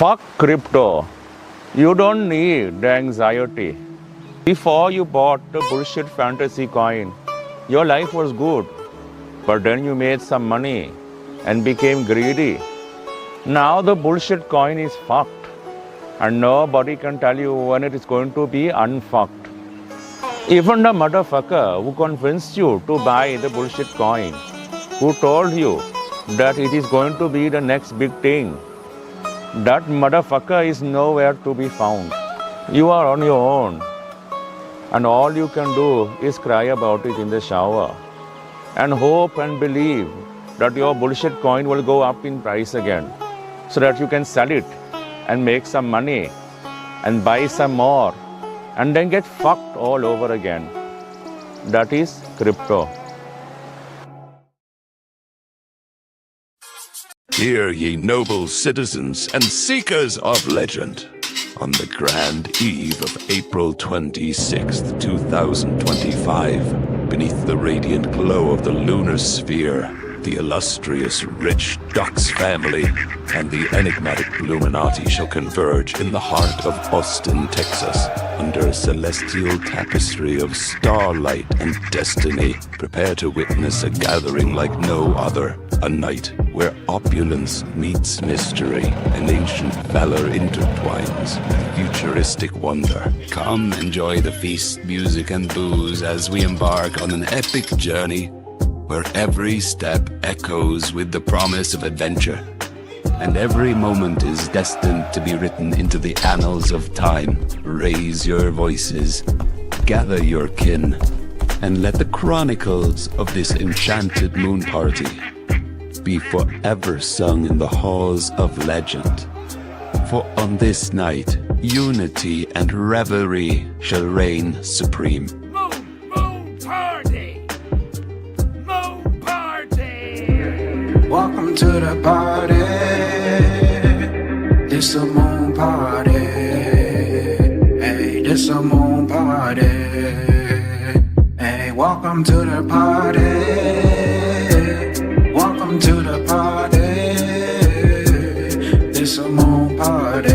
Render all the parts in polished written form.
Fuck crypto. You don't need the anxiety. Before you bought the bullshit fantasy coin, your life was good. But then you made some money and became greedy. Now the bullshit coin is fucked. And nobody can tell you when it is going to be unfucked. Even the motherfucker who convinced you to buy the bullshit coin, who told you that it is going to be the next big thing, that motherfucker is nowhere to be found. You are on your own. And all you can do is cry about it in the shower. And hope and believe that your bullshit coin will go up in price again, so that you can sell it and make some money and buy some more and then get fucked all over again. That is crypto. Hear ye noble citizens and seekers of legend. On the grand eve of April 26th, 2025, beneath the radiant glow of the lunar sphere, the illustrious rich Dux family and the enigmatic Illuminati shall converge in the heart of Austin, Texas, under a celestial tapestry of starlight and destiny. Prepare to witness a gathering like no other, a night where opulence meets mystery and ancient valor intertwines with futuristic wonder. Come enjoy the feast, music, and booze as we embark on an epic journey where every step echoes with the promise of adventure, and every moment is destined to be written into the annals of time. Raise your voices, gather your kin, and let the chronicles of this enchanted moon party be forever sung in the halls of legend. For on this night, unity and revelry shall reign supreme. Moon party! Moon party! Welcome to the party. This a moon party. Hey, this a moon party. Hey, welcome to the party. Welcome to the party. This a moon party.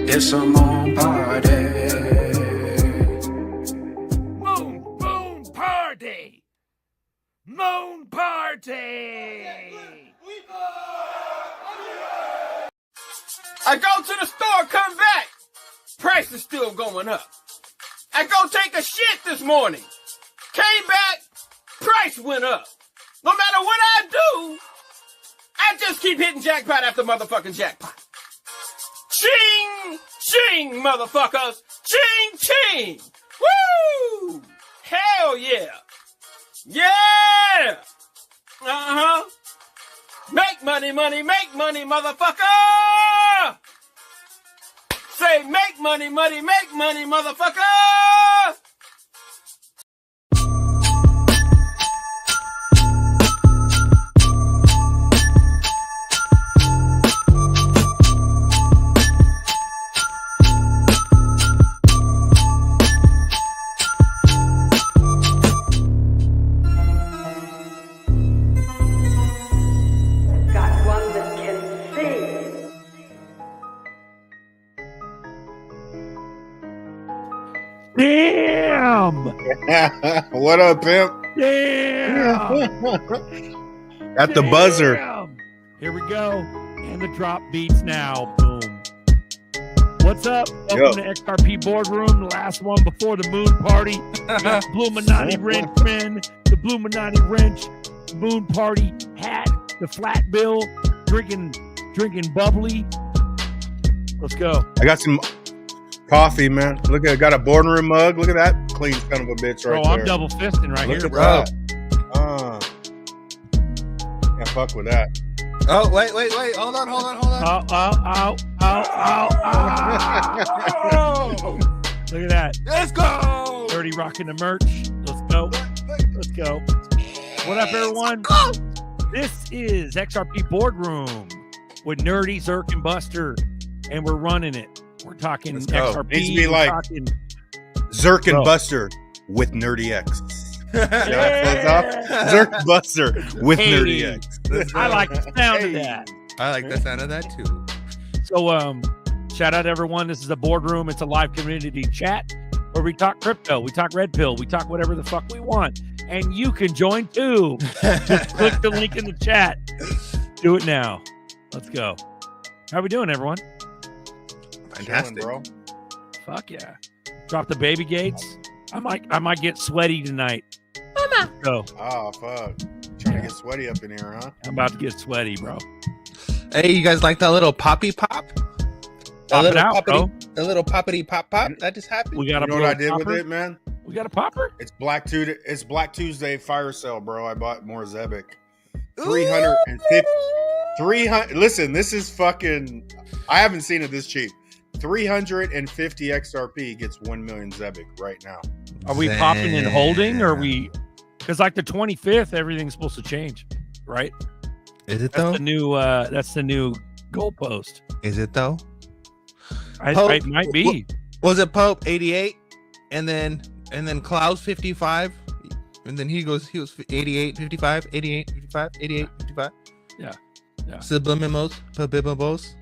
This a moon party. Moon party! Moon party! I go to the store, come back. Price is still going up. I go take a shit this morning. Came back, price went up. No matter what I do, I just keep hitting jackpot after motherfucking jackpot. Ching! Ching, motherfuckers! Ching, ching! Woo! Hell yeah! Yeah! Uh-huh! Make money, motherfucker! Say, make money, motherfucker! Damn! What up, pimp? Damn! At the buzzer. Damn! Here we go. And the drop beats now. Boom. What's up? Welcome to XRP Boardroom, the last one before the moon party. We got the Bluminati Wrenchman, the Bluminati Wrench, moon party hat, the flat bill, drinking bubbly. Let's go. I got some coffee, man. Look at, I got a boardroom mug. Look at that clean son of a bitch right there. I'm double fisting right Look here, at bro. that. Can't fuck with that. Oh, wait. Hold on. Ow. Look at that. Let's go. Dirty rocking the merch. Let's go. What up, everyone? This is XRP Boardroom with Nerdy, ZRK, and Buster, and we're running it. We're talking XRP. Needs to be like ZRK and Buster with Nerdy X. ZRK Buster with Nerdy X. I like the sound of that. I like the sound of that too. So, shout out everyone. This is a boardroom. It's a live community chat where we talk crypto, we talk red pill, we talk whatever the fuck we want, and you can join too. Just click the link in the chat. Do it now. Let's go. How we doing, everyone? Fantastic, bro. Fuck yeah. Drop the baby gates. I might get sweaty tonight. Mama. Go. Oh fuck. Trying to get sweaty up in here, huh? I'm about to get sweaty, bro. Hey, you guys like that little poppy pop? Pop it out, bro. The little poppity pop that just happened. We got You a know what I did popper? with it, man? We got a popper? It's Black Tuesday fire sale, bro. I bought more Zebic. 350. 300. Listen, this is fucking. I haven't seen it this cheap. 350 XRP gets 1 million Zebic right now. Are we popping and holding, or are we? Because like the 25th, everything's supposed to change, right? Is it though? That's the new goalpost. Is it though? It might be. Was it Pope 88, and then Klaus 55, and then he was 88, 55, 88, 55, 88, 55. Yeah. Sublimimos, Pabibos.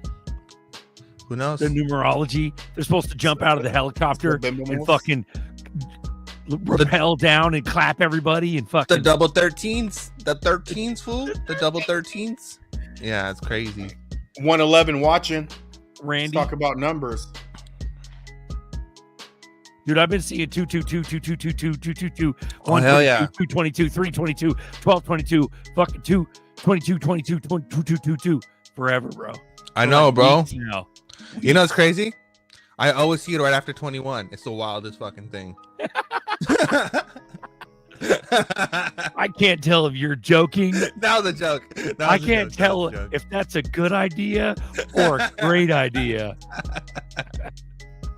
Who knows? The numerology. They're supposed to jump out of the helicopter and fucking rappel down and clap everybody and fucking. The double 13s, the 13s, fool. The double 13s. Yeah, it's crazy. 111 watching. Randy. Let's talk about numbers. Dude, I've been seeing 222, 222, 222, Oh, hell yeah. 222, 322, 1222, fucking 222, 22, 2222 forever, bro. I know, bro. Now. You know what's crazy? I always see it right after 21. It's the wildest fucking thing. I can't tell if you're joking. That was a joke. I can't tell if that's a good idea or a great idea.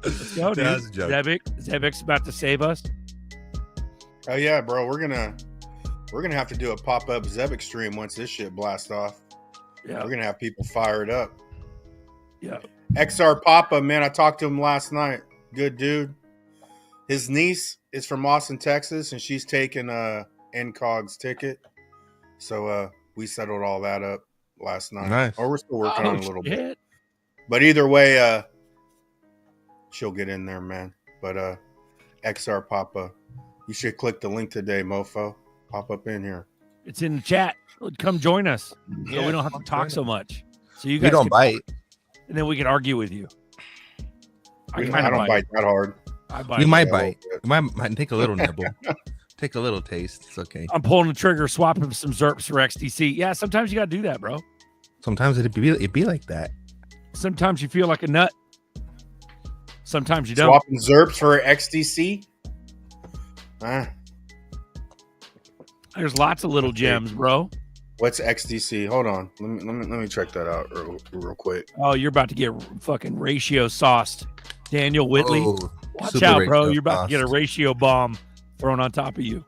Let's go, dude. Zebik's about to save us. Oh yeah, bro. We're gonna have to do a pop-up Zebic stream once this shit blasts off. Yeah. We're gonna have people fired up. Yeah. XR Papa, man, I talked to him last night. Good dude. His niece is from Austin, Texas, and she's taking NCOG's ticket. So we settled all that up last night. Nice. Or we're still working on a little bit. Shit. But either way, she'll get in there, man. But XR Papa, you should click the link today, mofo. Pop up in here. It's in the chat. Come join us. So we don't have to talk so much. So you guys We don't can bite. and then we can argue with you. I don't bite that hard. I bite. You might a bite. little bit. You might take a little nibble. Take a little taste. It's okay. I'm pulling the trigger, swapping some ZRPs for XTC. Yeah, sometimes you got to do that, bro. Sometimes it'd be like that. Sometimes you feel like a nut. Sometimes you don't. Swapping ZRPs for XDC. There's lots of little gems, bro. What's XDC? Hold on. Let me check that out real quick. Oh, you're about to get fucking ratio sauced. Daniel Whitley. Oh, Watch super out, bro. ratio You're about to get a sauced. ratio bomb thrown on top of you.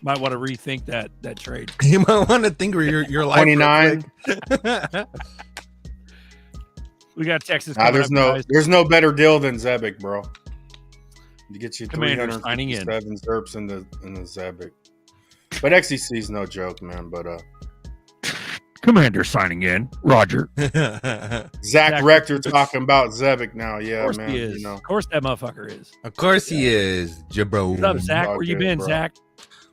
Might want to rethink that trade. You might want to think of your life. 29. We got Texas. Nah, coming up, guys. there's no better deal than Zebic, bro. You get you Commander signing in. 357 ZRPs in the Zebic. But XDC is no joke, man. But Commander signing in. Roger. Zach Rector talking about Zebic now. Yeah, Of course man. he is. You know. Of course that motherfucker is. Of course he is, Jabro. What's up, Zach? Where you Okay, been, bro. Zach?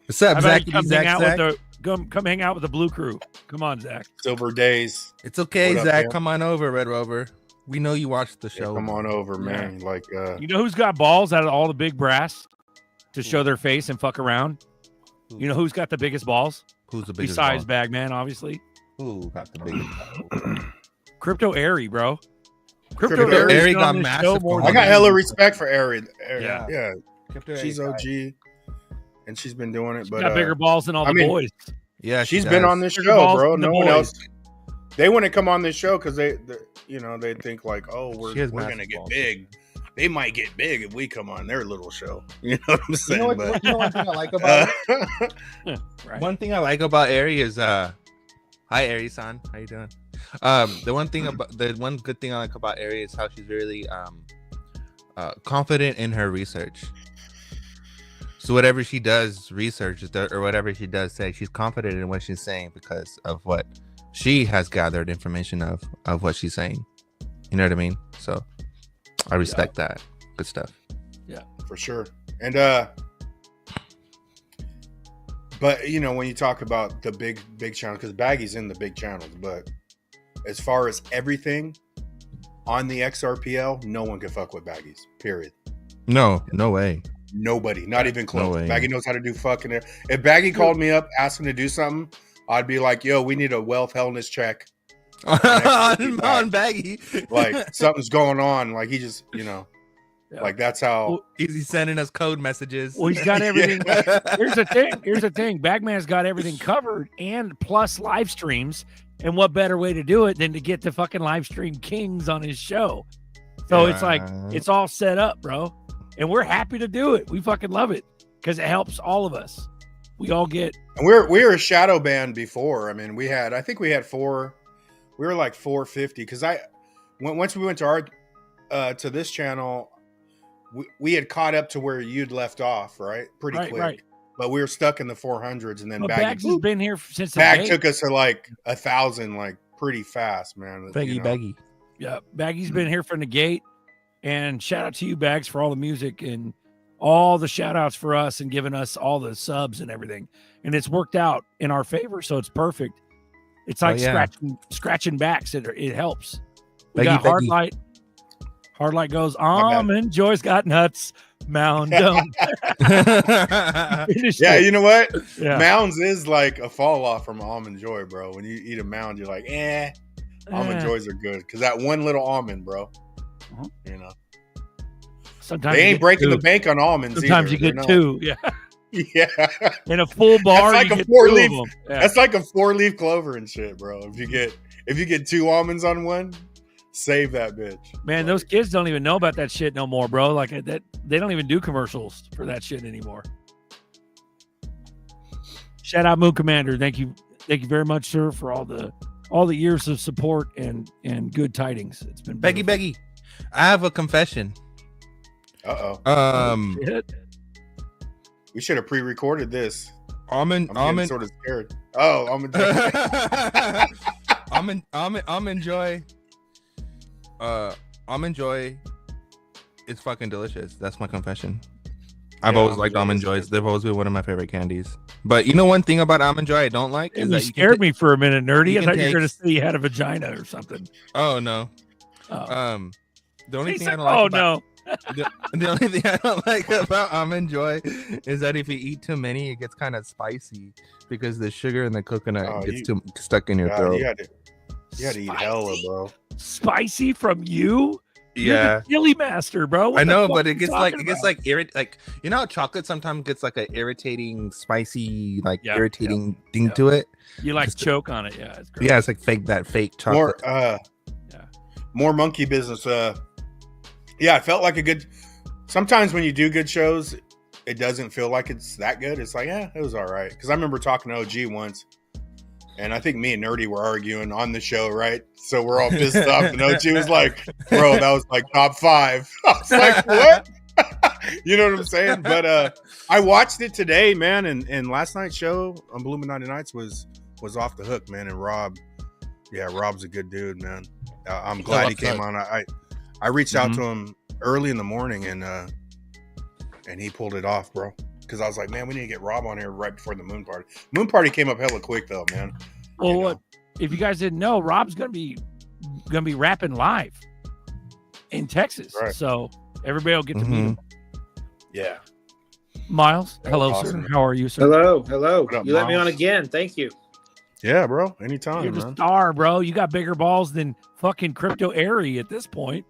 What's up, How about Zach? you come hang out with the Blue Crew. Come on, Zach. Silver Days. It's okay, What up, Zach. man? Come on over, Red Rover. We know you watched the Yeah, show. come on over, man. Like You know who's got balls out of all the big brass to show their face and fuck around? You know who's got the biggest balls? Who's the biggest? Besides Bagman, obviously. Who got the biggest? Crypto Airy, bro. Crypto Airy's Airy been got on this massive show more balls. I got than hella anyone. respect for Ari. Yeah. Yeah. She's OG, and she's been doing it. She's But got bigger balls than all the boys. Yeah, she's she been does. on this Bigger show, balls bro. than the No one boys. else. They wouldn't come on this show because they think like, oh, we're She has gonna massive get balls. big. They might get big if we come on their little show. You know what I'm saying? You know one thing I like about it? Right. One thing I like about Ari is hi Ari-san, how you doing? The one good thing I like about Ari is how she's really confident in her research. So whatever she does research or whatever she does say, she's confident in what she's saying because of what she has gathered information of what she's saying. You know what I mean? So I respect that. Good stuff. Yeah, for sure. And but you know, when you talk about the big channel, because Baggy's in the big channels, but as far as everything on the XRPL, no one can fuck with Baggies. Period. No way. Nobody, not even close. No way. Baggy knows how to do fucking it. If Baggy called me up asking to do something, I'd be like, "Yo, we need a wealth wellness check on Baggy." Like something's going on. Like he just, you know, like that's how. Well, he's sending us code messages. Well, he's got everything. Here's the thing. Bagman's got everything covered, and plus live streams. And what better way to do it than to get the fucking live stream kings on his show? So it's like it's all set up, bro. And we're happy to do it. We fucking love it because it helps all of us. We all get. And we were a shadow banned before. I mean, I think we had 4. We were like 450 because once we went to our to this channel, we had caught up to where you'd left off, right? Pretty quick. Right. But we were stuck in the 400s, and then Bags has been here since the Bag took us to like 1,000, like pretty fast, man. Baggy. Yeah, Baggy's been here from the gate, and shout out to you, Bags, for all the music and all the shout outs for us and giving us all the subs and everything. And it's worked out in our favor, so it's perfect. It's like scratching backs. It helps. We got Hard Light. Hard Light goes, Almond Joy's got nuts. Mound Dome. Yeah, you know what? Yeah. Mounds is like a fall off from Almond Joy, bro. When you eat a mound, you're like, Almond Joys are good because that one little almond, bro. You know, sometimes they ain't breaking the bank on almonds. Sometimes you get 2. Yeah. Yeah. In a full bar, that's like you a 4-leaf. Yeah. That's like a 4-leaf clover and shit, bro. If you get 2 almonds on one. Save that bitch. Man, those kids don't even know about that shit no more, bro. Like that, they don't even do commercials for that shit anymore. Shout out Moon Commander. Thank you very much, sir, for all the years of support and good tidings. It's been Baggy. I have a confession. We should have pre-recorded this. I'm sort of scared. Oh, Almond Joy. Almond Joy is fucking delicious. That's my confession. I've always liked Almond Joys. They've always been one of my favorite candies. But you know one thing about Almond Joy I don't like is that you scared me for a minute, Nerdy. I thought you were going to say you had a vagina or something. Oh no. The only thing I don't like the only thing I don't like about Almond Joy is that if you eat too many, it gets kind of spicy because the sugar and the coconut gets too stuck in your throat. You had to eat hella, bro. Spicy from you? Yeah, You're the chili master, bro. I know, but it gets like you know how chocolate sometimes gets like an irritating, spicy, irritating thing to it. You like choke on it, yeah. It's great. Yeah, it's like fake chocolate. More monkey business. Yeah, it felt like a good. Sometimes when you do good shows, it doesn't feel like it's that good. It's like, it was all right. Because I remember talking to OG once. And I think me and Nerdy were arguing on the show, right? So we're all pissed off. And OG was like, bro, that was like top 5. I was like, what? You know what I'm saying? But I watched it today, man. And last night's show on Illuminati Nights was off the hook, man. And Rob's a good dude, man. I'm glad he came on. I reached out to him early in the morning and he pulled it off, bro. Because I was like, man, we need to get Rob on here right before the Moon Party. Moon Party came up hella quick though, man. Well, if you guys didn't know, Rob's gonna be rapping live in Texas, right. So everybody will get to meet him. Yeah. Miles, hello, awesome. Sir. How are you, sir? Hello. Up, you Miles? let me on again. Thank you. Yeah, bro. Anytime. You're the man. star, bro. You got bigger balls than fucking Crypto Airy at this point.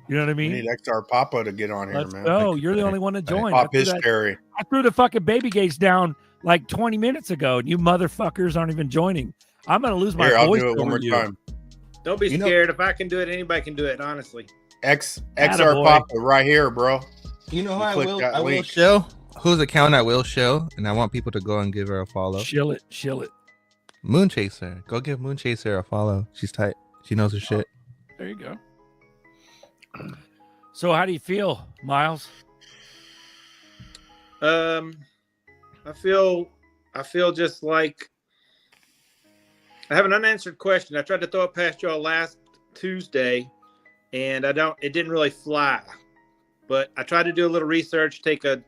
You know what I mean? We need XR Papa to get on here, man. Oh, you're the only one to join. Pop his cherry. I threw the fucking baby gates down like 20 minutes ago, and you motherfuckers aren't even joining. I'm gonna lose my voice. I'll do it one more time. Don't be scared. If I can do it, anybody can do it. Honestly. XR Papa right here, bro. You know how I will show whose account I will show, and I want people to go and give her a follow. Shill it. Moon Chaser, go give Moon Chaser a follow. She's tight. She knows her shit. There you go. So how do you feel, Miles? I feel just like I have an unanswered question. I tried to throw it past y'all last Tuesday, and it didn't really fly. But I tried to do a little research, take a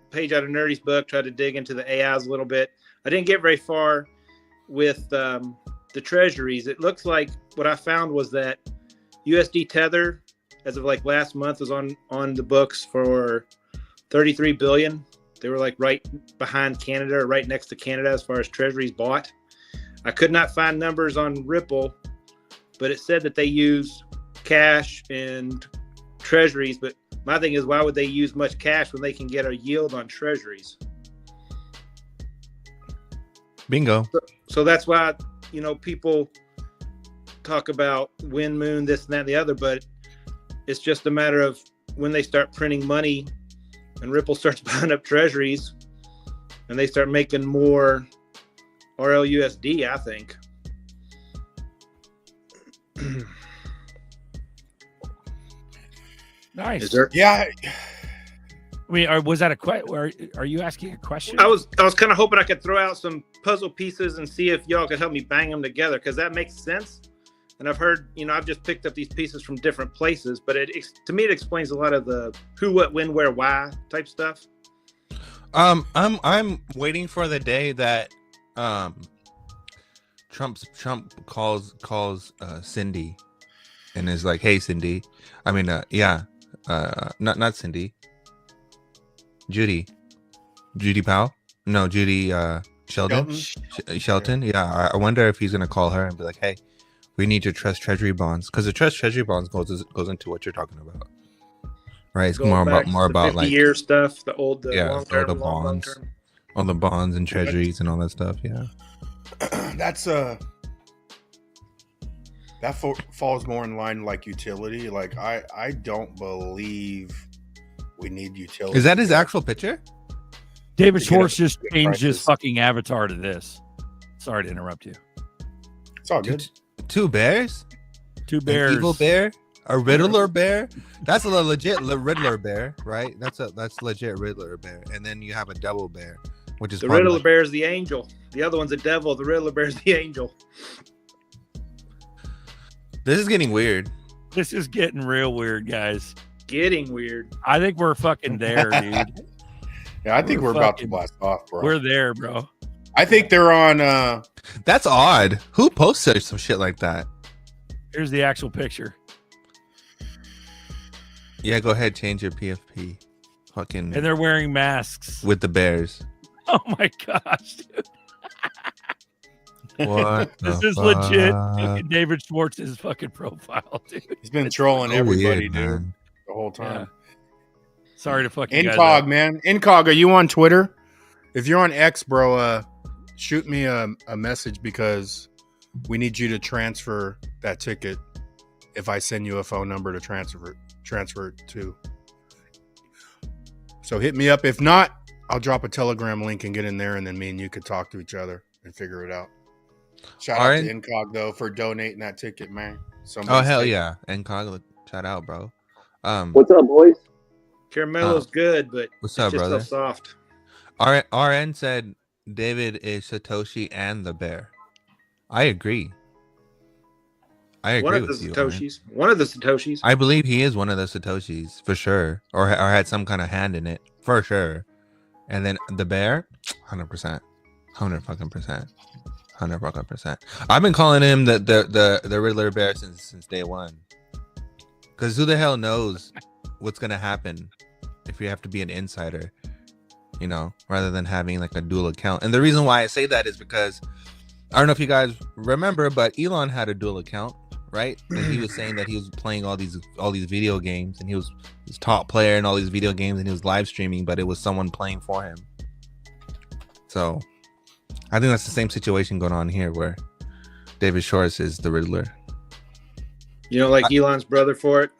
page out of Nerdy's book, try to dig into the AIs a little bit. I didn't get very far with the treasuries. It looks like what I found was that USD Tether, as of like last month, was on the books for 33 billion. They were like right behind Canada, or right next to Canada as far as treasuries bought. I could not find numbers on Ripple, but it said that they use cash and treasuries. But my thing is, why would they use much cash when they can get a yield on treasuries? Bingo. So that's why, people talk about wind, moon, this and that and the other, but it's just a matter of when they start printing money and Ripple starts buying up treasuries and they start making more RLUSD, I think. Nice. Yeah. I mean, was that a question? Are you asking a question? I was kind of hoping I could throw out some puzzle pieces and see if y'all could help me bang them together, because that makes sense. And I've heard, I've just picked up these pieces from different places, but to me it explains a lot of the who, what, when, where, why type stuff. I'm waiting for the day that Trump calls Cindy and is like, "Hey, Cindy." I mean, not Cindy. Judy Powell? No, Judy Sheldon. Shelton. Yeah, I wonder if he's gonna call her and be like, "Hey, we need your trust treasury bonds," because the trust treasury bonds goes into what you're talking about, right? It's more about like 50-year stuff, the old all the bonds, all the bonds and treasuries and all that stuff. Yeah, that's that falls more in line like utility. Like I don't believe we need utility. Is that his actual picture? David Schwartz just changed his fucking avatar to this. Sorry to interrupt you. It's all good. Two bears? Two bears. An evil bear? A Riddler bear? That's a legit Riddler bear, right? That's legit Riddler bear. And then you have a devil bear, which is the Riddler bear is the angel. The other one's a devil. The Riddler bear is the angel. This is getting weird. This is getting real weird, guys. Getting weird. I think we're fucking there, dude. Yeah, I think we're about to blast off, bro. We're there, bro. I think they're on That's odd. Who posted some shit like that? Here's the actual picture. Yeah, go ahead, change your PFP. Fucking And they're wearing masks. with the bears. Oh my gosh, dude. What? This is legit fucking David Schwartz's fucking profile, dude. He's been trolling everybody, weird, dude, man. the whole time. Yeah. Sorry to fucking Incog, man. Incog, are you on Twitter? If you're on X, bro, shoot me a message, because we need you to transfer that ticket if I send you a phone number to transfer it to. So hit me up. If not, I'll drop a Telegram link and get in there, and then me and you could talk to each other and figure it out. Shout out to Incog, though, for donating that ticket, man. Oh, hell yeah. Incog, shout out, bro. What's up, boys? Caramello's good, but what's up, it's just brother? so soft. RN said David is Satoshi and the bear. I agree. I agree with you. One of the Satoshis. I believe he is one of the Satoshis for sure, or had some kind of hand in it for sure. And then the bear, 100%, 100%. I've been calling him the Riddler bear since day one. Because who the hell knows what's gonna happen if you have to be an insider, rather than having like a dual account. And the reason why I say that is because I don't know if you guys remember, but Elon had a dual account, right? And he was saying that he was playing all these video games, and he was his top player in all these video games, and he was live streaming, but it was someone playing for him. So I think that's the same situation going on here, where David Schwartz is the Riddler. You don't like Elon's brother for it?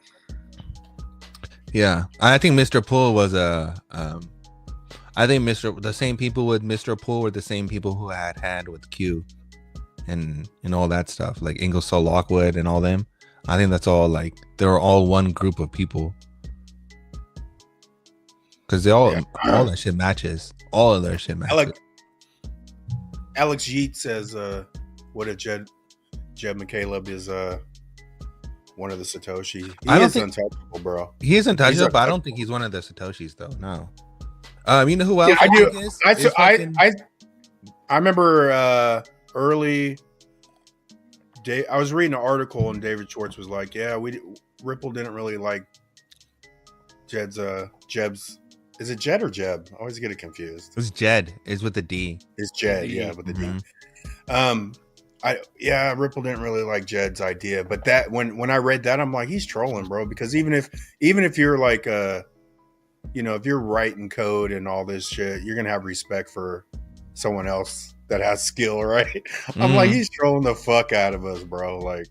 Yeah, I think Mr. Poole was I think the same people with Mr. Poole were the same people who had hand with Q, and all that stuff, like Ingersoll Lockwood and all them. I think that's all like they were all one group of people, because they all that shit matches. All of their shit matches. Alex Yeet says What if Jed McCaleb is one of the Satoshi? I don't is think untouchable, bro. he is untouchable, He's but I don't untouchable. think he's one of the Satoshis though. No. You know who else? Yeah, I do. think is? I Is fucking- I remember early day. I was reading an article and David Schwartz was like, "Yeah, Ripple didn't really like Jeb's. Is it Jed or Jeb? I always get it confused. It's Jed. Is with the D. It's Jed, yeah, with the D. Ripple didn't really like Jed's idea, but that when I read that, I'm like, he's trolling, bro. Because even if you're like if you're writing code and all this shit, you're gonna have respect for someone else that has skill, right? I'm like, he's trolling the fuck out of us, bro. Like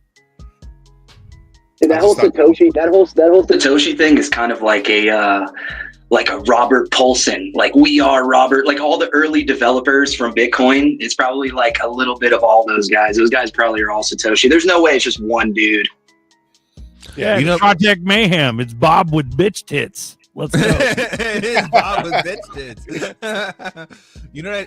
that whole Satoshi thing is kind of like a Robert Paulson, like we are Robert, like all the early developers from Bitcoin. It's probably like a little bit of all those guys. Those guys probably are all Satoshi. There's no way it's just one dude. Yeah, it's Project Mayhem. It's Bob with bitch tits. Let's go. It's Bob with bitch tits.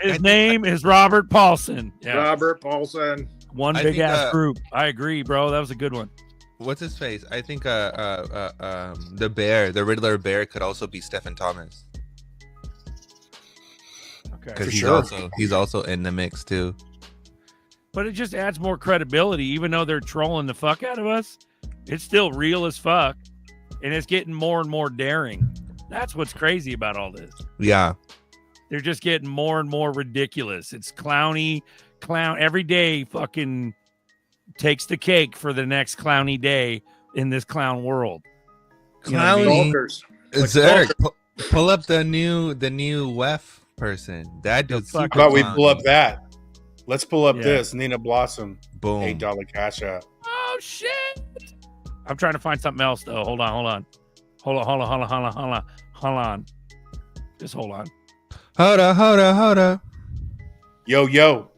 His name is Robert Paulson. Yeah. Robert Paulson. One big ass group. I agree, bro. That was a good one. What's his face? I think the bear, the Riddler bear, could also be Stephen Thomas. Okay, because he's also in the mix too. But it just adds more credibility, even though they're trolling the fuck out of us. It's still real as fuck, and it's getting more and more daring. That's what's crazy about all this. Yeah, they're just getting more and more ridiculous. It's clown every day. Fucking takes the cake for the next clowny day in this clown world. Clowny. ZRK, pull up the new WEF person. That dude's super. How about we pull up that? Let's pull up this Nina Blossom. Boom. $8 cash out. Oh shit! I'm trying to find something else though. Hold on. Just hold on. Hold up. Yo.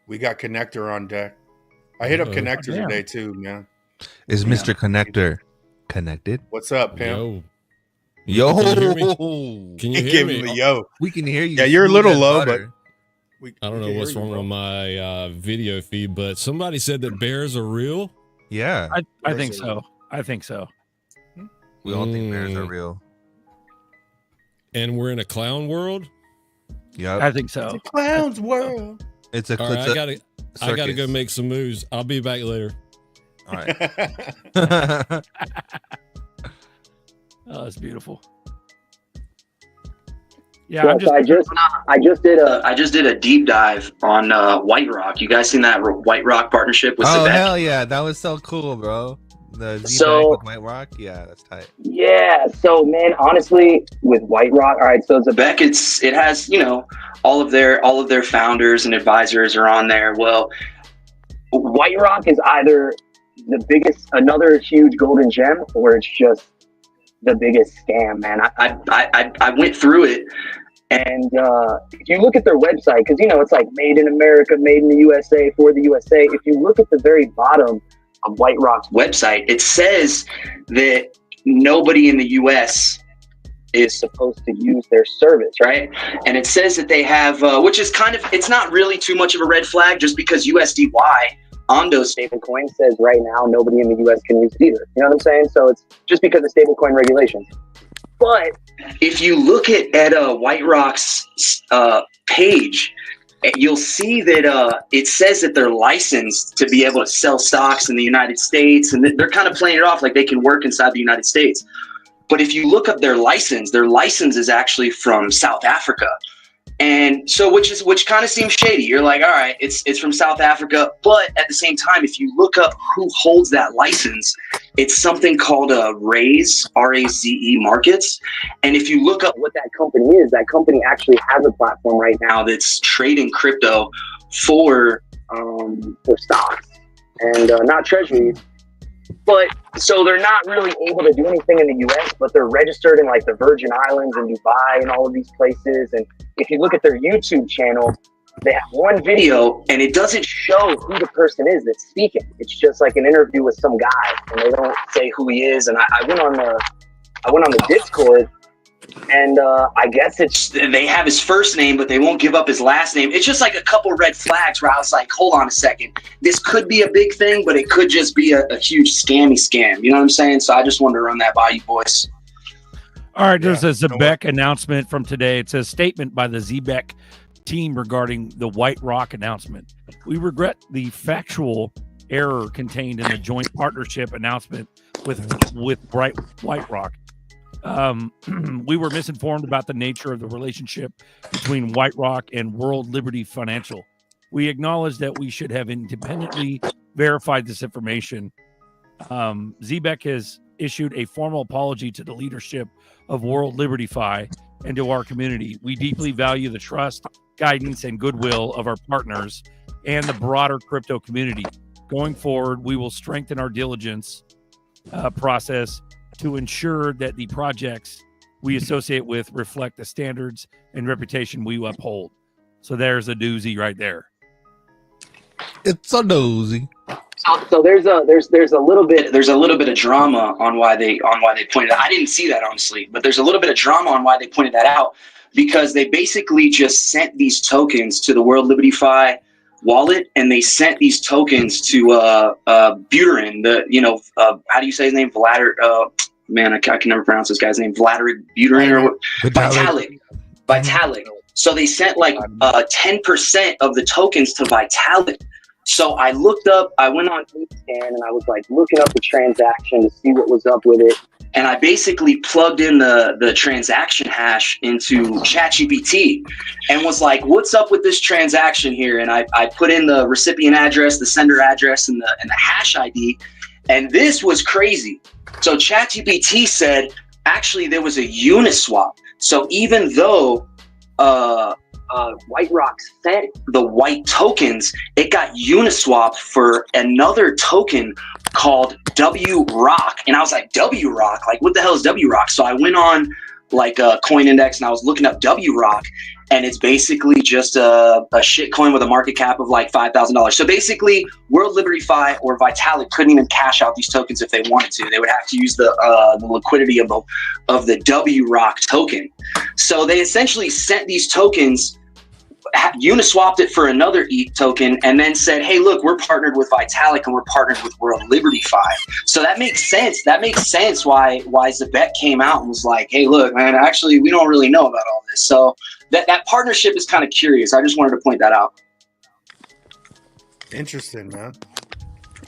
We got Connector on deck. I hit up Connector today too, man. Is Mr. Connector connected? What's up, Pam? Yo. Can you hear me? Yo. We can hear you. Yeah, you're a little low, but I don't know what's wrong with my video feed, but somebody said that bears are real. Yeah, I think so. I think so. We all think bears are real. And we're in a clown world? Yep. I think so. It's a clown's world. It's a all right, I gotta go make some moves. I'll be back later. All right. Oh, that's beautiful. Yeah, I just did a deep dive on White Rock. You guys seen that White Rock partnership with Oh Sebek? hell yeah, that was so cool, bro. The Z-Bank with White Rock, yeah, that's tight. Yeah, so man, honestly, with White Rock, all right, so Sebek, it has all of their founders and advisors are on there. Well, White Rock is either the biggest, another huge golden gem, or it's just the biggest scam, man. I went through it, and if you look at their website, because it's like made in America, made in the USA, for the USA. If you look at the very bottom of White Rock's website, it says that nobody in the US is supposed to use their service, right? And it says that they have, which is it's not really too much of a red flag, just because USDY, Ondo's stablecoin, says right now nobody in the US can use it either. You know what I'm saying? So it's just because of stablecoin regulations. But if you look at White Rock's page, you'll see that it says that they're licensed to be able to sell stocks in the United States, and they're kind of playing it off like they can work inside the United States. But if you look up their license is actually from South Africa. And so which kind of seems shady. You're like, all right, it's from South Africa, but at the same time, if you look up who holds that license, it's something called Raze, R-A-Z-E Markets. And if you look up what that company is, that company actually has a platform right now that's trading crypto for stocks and not treasuries. But so they're not really able to do anything in the US, but they're registered in like the Virgin Islands and Dubai and all of these places. And if you look at their YouTube channel, they have one video and it doesn't show who the person is that's speaking. It's just like an interview with some guy, and they don't say who he is. And I went on the Discord, And I guess they have his first name, but they won't give up his last name. It's just like a couple red flags where I was like, hold on a second. This could be a big thing, but it could just be a huge scam. You know what I'm saying? So I just wanted to run that by you boys. All right, there's a ZBEC announcement from today. It says, statement by the ZBEC team regarding the White Rock announcement. We regret the factual error contained in the joint partnership announcement with White Rock. We were misinformed about the nature of the relationship between White Rock and World Liberty Financial. We acknowledge that we should have independently verified this information. ZBEC has issued a formal apology to the leadership of World Liberty Fi and to our community. We deeply value the trust, guidance, and goodwill of our partners and the broader crypto community. Going forward, we will strengthen our diligence process to ensure that the projects we associate with reflect the standards and reputation we uphold. So there's a doozy right there. It's a doozy. So there's a little bit of drama on why they pointed out. I didn't see that, honestly, but there's a little bit of drama on why they pointed that out, because they basically just sent these tokens to the World Liberty Fi wallet, and they sent these tokens to Buterin, how do you say his name? I can never pronounce this guy's name. Vladimir Buterin or Vitalik. So they sent like 10% of the tokens to Vitalik. So I went on Scan and I was like looking up the transaction to see what was up with it. And I basically plugged in the transaction hash into ChatGPT and was like, what's up with this transaction here? And I put in the recipient address, the sender address, and the hash ID. And this was crazy. So ChatGPT said, actually, there was a Uniswap. So even though White Rock sent the white tokens, it got Uniswap for another token called W Rock. And I was like, W Rock? Like, what the hell is W Rock? So I went on like a coin index and I was looking up W Rock, and it's basically just a shit coin with a market cap of like $5,000. So basically, World Liberty Fi or Vitalik couldn't even cash out these tokens if they wanted to. They would have to use the liquidity of the W Rock token. So they essentially sent these tokens, Uniswapped it for another ETH token, and then said, hey, look, we're partnered with Vitalik and we're partnered with World Liberty Fi. So that makes sense. That makes sense why ZBEC came out and was like, hey, look, man, actually, we don't really know about all this. So that partnership is kind of curious. I just wanted to point that out. Interesting, man.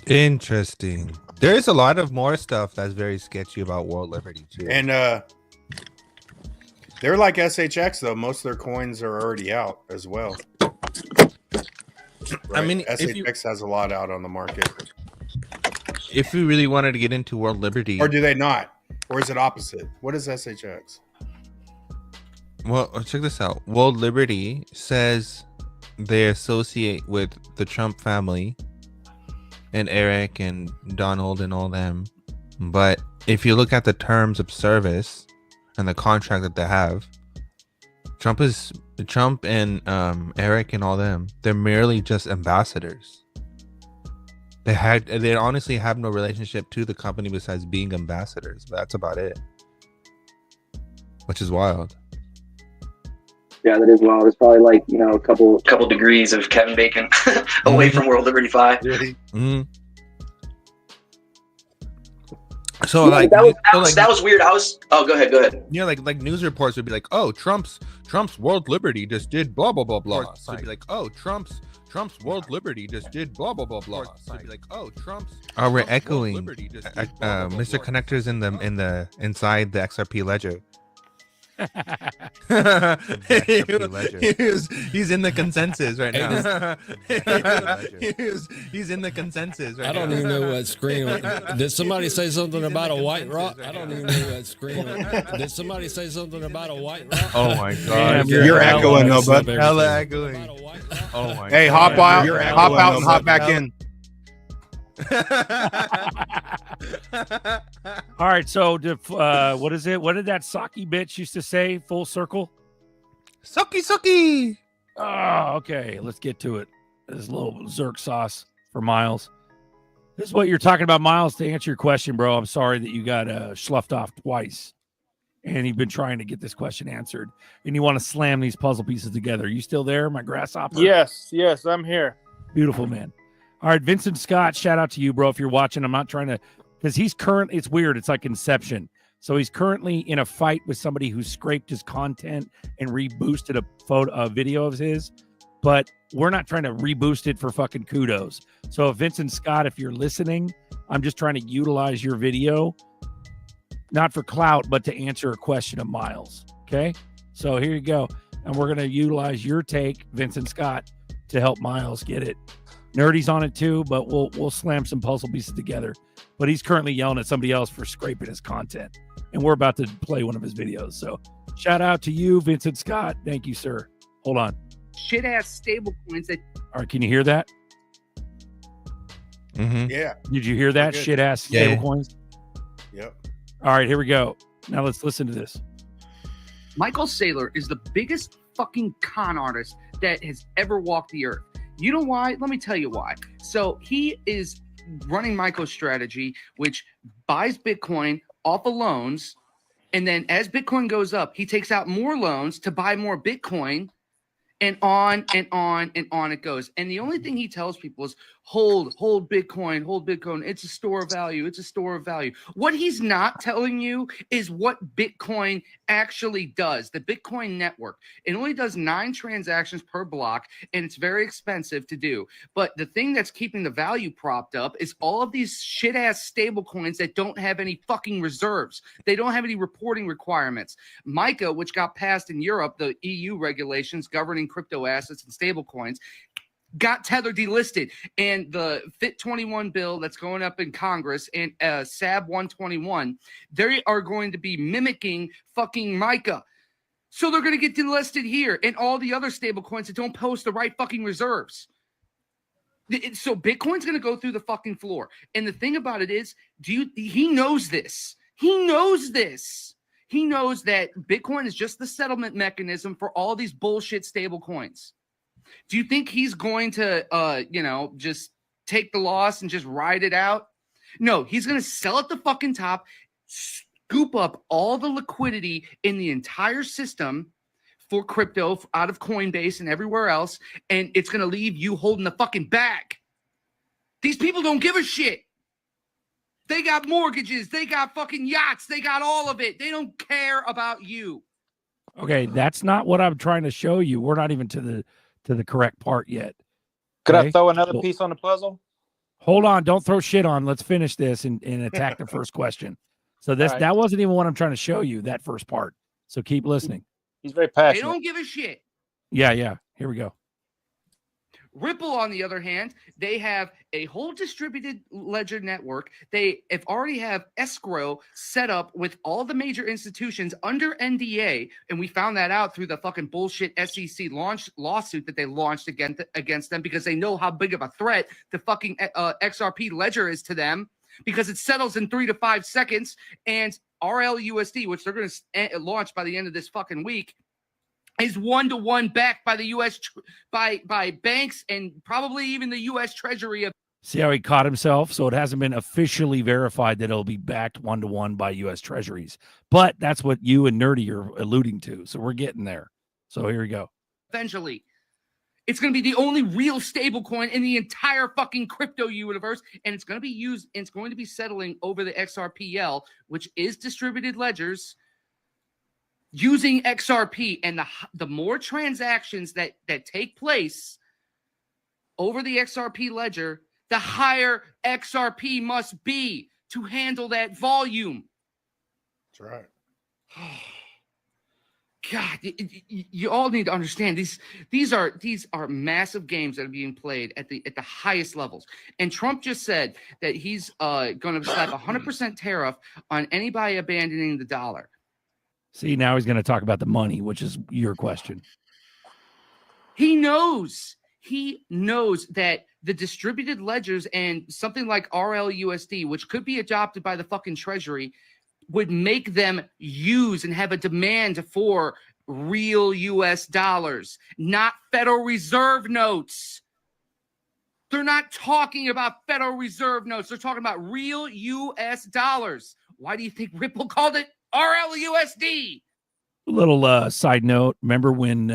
Interesting. There's a lot of more stuff that's very sketchy about World Liberty, too. And they're like SHX, though. Most of their coins are already out as well. Right? I mean, SHX has a lot out on the market. If we really wanted to get into World Liberty, or do they not? Or is it opposite? What is SHX? Well, check this out. World Liberty says they associate with the Trump family and Eric and Donald and all them. But if you look at the terms of service and the contract that they have, Trump and Eric and all them, they're merely just ambassadors. They honestly have no relationship to the company besides being ambassadors. But that's about it, which is wild. Yeah, that is wild. It's probably like, a couple degrees of Kevin Bacon away from World Liberty Fi. Mm-hmm. So yeah, that was weird. Go ahead. Like news reports would be like, oh, Trump's World Liberty just did blah blah blah blah. So it'd be like, oh, Trump's World Liberty just did blah blah blah blah. So it'd be like, oh, we're echoing. Mr. Connector's inside the XRP ledger. He's in the consensus right now. He's in the consensus right now. I don't even know what screen. Did somebody say something about a white rock? I don't even know what screen. Did somebody say something about a white rock? Oh my god, you're echoing though, bud. Hella echoing. Oh my. Hey, hop out and hop back in. All right, so what is it? What did that Saki bitch used to say? Full circle? Sucky. Oh, okay. Let's get to it. This is a little Zerk sauce for Miles. This is what you're talking about, Miles. To answer your question, bro, I'm sorry that you got sloughed off twice. and you've been trying to get this question answered, and you want to slam these puzzle pieces together. Are you still there, my grasshopper? Yes, I'm here. Beautiful, man. All right, Vincent Scott, shout out to you, bro. If you're watching, I'm not trying to, because he's it's weird. It's like Inception. So he's currently in a fight with somebody who scraped his content and reboosted a video of his, but we're not trying to reboost it for fucking kudos. So Vincent Scott, if you're listening, I'm just trying to utilize your video, not for clout, but to answer a question of Miles. Okay? So here you go. And we're going to utilize your take, Vincent Scott, to help Miles get it. Nerdy's on it too, but we'll slam some puzzle pieces together. But he's currently yelling at somebody else for scraping his content. And we're about to play one of his videos. So shout out to you, Vincent Scott. Thank you, sir. Hold on. Shit ass stable coins that. All right, can you hear that? Mm-hmm. Yeah. Did you hear that? Shit ass stable coins? Yep. All right, here we go. Now let's listen to this. Michael Saylor is the biggest fucking con artist that has ever walked the earth. You know why? Let me tell you why. So he is running MicroStrategy, which buys Bitcoin off of loans. And then as Bitcoin goes up, he takes out more loans to buy more Bitcoin, and on and on and on it goes. And the only thing he tells people is hold Bitcoin, hold Bitcoin. It's a store of value. It's a store of value. What he's not telling you is what Bitcoin actually does. The Bitcoin network, it only does 9 transactions per block, and it's very expensive to do. But the thing that's keeping the value propped up is all of these shit ass stable coins that don't have any fucking reserves. They don't have any reporting requirements. MiCA, which got passed in Europe, the EU regulations governing crypto assets and stable coins, got Tether delisted, and the FIT 21 bill that's going up in Congress and SAB 121, they are going to be mimicking fucking MiCA. So they're going to get delisted here, and all the other stable coins that don't post the right fucking reserves. So Bitcoin's going to go through the fucking floor. And the thing about it is, he knows this. He knows this. He knows that Bitcoin is just the settlement mechanism for all these bullshit stable coins. Do you think he's going to, just take the loss and just ride it out? No, he's going to sell at the fucking top, scoop up all the liquidity in the entire system for crypto out of Coinbase and everywhere else, and it's going to leave you holding the fucking bag. These people don't give a shit. They got mortgages. They got fucking yachts. They got all of it. They don't care about you. Okay, that's not what I'm trying to show you. We're not even to the correct part yet. Could Okay? I throw another piece on the puzzle? Hold on, don't throw shit on. Let's finish this and attack the first question. So that wasn't even what I'm trying to show you, that first part. So keep listening. He's very passionate. They don't give a shit. Yeah. Here we go. Ripple, on the other hand, they have a whole distributed ledger network. They already have escrow set up with all the major institutions under NDA, and we found that out through the fucking bullshit SEC lawsuit that they launched against them, because they know how big of a threat the fucking XRP ledger is to them, because it settles in 3 to 5 seconds, and RLUSD, which they're going to launch by the end of this fucking week, is 1-to-1 backed by the U.S. by banks and probably even the U.S. Treasury. See how he caught himself? So it hasn't been officially verified that it'll be backed 1-to-1 by U.S. Treasuries. But that's what you and Nerdy are alluding to. So we're getting there. So here we go. Eventually, it's going to be the only real stable coin in the entire fucking crypto universe, and it's going to be used. It's going to be settling over the XRPL, which is distributed ledgers, using XRP. And the more transactions that take place over the XRP ledger, the higher XRP must be to handle that volume. That's right. God, you all need to understand these are massive games that are being played at the highest levels. And Trump just said that he's going to slap 100% tariff on anybody abandoning the dollar. See, now he's going to talk about the money, which is your question. He knows that the distributed ledgers and something like RLUSD, which could be adopted by the fucking Treasury, would make them use and have a demand for real US dollars, not Federal Reserve notes. They're not talking about Federal Reserve notes. They're talking about real US dollars. Why do you think Ripple called it RLUSD. Little side note. Remember when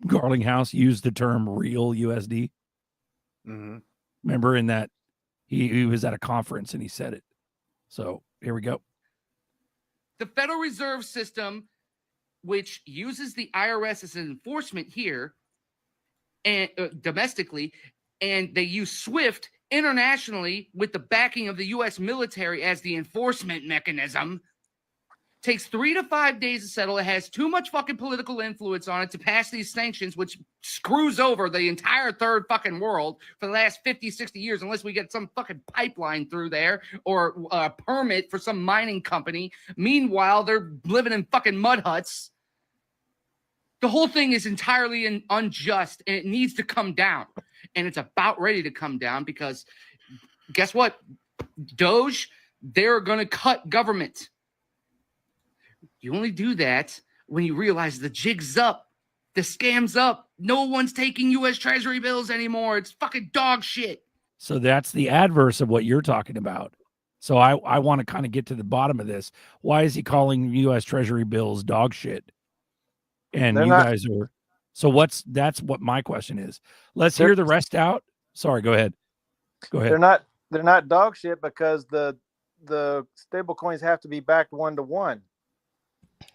Garlinghouse used the term real USD? Mm-hmm. Remember in that he was at a conference and he said it. So here we go. The Federal Reserve System, which uses the IRS as an enforcement here and domestically, and they use SWIFT internationally with the backing of the U.S. military as the enforcement mechanism, takes 3 to 5 days to settle. It has too much fucking political influence on it to pass these sanctions, which screws over the entire third fucking world for the last 50, 60 years, unless we get some fucking pipeline through there or a permit for some mining company. Meanwhile, they're living in fucking mud huts. The whole thing is entirely unjust, and it needs to come down. And it's about ready to come down because guess what? Doge, they're going to cut government. You only do that when you realize the jig's up, the scam's up. No one's taking U.S. Treasury bills anymore. It's fucking dog shit. So that's the adverse of what you're talking about. So I want to kind of get to the bottom of this. Why is he calling U.S. Treasury bills dog shit? And They're you not- guys are. So that's what my question is. Let's hear the rest out. Sorry, go ahead. Go ahead. They're not dog shit because the stable coins have to be backed 1-to-1.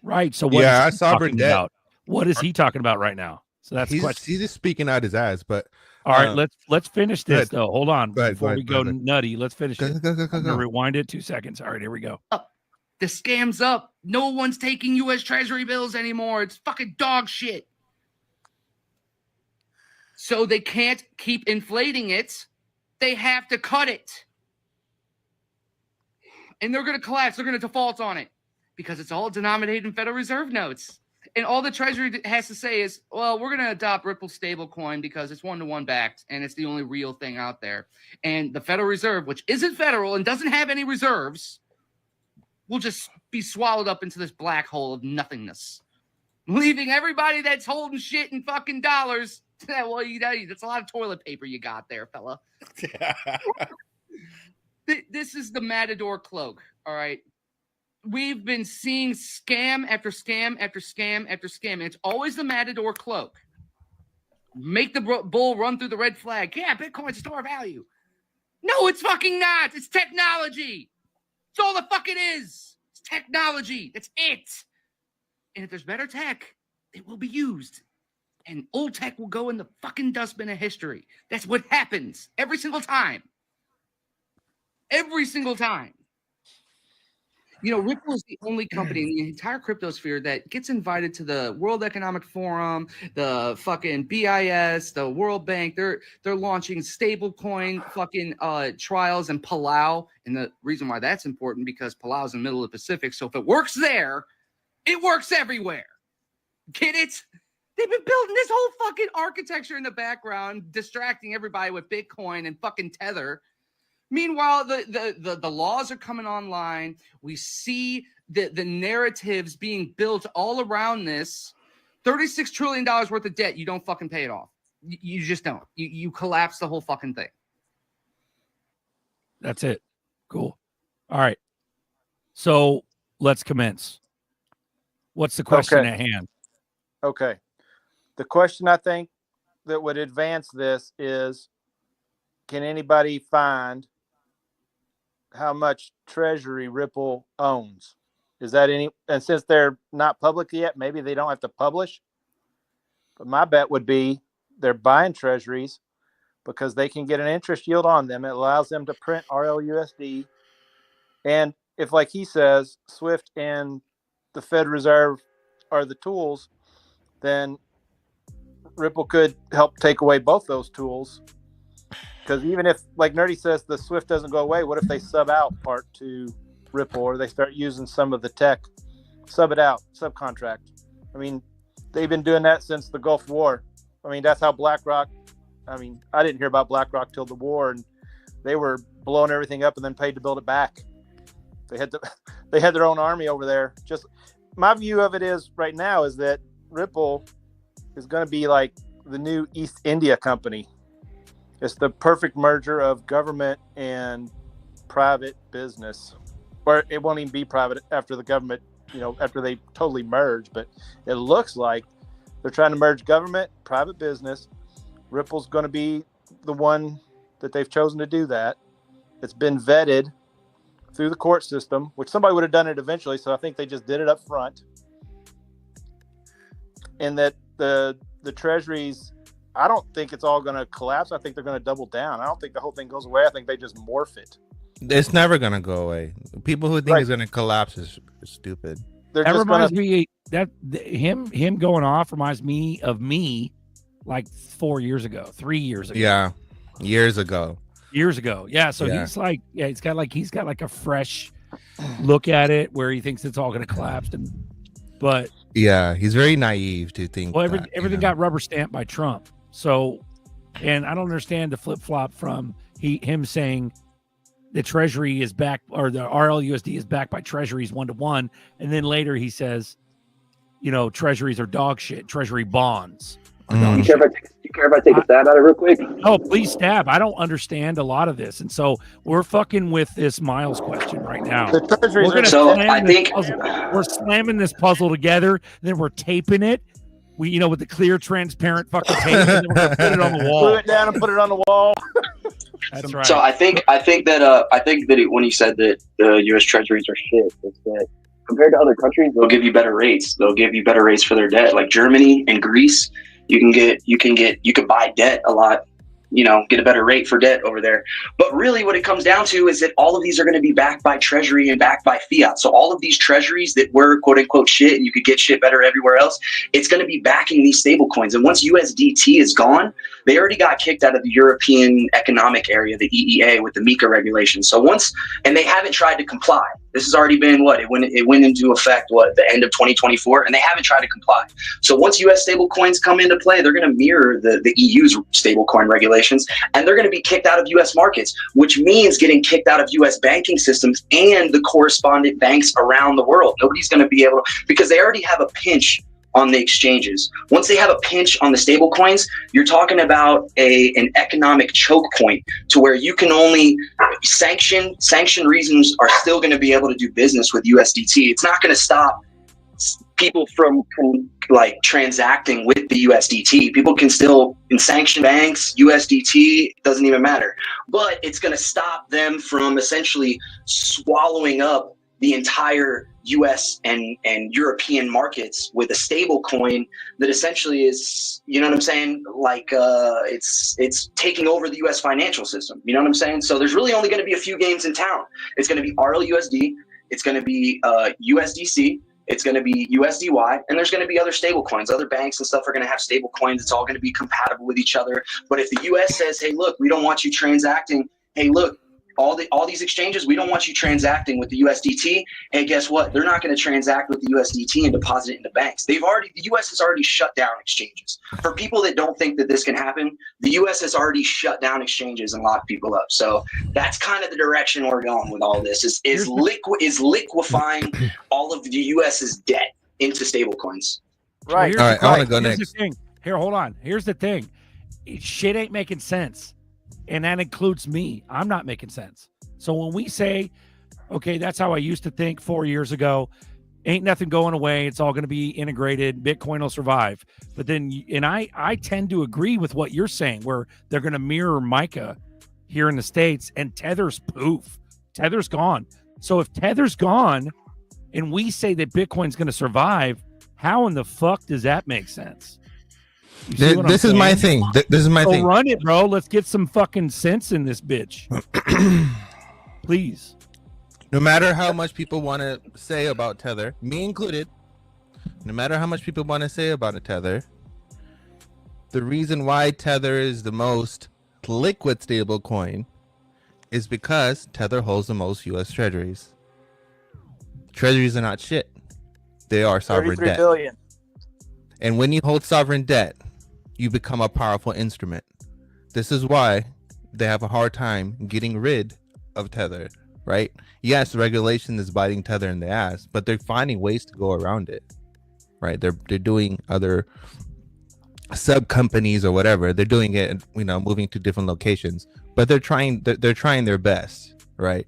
Right. So what Yeah, is he sovereign talking debt. about? What is he talking about right now? So that's the question. He's just speaking out his ass. But All right, let's finish this go ahead. though. Hold on. Go ahead, Before go we ahead, go go ahead. nutty, let's finish it. Go. I'm gonna rewind it 2 seconds. All right, here we go. The scam's up. No one's taking U.S. Treasury bills anymore. It's fucking dog shit. So they can't keep inflating it. They have to cut it. And they're going to collapse. They're going to default on it because it's all denominated in Federal Reserve notes. And all the Treasury has to say is, well, we're going to adopt Ripple stablecoin because it's 1-to-1 backed and it's the only real thing out there. And the Federal Reserve, which isn't federal and doesn't have any reserves, will just be swallowed up into this black hole of nothingness, leaving everybody that's holding shit in fucking dollars. Well, you know, that's a lot of toilet paper you got there, fella. This is the Matador cloak, all right? We've been seeing scam after scam after scam after scam, and it's always the Matador cloak. Make the bull run through the red flag. Yeah, Bitcoin's store value. No, it's fucking not. It's technology. It's all the fuck it is. It's technology. That's it. And if there's better tech, it will be used. And old tech will go in the fucking dustbin of history. That's what happens every single time. Every single time. You know, Ripple is the only company in the entire cryptosphere that gets invited to the World Economic Forum, the fucking BIS, the World Bank. They're launching stablecoin fucking trials in Palau. And the reason why that's important because Palau is in the middle of the Pacific. So if it works there, it works everywhere. Get it? They've been building this whole fucking architecture in the background, distracting everybody with Bitcoin and fucking Tether. Meanwhile, the laws are coming online. We see the narratives being built all around this. $36 trillion worth of debt. You don't fucking pay it off. You just don't. You collapse the whole fucking thing. That's it. Cool. All right. So let's commence. What's the question at hand? Okay. The question I think that would advance this is, can anybody find how much treasury Ripple owns? Is that any? And since they're not public yet, maybe they don't have to publish. But my bet would be they're buying treasuries because they can get an interest yield on them. It allows them to print RLUSD. And if, like he says, SWIFT and the Fed Reserve are the tools, then Ripple could help take away both those tools. Because even if, like Nerdy says, the SWIFT doesn't go away, what if they sub out part to Ripple or they start using some of the tech, sub it out, subcontract? I mean, they've been doing that since the Gulf War. I mean, that's how BlackRock, I didn't hear about BlackRock till the war, and they were blowing everything up and then paid to build it back. They had their own army over there. Just my view of it is right now is that Ripple is going to be like the new East India Company. It's the perfect merger of government and private business. or it won't even be private after the government, after they totally merge. But it looks like they're trying to merge government, private business. Ripple's going to be the one that they've chosen to do that. It's been vetted through the court system, which somebody would have done it eventually. So I think they just did it up front. And that the treasuries, I don't think it's all going to collapse. I think they're going to double down. I don't think the whole thing goes away. I think they just morph it. It's never going to go away. People who think it's going to collapse is stupid. That reminds me him going off reminds me of me like 4 years ago, 3 years ago. Yeah. Years ago. Yeah. So he's like, he's got like a fresh look at it where he thinks it's all going to collapse. But yeah, he's very naive to think. Well, everything got rubber stamped by Trump. So, and I don't understand the flip flop from him saying the Treasury is back, or the RLUSD is backed by Treasuries 1-to-1, and then later he says, Treasuries are dog shit. Treasury bonds. Do you care if I take a stab at it real quick? Oh, please stab. I don't understand a lot of this, and so we're fucking with this Miles question right now. We're slamming this puzzle together, then we're taping it. With the clear, transparent fucking tape, and then we're gonna put it on the wall. Glue it down and put it on the wall. That's right. So I think that when he said that the U.S. Treasuries are shit, it's that compared to other countries, they'll give you better rates. They'll give you better rates for their debt. Like Germany and Greece, you can buy debt a lot, get a better rate for debt over there. But really what it comes down to is that all of these are going to be backed by Treasury and backed by fiat. So all of these treasuries that were quote unquote shit and you could get shit better everywhere else, it's going to be backing these stable coins. And once USDT is gone, they already got kicked out of the European Economic Area, the EEA, with the MiCA regulations. So and they haven't tried to comply. This has already been it went into effect the end of 2024, and they haven't tried to comply. So once US stable coins come into play, they're going to mirror the EU's stable coin regulations, and they're going to be kicked out of US markets, which means getting kicked out of US banking systems and the correspondent banks around the world. Nobody's going to be able to, because they already have a pinch on the exchanges. Once they have a pinch on the stable coins, you're talking about an economic choke point to where you can only sanction reasons are still going to be able to do business with USDT. It's not going to stop people from transacting with the USDT. People can still, in sanctioned banks, USDT, doesn't even matter. But it's going to stop them from essentially swallowing up the entire US and European markets with a stable coin that essentially is, you know what I'm saying? It's taking over the US financial system. You know what I'm saying? So there's really only going to be a few games in town. It's going to be RLUSD. It's going to be USDC. It's going to be USDY, and there's going to be other stable coins. Other banks and stuff are going to have stable coins. It's all going to be compatible with each other. But if the US says, hey, look, we don't want you transacting. Hey, look, all these exchanges, we don't want you transacting with the USDT. Hey, guess what? They're not going to transact with the USDT and deposit it into banks. The US has already shut down exchanges. For people that don't think that this can happen, the US has already shut down exchanges and locked people up. So that's kind of the direction we're going with all this is liquefying all of the US's debt into stable coins. Right. All right, I want to go next. Here, hold on. Here's the thing. Shit ain't making sense. And that includes me. I'm not making sense. So when we say, okay, that's how I used to think 4 years ago, ain't nothing going away. It's all going to be integrated. Bitcoin will survive. But then, and I tend to agree with what you're saying, where they're going to mirror MiCA here in the States, and Tether's poof. Tether's gone. So if Tether's gone and we say that Bitcoin's going to survive, how in the fuck does that make sense? This is my thing. This is my thing. Run it, bro. Let's get some fucking sense in this bitch. Please. No matter how much people want to say about Tether, me included, no matter how much people want to say about a Tether, the reason why Tether is the most liquid stable coin is because Tether holds the most US treasuries. Treasuries are not shit. They are sovereign debt. Billion. And when you hold sovereign debt, you become a powerful instrument. This is why they have a hard time getting rid of Tether, right? Yes, regulation is biting Tether in the ass, but they're finding ways to go around it, right? They're doing other sub companies or whatever. They're doing it, moving to different locations, but they're trying their best, right?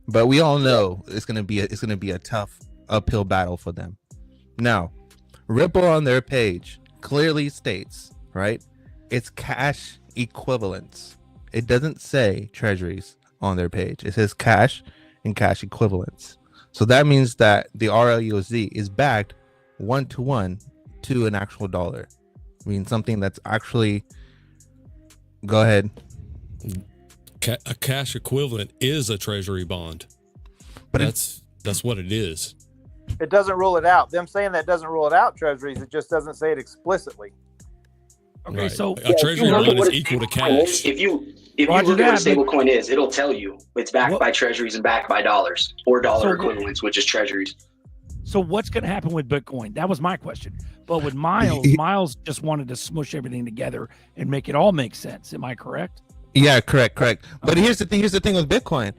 but we all know it's gonna be a tough uphill battle for them. Now, Ripple on their page clearly states, right, it's cash equivalents. It doesn't say treasuries on their page. It says cash and cash equivalents. So that means that the RLUSD is backed 1-to-1 to an actual dollar. I mean, something that's actually, go ahead. A cash equivalent is a treasury bond. But that's what it is. It doesn't rule it out. Them saying that doesn't rule it out, treasuries. It just doesn't say it explicitly. Okay, Right. so a treasury bond is equal to cash. If you look at what a stable coin is, it'll tell you it's backed by treasuries and backed by dollars or dollar equivalents, which is treasuries. So what's going to happen with Bitcoin? That was my question. But with Miles just wanted to smush everything together and make it all make sense. Am I correct? Yeah, correct. But here's the thing with Bitcoin.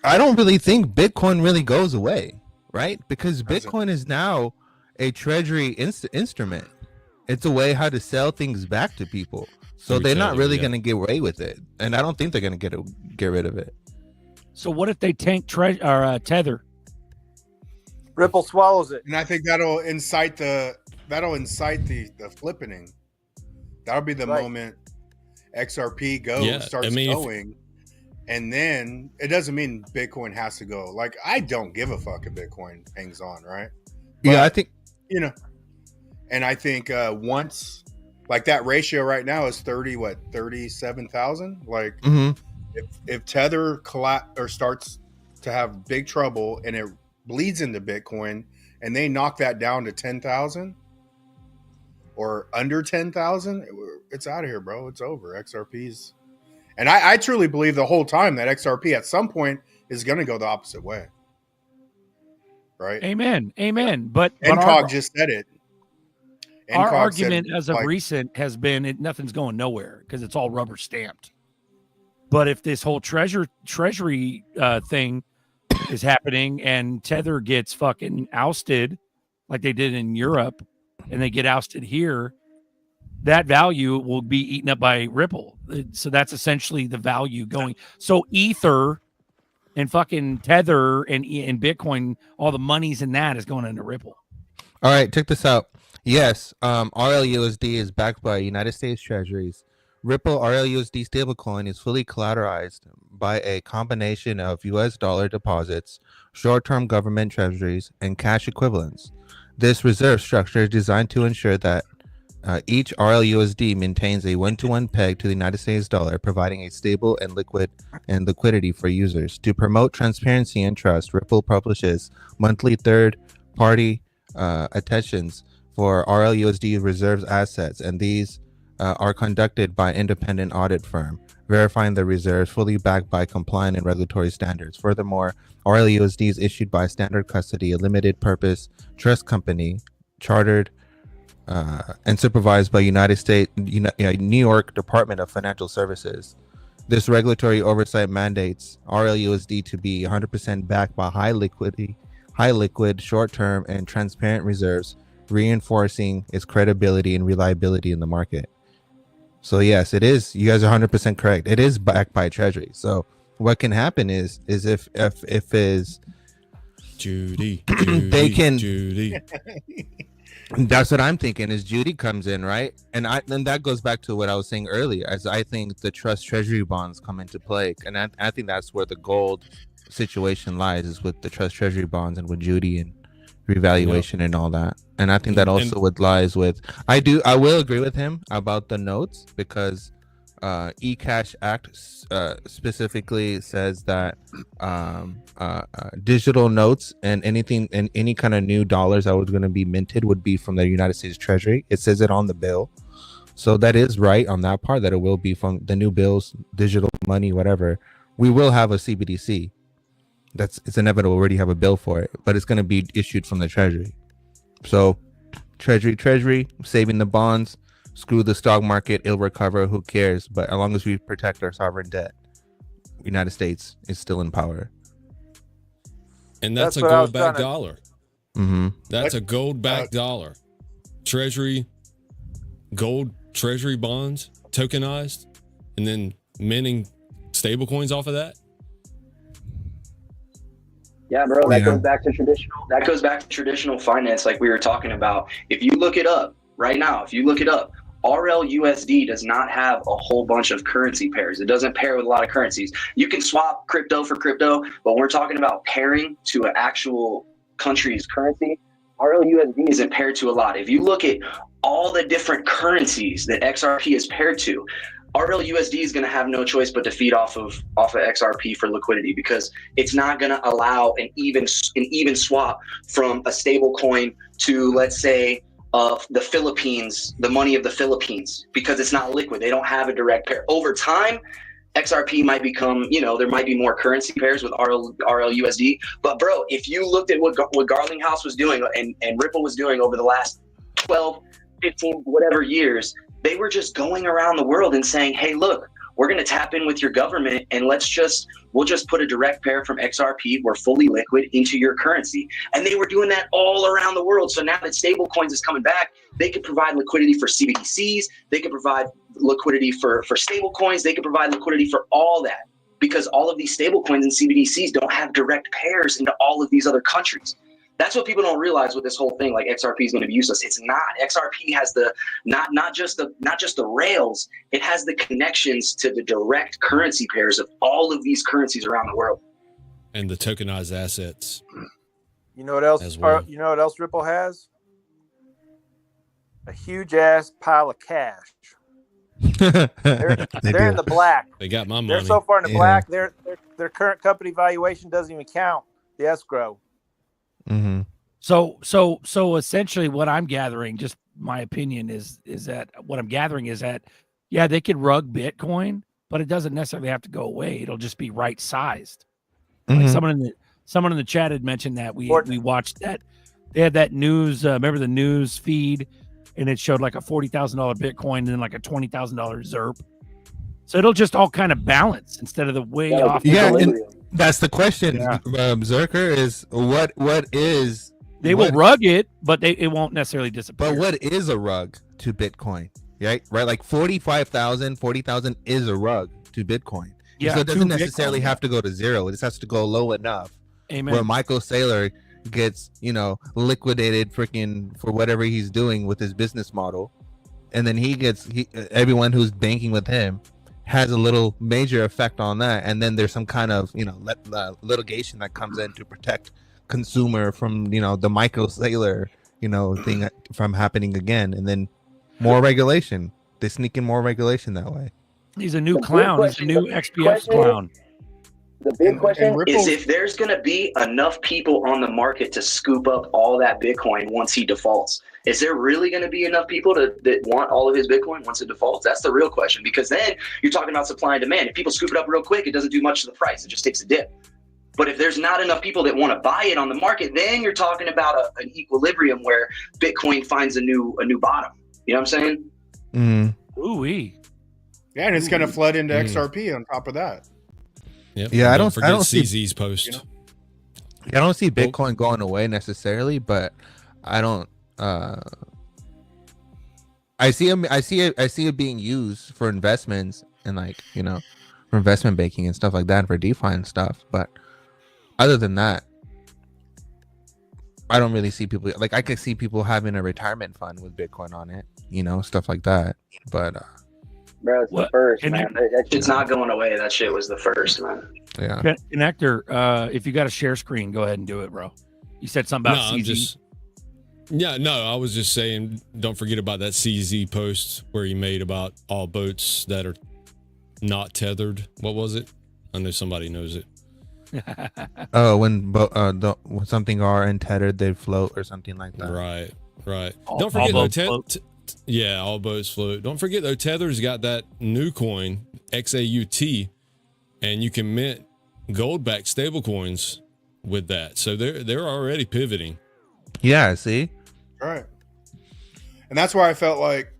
I don't really think Bitcoin really goes away, right? Because Bitcoin is now a treasury instrument. It's a way how to sell things back to people. So they're not really going to get away with it, and I don't think they're going to get rid of it. So what if they tank Tether? Ripple swallows it, and I think that'll incite the flippening. That'll be the moment XRP starts going, and then it doesn't mean Bitcoin has to go. Like, I don't give a fuck if Bitcoin hangs on, right? But, yeah, I think and I think once, like, that ratio right now is 37,000. Like, if Tether starts to have big trouble and it bleeds into Bitcoin, and they knock that down to 10,000 or under 10,000, it's out of here, bro. It's over. XRP's, and I truly believe the whole time that XRP at some point is going to go the opposite way. Right? Amen. But NCOG just said it. Our argument as of recent has been nothing's going nowhere because it's all rubber stamped. But if this whole treasury thing is happening and Tether gets fucking ousted like they did in Europe and they get ousted here, that value will be eaten up by Ripple. So that's essentially the value going. So Ether and fucking Tether and Bitcoin, all the monies in that is going into Ripple. All right, check this out. Yes, RLUSD is backed by United States Treasuries. Ripple RLUSD stablecoin is fully collateralized by a combination of U.S. dollar deposits, short-term government treasuries, and cash equivalents. This reserve structure is designed to ensure that each RLUSD maintains a 1-to-1 peg to the United States dollar, providing a stable and liquidity for users. To promote transparency and trust, Ripple publishes monthly third-party attentions for RLUSD reserves assets, and these are conducted by an independent audit firm, verifying the reserves fully backed by compliant and regulatory standards. Furthermore, RLUSD is issued by Standard Custody, a limited purpose trust company, chartered and supervised by New York Department of Financial Services. This regulatory oversight mandates RLUSD to be 100% backed by high liquid, short-term, and transparent reserves, reinforcing its credibility and reliability in the market. So yes, it is. You guys are 100% correct. It is backed by Treasury. So what can happen is if is Judy, they can. Judy. That's what I'm thinking. Is Judy comes in, right? And that goes back to what I was saying earlier. As I think the trust Treasury bonds come into play, and I think that's where the gold situation lies, is with the trust Treasury bonds and with Judy and revaluation and all that. And I think that also lies with. I will agree with him about the notes, because eCash Act specifically says that digital notes and anything and any kind of new dollars that was going to be minted would be from the United States Treasury. It says it on the bill. So that is right on that part, that it will be from the new bills, digital money, whatever. We will have a CBDC. It's inevitable. We already have a bill for it, but it's going to be issued from the Treasury. So Treasury, saving the bonds. Screw the stock market, it'll recover, who cares? But as long as we protect our sovereign debt, United States is still in power. And that's a gold-backed dollar. Mm-hmm. That's a gold-backed dollar. Treasury, gold Treasury bonds, tokenized, and then minting stable coins off of that. Yeah, bro, that goes back to traditional. That goes back to traditional finance, like we were talking about. If you look it up right now, RLUSD does not have a whole bunch of currency pairs. It doesn't pair with a lot of currencies. You can swap crypto for crypto, but when we're talking about pairing to an actual country's currency, RLUSD isn't paired to a lot. If you look at all the different currencies that XRP is paired to, RLUSD is going to have no choice but to feed off of XRP for liquidity, because it's not going to allow an even swap from a stable coin to, let's say, the Philippines, the money of the Philippines, because it's not liquid. They don't have a direct pair. Over time, XRP might become, there might be more currency pairs with RLUSD. But bro, if you looked at what Garlinghouse was doing and Ripple was doing over the last 12, 15, whatever years, they were just going around the world and saying, hey, look, we're going to tap in with your government and we'll just put a direct pair from XRP, we're fully liquid, into your currency. And they were doing that all around the world. So now that stable coins is coming back, they could provide liquidity for CBDCs. They could provide liquidity for stable coins. They could provide liquidity for all that, because all of these stable coins and CBDCs don't have direct pairs into all of these other countries. That's what people don't realize with this whole thing. Like, XRP is going to be useless. It's not. XRP has the not just the rails. It has the connections to the direct currency pairs of all of these currencies around the world, and the tokenized assets. You know what else? As well. You know what else Ripple has? A huge ass pile of cash. They're in the black. They got my money. They're so far in the black. Their current company valuation doesn't even count the escrow. Mm-hmm. So essentially, what I'm gathering, just my opinion is that yeah, they could rug Bitcoin, but it doesn't necessarily have to go away. It'll just be right sized. Mm-hmm. Like someone in the chat had mentioned that we watched that. They had that news. Remember the news feed, and it showed like a $40,000 Bitcoin and then like a $20,000 ZRP. So it'll just all kind of balance instead of the way off. Yeah, and that's the question. Yeah. Zerker is what is they will rug it, but it won't necessarily disappear. But what is a rug to Bitcoin? Right? Like 40,000 is a rug to Bitcoin. Yeah, so it doesn't necessarily have to go to zero. It just has to go low enough. Amen. Where Michael Saylor gets, liquidated freaking for whatever he's doing with his business model. And then everyone who's banking with him has a little major effect on that. And then there's some kind of, litigation that comes in to protect consumer from, the Michael Saylor, thing from happening again. And then more regulation. They sneak in more regulation that way. He's a new clown. He's a new XPF clown. The big question is if there's going to be enough people on the market to scoop up all that Bitcoin once he defaults. Is there really going to be enough people that want all of his Bitcoin once it defaults? That's the real question, because then you're talking about supply and demand. If people scoop it up real quick, it doesn't do much to the price. It just takes a dip. But if there's not enough people that want to buy it on the market, then you're talking about an equilibrium where Bitcoin finds a new bottom. You know what I'm saying? Mm-hmm. Ooh-wee. Yeah, and it's going to flood into XRP on top of that. Yep. Yeah, I don't see CZ's post. I don't see Bitcoin going away necessarily, but I don't. I see it being used for investments and for investment banking and stuff like that, and for DeFi and stuff. But other than that, I don't really see people. Like, I could see people having a retirement fund with Bitcoin on it, stuff like that. But bro, it's the first, man. It's not going away. That shit was the first, man. Yeah. Connector, if you got a share screen, go ahead and do it, bro. You said something about CZ. I was just saying, don't forget about that CZ post where he made about all boats that are not tethered. What was it? I know somebody knows it. Oh, when something are untethered, they float or something like that. Right. Don't forget though, all boats float. Don't forget though, Tether's got that new coin, XAUT, and you can mint gold-backed stable coins with that. So they're already pivoting. Yeah, see? Right. And that's why I felt like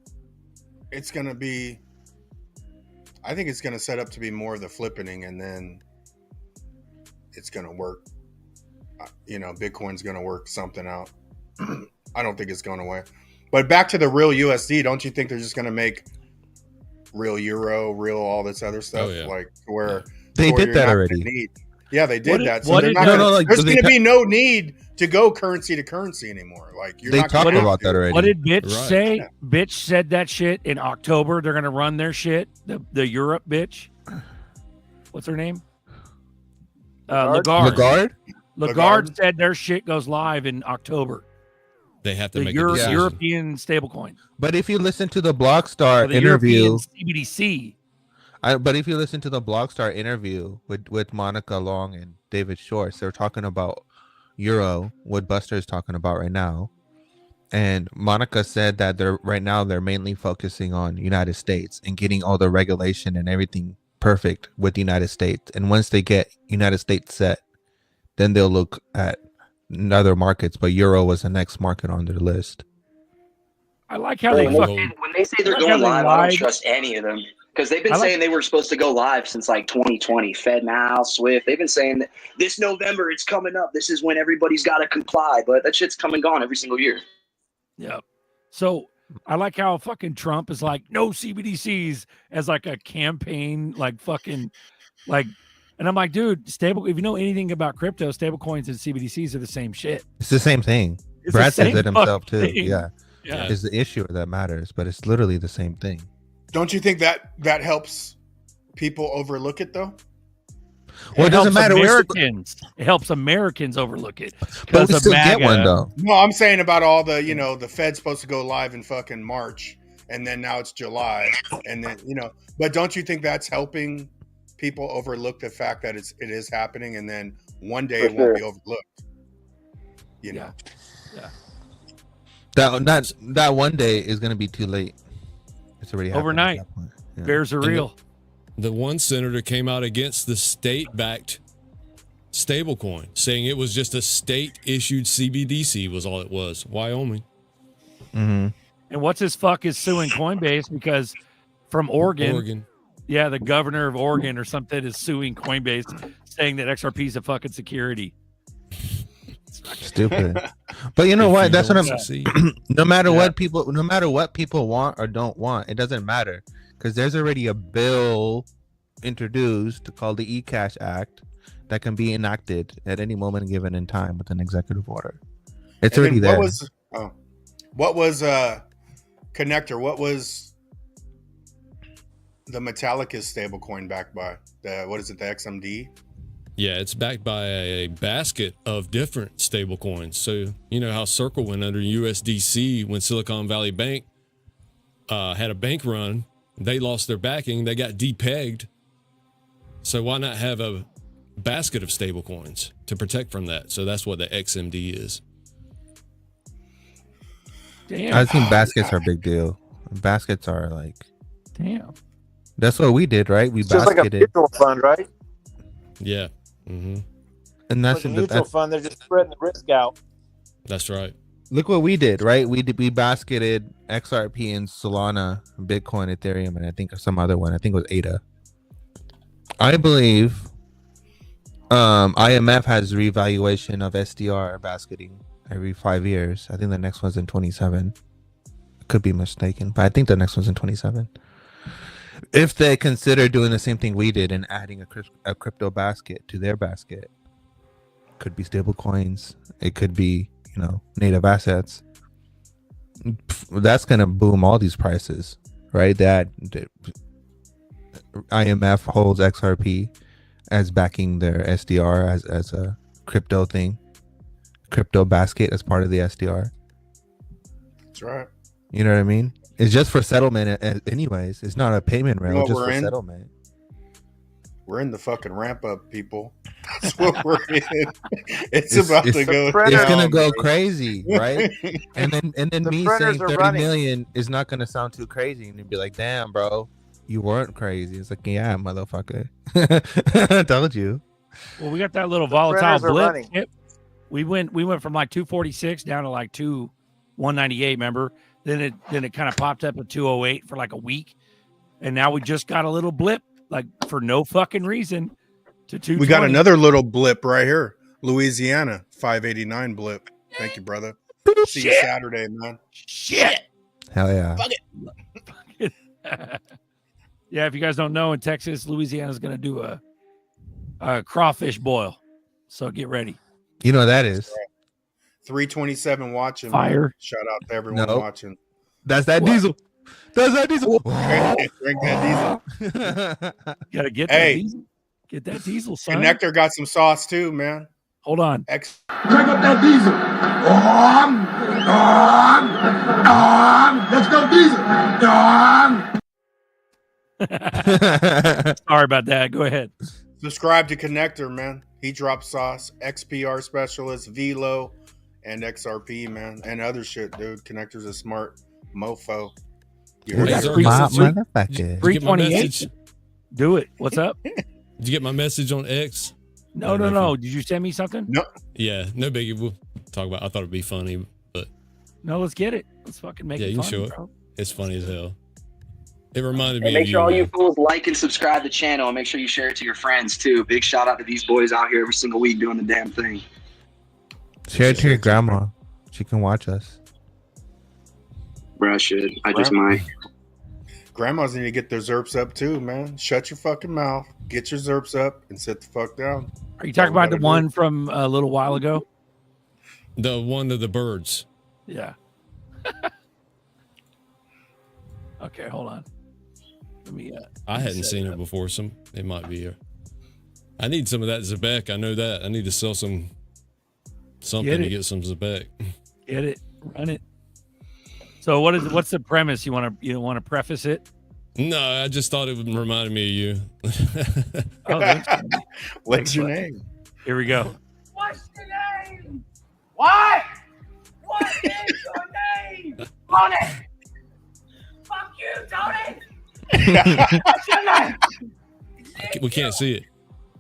it's going to be, I think it's going to set up to be more of the flippening, and then it's going to work. Bitcoin's going to work something out. I don't think it's going away. But back to the real USD, don't you think they're just going to make real euro, real all this other stuff? Oh, yeah. Like where they did that already. Yeah, they did that. So what they're did- not No, gonna, no, like, there's they going to ta- be no need to go currency to currency anymore. Like you're They not gonna talked have about to. that already. What did Bitch Right. say? Yeah. Bitch said that shit in October. They're gonna run their shit. The Europe bitch. What's her name? Lagarde. Lagarde? Lagarde said their shit goes live in October. They have to The make a decision. European stablecoin. But if you listen to the Or Blockstar the interview, European CBDC. but if you listen to the Blockstar interview with Monica Long and David Shorts, they're talking about Euro, what Buster is talking about right now. And Monica said that they're mainly focusing on United States and getting all the regulation and everything perfect with the United States. And once they get United States set, then they'll look at other markets. But Euro was the next market on their list. I like how Bro, they when, fucking. when they say they're Look how going they live, I lied. don't trust any of them because they've been I like- saying they were supposed to go live since like 2020. FedNow, Swift. They've been saying that this November it's coming up. This is when everybody's got to comply, but that shit's come and gone every single year. Yeah. So I like how fucking Trump is like no CBDCs as like a campaign, like fucking like. And I'm like, dude, if you know anything about crypto, stable coins and CBDCs are the same shit. It's the same thing. It's Brad the says same it himself too. fucking thing. Yeah. Yeah. It's the issue that matters, but it's literally the same thing. Don't you think that helps people overlook it though? Well, it doesn't helps matter. Americans. It helps Americans overlook it. But because we of still get MAGA. one though. No, I'm saying about all the the Fed's supposed to go live in fucking March, and then now it's July, and then But don't you think that's helping people overlook the fact that it is happening, and then one day it won't be overlooked? You know. That one day is going to be too late. It's already happened Overnight. at that point. Yeah. Bears are And real. The one senator came out against the state-backed stablecoin, saying it was just a state-issued CBDC was all it was. Wyoming. Mm-hmm. And what's his fuck is suing Coinbase because from Oregon. Yeah, the governor of Oregon or something is suing Coinbase, saying that XRP is a fucking security. Stupid. But you know what? That's what I'm saying. No matter what people want or don't want, it doesn't matter because there's already a bill introduced called the eCash Act that can be enacted at any moment given in time with an executive order. It's And already then there. What was Connector? What was the Metallicus stablecoin backed by? What is it? The XMD? Yeah, it's backed by a basket of different stable coins. So you know how Circle went under USDC when Silicon Valley Bank had a bank run. They lost their backing. They got depegged. So why not have a basket of stable coins to protect from that? So that's what the XMD is. Damn. I think baskets are a big deal. Baskets are like, damn. That's what we did, right? We It's just like a basketed. mutual fund, right? Yeah. Mm-hmm. And that's Like a mutual fund. They're just spreading the risk out. That's right. Look what we did, right? We basketed XRP and Solana, Bitcoin, Ethereum, and I think some other one. I think it was ADA. I believe IMF has revaluation of SDR basketing every 5 years. I think the next one's in 27. Could be mistaken, but I think the next one's in 27. If they consider doing the same thing we did and adding a crypto basket to their basket, could be stable coins. It could be, native assets. That's going to boom all these prices, right? That IMF holds XRP as backing their SDR as a crypto thing, crypto basket as part of the SDR. That's right. You know what I mean? It's just for settlement anyways. It's not a payment rail, just for settlement. We're in the fucking ramp up, people. That's what we're in. It's about to go. It's gonna go crazy, right? and then The me printers saying are 30 running. million is not gonna sound too crazy, and you'd be like, "Damn, bro, you weren't crazy." It's like, "Yeah, motherfucker, I told you." Well, we got that little volatile printers are blip. running. Yep. We went from like 246 down to like 198. Remember? Then it kind of popped up at 208 for like a week, and now we just got a little blip, like for no fucking reason, to 220. We got another little blip right here. Louisiana 589 blip. Thank you, brother. See you Saturday, man. Shit. Hell yeah. Fuck it. Yeah, if you guys don't know, in Texas, Louisiana is going to do crawfish boil. So get ready. You know what that is. 327 watching. Fire. Man. Shout out to everyone watching. That's that diesel. That's that diesel. Drink that diesel. Gotta get that diesel. Get that diesel, son. Connector got some sauce too, man. Hold on. Crank up that diesel. Let's go diesel. Sorry about that. Go ahead. Subscribe to Connector, man. He drops sauce, XPR specialist, Velo, and XRP, man, and other shit, dude. Connector's a smart mofo. You heard that? 328. Do it. What's up? Did you get my message on X? No. Did you send me something? No. Yeah, no biggie. We'll talk about. I thought it'd be funny, but no, let's get it. Let's fucking make it. You funny, can show it. Bro. It's funny as hell. It reminded me. And make of sure all you you fools like and subscribe to the channel, and make sure you share it to your friends too. Big shout out to these boys out here every single week doing the damn thing. Share it to your grandma. She can watch us. Bro, I should. I just might. Grandmas need to get their zerps up too, man. Shut your fucking mouth. Get your zerps up and sit the fuck down. Are you talking about the one from a little while ago? The one of the birds. Yeah. Okay, hold on. Let me. I hadn't seen it before. It might be here. I need some of that Zebek. I know that. I need to sell something to get some Zebek. Get it. Run it. So what's the premise? You want to preface it? No, I just thought it would remind me of you. What's your name? Here we go. What's your name? What? What is your name? Tony! Fuck you, Tony! What's your name? We can't see it.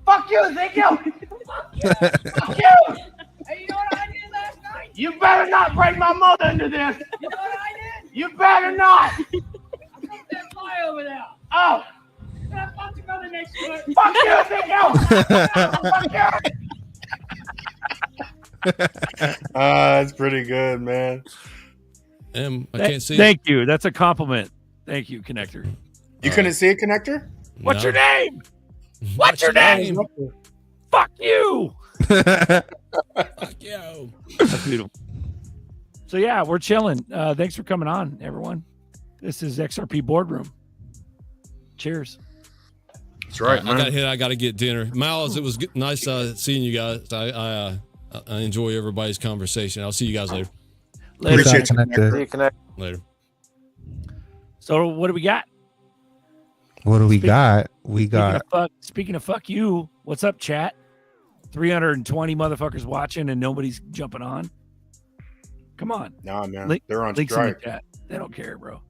Fuck you, Ezekiel! Fuck you! Fuck you! Hey, you know what I did last night? You better not break my mother into this! You know what I did? You better not! I put that fly over there. Oh! Can I fuck your mother next to it? Fuck you, Ezekiel! Fuck you! That's pretty good, man. I can't see. Thank you. That's a compliment. Thank you, Connector. You couldn't see a Connector? What's your name? What's your name? Fuck you. Fuck you. That's beautiful. So yeah, we're chilling. Thanks for coming on, everyone. This is XRP Boardroom. Cheers. That's right, man. I got to hit. I got to get dinner. Miles, it was nice seeing you guys. I enjoy everybody's conversation. I'll see you guys later. Appreciate you, Connector. Later. So what do we got? What do we got? We got. Speaking of fuck you, what's up, chat? 320 motherfuckers watching and nobody's jumping on. Come on. Nah, man. They're on strike. In the chat. They don't care, bro.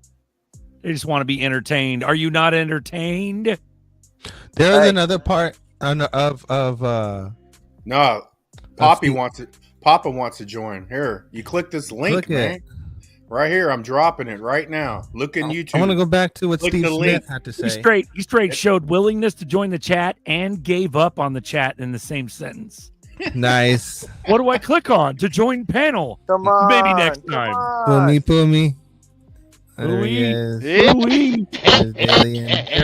They just want to be entertained. Are you not entertained? There's another part of no. Papa wants to join. Here, you click this link, man. Right here, I'm dropping it right now. Look in YouTube. I want to go back to what Click Steve the link. Smith had to say. He straight showed willingness to join the chat and gave up on the chat in the same sentence. Nice. What do I click on to join panel? Come on. Maybe next time. Pull me. There he is. There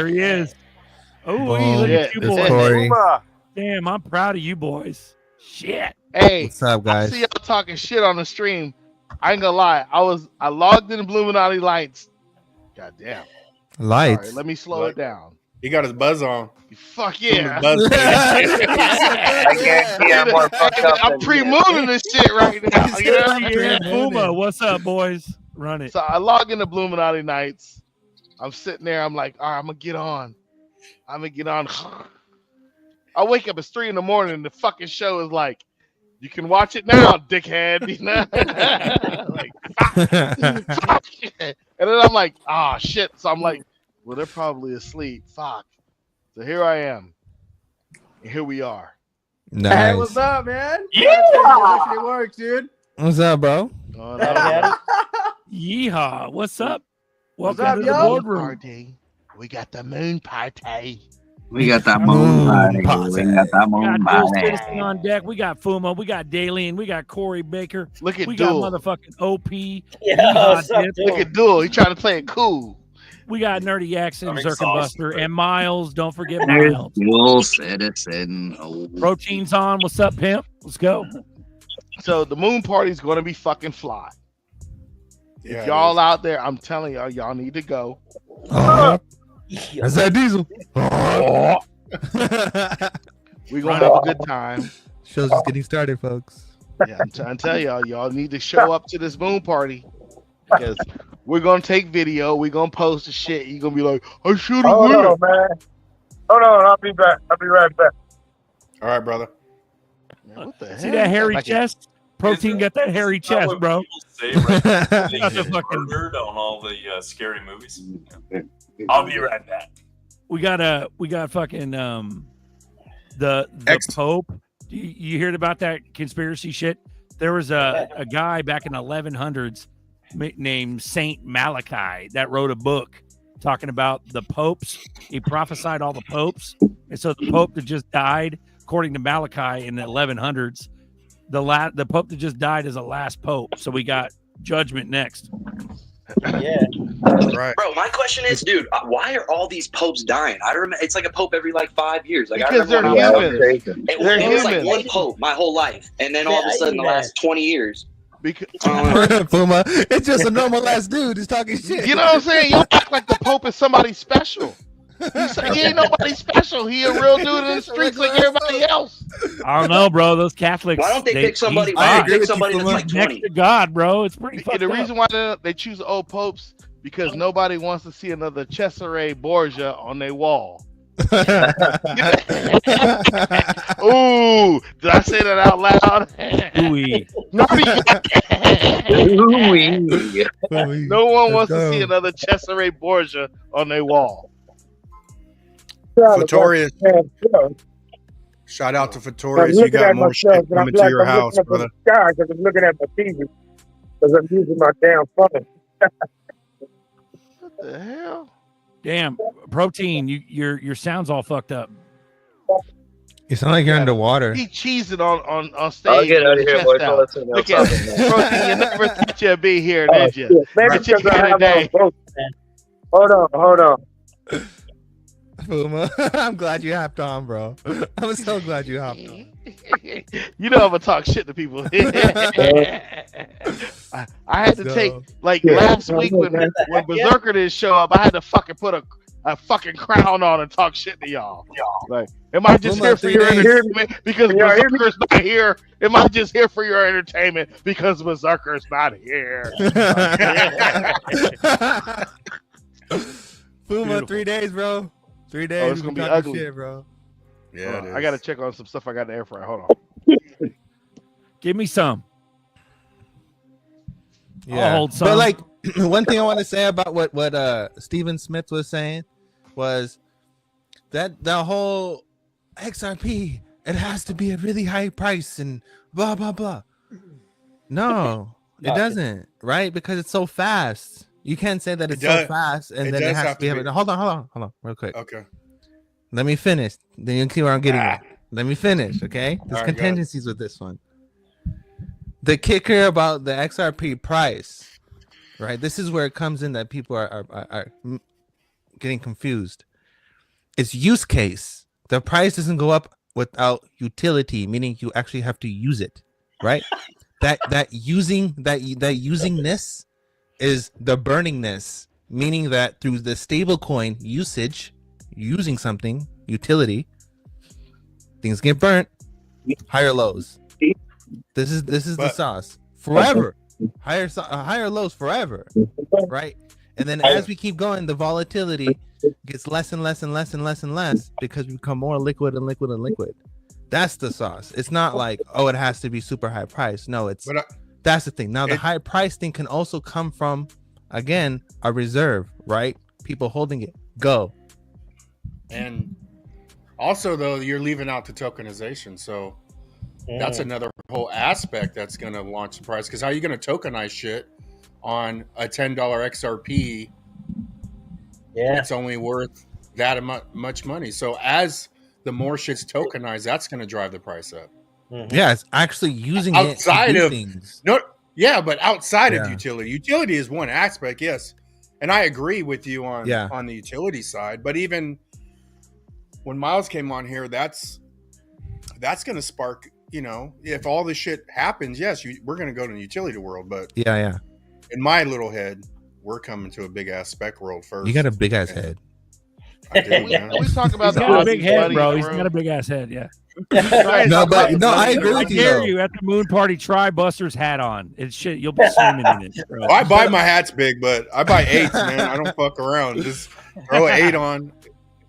he is. Oh, Boom. look at you It's boys. Corey. Damn, I'm proud of you boys. Shit. Hey, what's up, guys? I see y'all talking shit on the stream. I ain't gonna lie. I logged in the Illuminati lights. God damn. Lights. Sorry, let me slow it down. He got his buzz on. Fuck yeah. I'm pre-mooning this shit right now. You know? Yeah, Puma, what's up, boys? Run it. So I log into Illuminati nights. I'm sitting there. I'm like, all right, I'm gonna get on. I wake up, it's 3 a.m. and the fucking show is like, you can watch it now, dickhead. You know? Like, fuck. And then I'm like, ah, shit. So I'm like, well, they're probably asleep. Fuck. So here I am. And here we are. Nice. Hey, what's up, man? Yeah. It works, dude. What's up, bro? Yeehaw. What's up? What's Welcome up, to the yo? boardroom. Party. We got the moon party. We got that moon party. We got that We moon got Dual party. Citizen on deck. We got Fuma. We got Dalian. We got Corey Baker. Look at we Duel. got motherfucking OP. Look at Duel. He trying to play it cool. We got Nerdy X and I'm ZRK exhausted, Buster but- and Miles. Don't forget Miles. Full citizen. Protein's on. What's up, pimp? Let's go. So the moon party is going to be fucking fly. Yeah, if y'all out there, I'm telling y'all, y'all need to go. That's that diesel. We're gonna have a good time. Show's just getting started, folks. Yeah, I'm trying to tell y'all need to show up to this moon party because we're gonna take video. We're gonna post the shit. You're gonna be like, I should have Hold went. on, man. Hold on, I'll be back. I'll be right back. All right, brother. Man, what the See that hairy chest? Protein got that hairy chest, bro. Say right now, they Got the get fucking- murdered on all the scary movies. I'll be right back. We got fucking the Pope. You heard about that conspiracy shit? There was a guy back in the 1100s named Saint Malachi that wrote a book talking about the popes. He prophesied all the popes, and so the pope that just died, according to Malachi in the 1100s, the pope that just died is the last pope. So we got judgment next. Yeah. Right. Bro, my question is, dude, why are all these popes dying? I remember it's like a pope every like 5 years. Like Because I remember when I was younger, They're it was like humans. one pope my whole life, and then all of a sudden, the last 20 years. Because Puma, it's just a normal ass dude who's talking shit. you know what I'm saying? You act like the Pope is somebody special. He ain't nobody special. He a real dude in the streets like everybody else. I don't know, bro. Those Catholics. Why don't they pick somebody? he's Why God. don't they pick somebody that's like He's next 20? to God, bro. It's pretty fucked The up. reason why they choose old popes because nobody wants to see another Cesare Borgia on their wall. Ooh, did I say that out loud? Ooh-wee. No one wants to see another Cesare Borgia on their wall. Fatorius. Shout out to Fatorius. You got more shit coming to your house, brother. Sky because I'm looking at my TV because I'm using my damn phone. What the hell? Damn, Protein, your sound's all fucked up. You sound like you're underwater. He cheesing on stage. I'll get out of with here, his boy. chest out. Listen, Look I'm at talking, man. Protein. You never thought you'd be here, did you? Maybe But you because I here have today. on both, man. Hold on. Puma, I'm glad you hopped on, bro. I'm so glad you hopped on. You know I'm gonna talk shit to people. I had to take last week when Berserker didn't show up. I had to fucking put a fucking crown on and talk shit to y'all. Like, am I just here for your entertainment because Berserker's not here? Am I just here for your entertainment because Berserker's not here? Puma, 3 days, bro. 3 days. Oh, it's gonna be ugly, shit, bro. Yeah, I gotta check on some stuff I got in the air fryer. Hold on. Give me some. Yeah. I'll hold some. But like one thing I want to say about what Stephen Smith was saying was that the whole XRP, it has to be a really high price and blah blah blah. No, it doesn't, right? Because it's so fast. You can't say that it's so fast and then it has to be. Hold on, real quick. Okay. Let me finish. Then you'll see where I'm getting at. Let me finish, okay? There's All right, contingencies with this one. The kicker about the XRP price, right? This is where it comes in that people are getting confused. It's use case. The price doesn't go up without utility, meaning you actually have to use it, right? that usingness is the burningness, meaning that through the stablecoin usage, using something, utility, things get burnt, higher lows. This is the sauce forever. Higher lows forever, right? And then as we keep going, the volatility gets less and less and less and less and less because we become more liquid and liquid and liquid. That's the sauce. It's not like, oh, it has to be super high price. No, it's that's the thing. Now the high price thing can also come from, again, a reserve, right? People holding it. Go. And also, though, you're leaving out the tokenization, so that's another whole aspect that's going to launch the price. Because how are you going to tokenize shit on a $10 XRP? Yeah, it's only worth that much money. So as the more shit's tokenized, that's going to drive the price up. Yeah, it's actually using outside it to do of things. but outside of utility is one aspect. Yes, And I agree with you on Yeah. on the utility side, but even when Miles came on here, that's going to spark, you know, if all this shit happens, yes, we're going to go to the utility world, but Yeah. in my little head, we're coming to a big ass spec world first. You got a big ass head. I do, man. Can we talk about He's the got a big Aussies head, money bro. in the He's room? got a big ass head. Yeah. I agree with you. I dare Though. you at the moon party. Try Buster's hat on. It's shit. You'll be swimming in it. Bro. Well, I buy my hats big, but I buy 8s, man. I don't fuck around. Just throw an 8 on.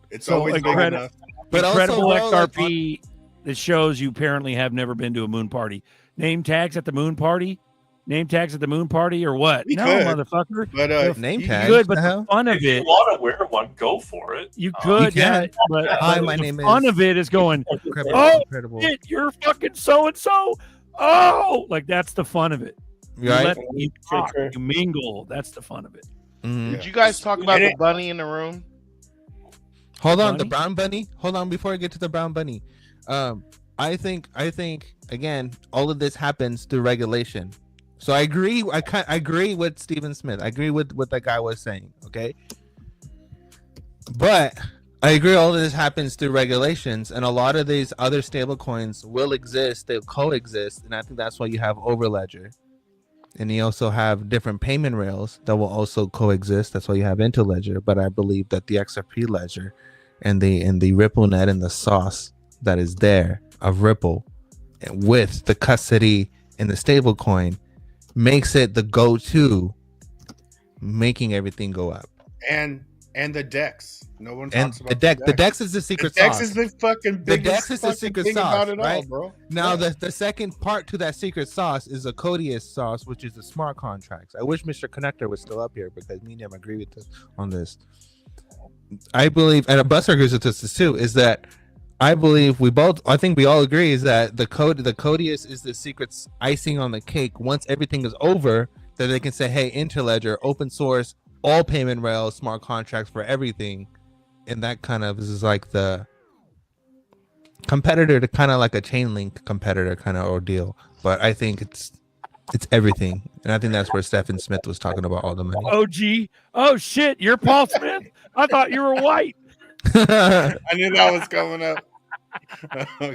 It's always big enough. But incredible also, bro, XRP that shows you apparently have never been to a moon party. Name tags at the moon party? Name tags at the moon party or what? We no, could, motherfucker. But name you tags. could, but the fun of If it. you want to wear one, go for it. You could, You yeah. can. But Hi, my the name fun is of it is going, Incredible. shit, you're fucking so and so. Oh, like that's the fun of it. You Right? let you talk, you mingle. That's the fun of it. Mhm. Did you guys talk about the bunny in the room? Hold on, the Bunny? brown bunny. Hold on, before I get to the brown bunny. I think again, all of this happens through regulation. So I agree. I agree with Stephen Smith. I agree with what that guy was saying. Okay, but I agree all of this happens through regulations, and a lot of these other stable coins will exist. They'll coexist, and I think that's why you have Overledger, and you also have different payment rails that will also coexist. That's why you have Interledger. But I believe that the XRP ledger and the Ripple net and the sauce that is there of Ripple with the custody and the stable coin makes it the go-to, making everything go up. And the DEX. No one And talks the about deck. The DEX is the secret the DEX sauce. is the fucking The biggest DEX is the fucking secret thing sauce, about it all, right? bro. Now Yeah. the second part to that secret sauce is a Codius sauce, which is the smart contracts. I wish Mr. Connector was still up here because me and him agree with this on this. I believe, and Buster agrees with this too, is that I believe I think we all agree is that the Codius is the secret icing on the cake. Once everything is over, that they can say, hey, Interledger, open source, all payment rails, smart contracts for everything. And that kind of is like the competitor to kind of like a Chainlink competitor kind of ordeal. But I think it's everything. And I think that's where Stephen Smith was talking about all the money. OG. Oh shit, you're Paul Smith. I thought you were white. I knew that was coming up.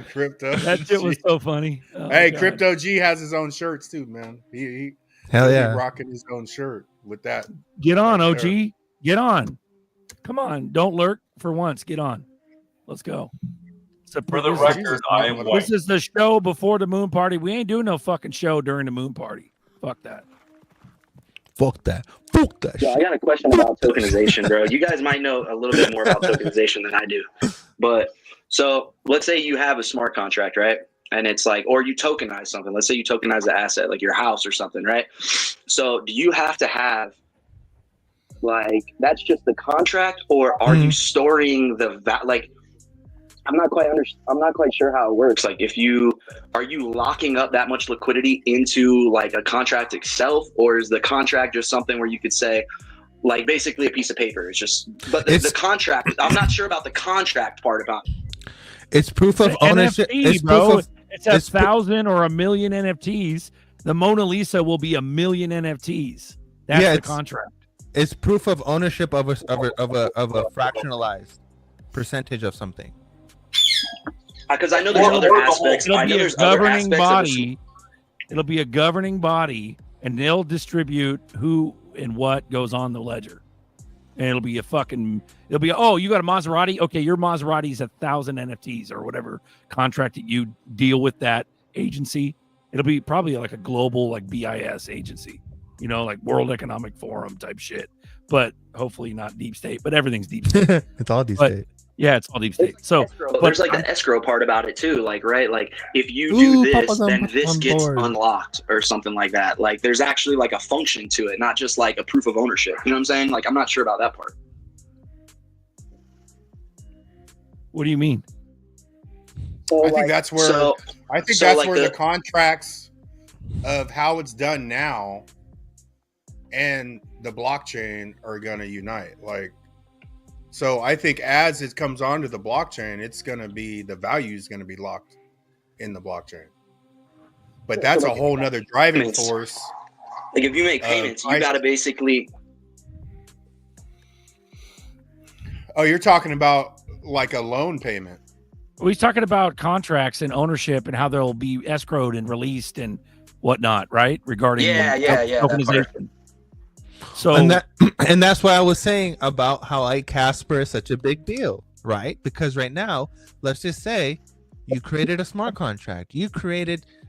Crypto. That shit was so funny. Oh, hey, God. Crypto G has his own shirts too, man. He Hell he'll yeah. be rocking his own shirt with that. Get on, right OG. there. Get on. Come on. Don't lurk for once. Get on. Let's go. For the record, I am white. This is the show before the moon party. We ain't doing no fucking show during the moon party. Fuck that. Fuck that. Fuck that So I got a question about tokenization, bro. You guys might know a little bit more about tokenization than I do. But so let's say you have a smart contract, right? And it's like, or you tokenize something. Let's say you tokenize the asset, like your house or something, right? So do you have to have, like, that's just the contract, or are you storing the like? I'm not quite sure how it works. Like, are you locking up that much liquidity into like a contract itself, or is the contract just something where you could say, like, basically a piece of paper? It's just, but the contract, I'm not sure about the contract part about it. It's proof of ownership. NFT, bro. It's 1,000 or 1,000,000 NFTs. The Mona Lisa will be 1,000,000 NFTs. That's the contract. It's proof of ownership of a fractionalized percentage of something. Because I know there's other aspects. It'll I know be a there's other governing aspects of body. It'll be a governing body, and they'll distribute who and what goes on the ledger. And it'll be oh, you got a Maserati? Okay, your Maserati's 1,000 NFTs or whatever contract that you deal with that agency. It'll be probably like a global, like BIS agency, you know, like World Economic Forum type shit. But hopefully not deep state, but everything's deep state. It's all deep state. Yeah, it's all deep state. So, but there's like the escrow part about it too, like, right? Like, if you do this, then this gets unlocked or something like that. Like, there's actually like a function to it, not just like a proof of ownership. You know what I'm saying? Like, I'm not sure about that part. What do you mean? I think that's where the contracts of how it's done now and the blockchain are going to unite. Like, so I think as it comes onto the blockchain, it's going to be, the value is going to be locked in the blockchain. But that's a whole nother driving force. Like, if you make payments, you got to basically, Oh, you're talking about like a loan payment. Well, he's talking about contracts and ownership and how they'll be escrowed and released and whatnot, right? Regarding tokenization. So and that's why I was saying about how like Casper is such a big deal, right? Because right now, let's just say you created a smart contract.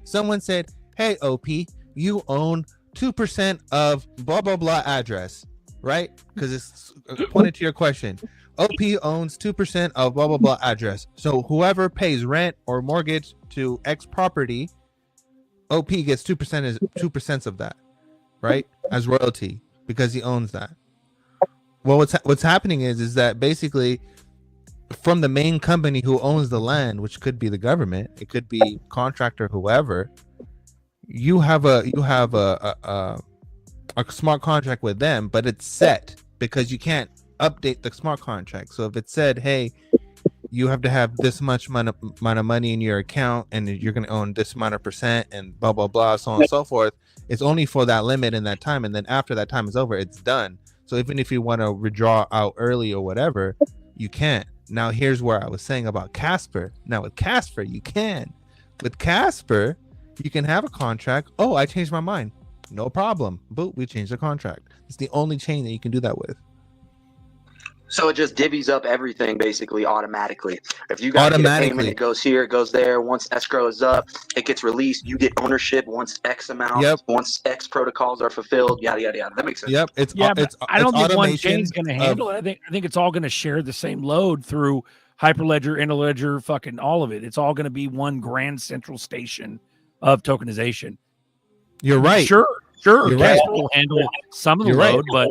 Someone said, "Hey, OP, you own 2% of blah blah blah address," right? Because it's pointed to your question. OP owns 2% of blah blah blah address. So whoever pays rent or mortgage to X property, OP gets 2% of that, right? As royalty because he owns that. Well, what's happening is that basically from the main company who owns the land, which could be the government, it could be contractor, whoever, you have a smart contract with them, but it's set because you can't update the smart contract. So if it said, hey, you have to have this much amount of money in your account and you're going to own this amount of percent and blah blah blah, so on and so forth, it's only for that limit in that time, and then after that time is over, it's done. So even if you want to withdraw out early or whatever, you can't. Now here's where I was saying about Casper. Now with Casper you can. With Casper you can have a contract. Oh, I changed my mind, no problem, boop, we changed the contract. It's the only chain that you can do that with. So it just divvies up everything basically automatically. If you got to get a payment, it goes here, it goes there. Once escrow is up, it gets released. You get ownership once X amount. Yep. Once X protocols are fulfilled, yada yada yada. That makes sense. Yep. I don't think one chain's going to handle it. I think it's all going to share the same load through Hyperledger, Interledger, fucking all of it. It's all going to be one grand central station of tokenization. You're right. Sure. You're right. Casper will handle some of the load, but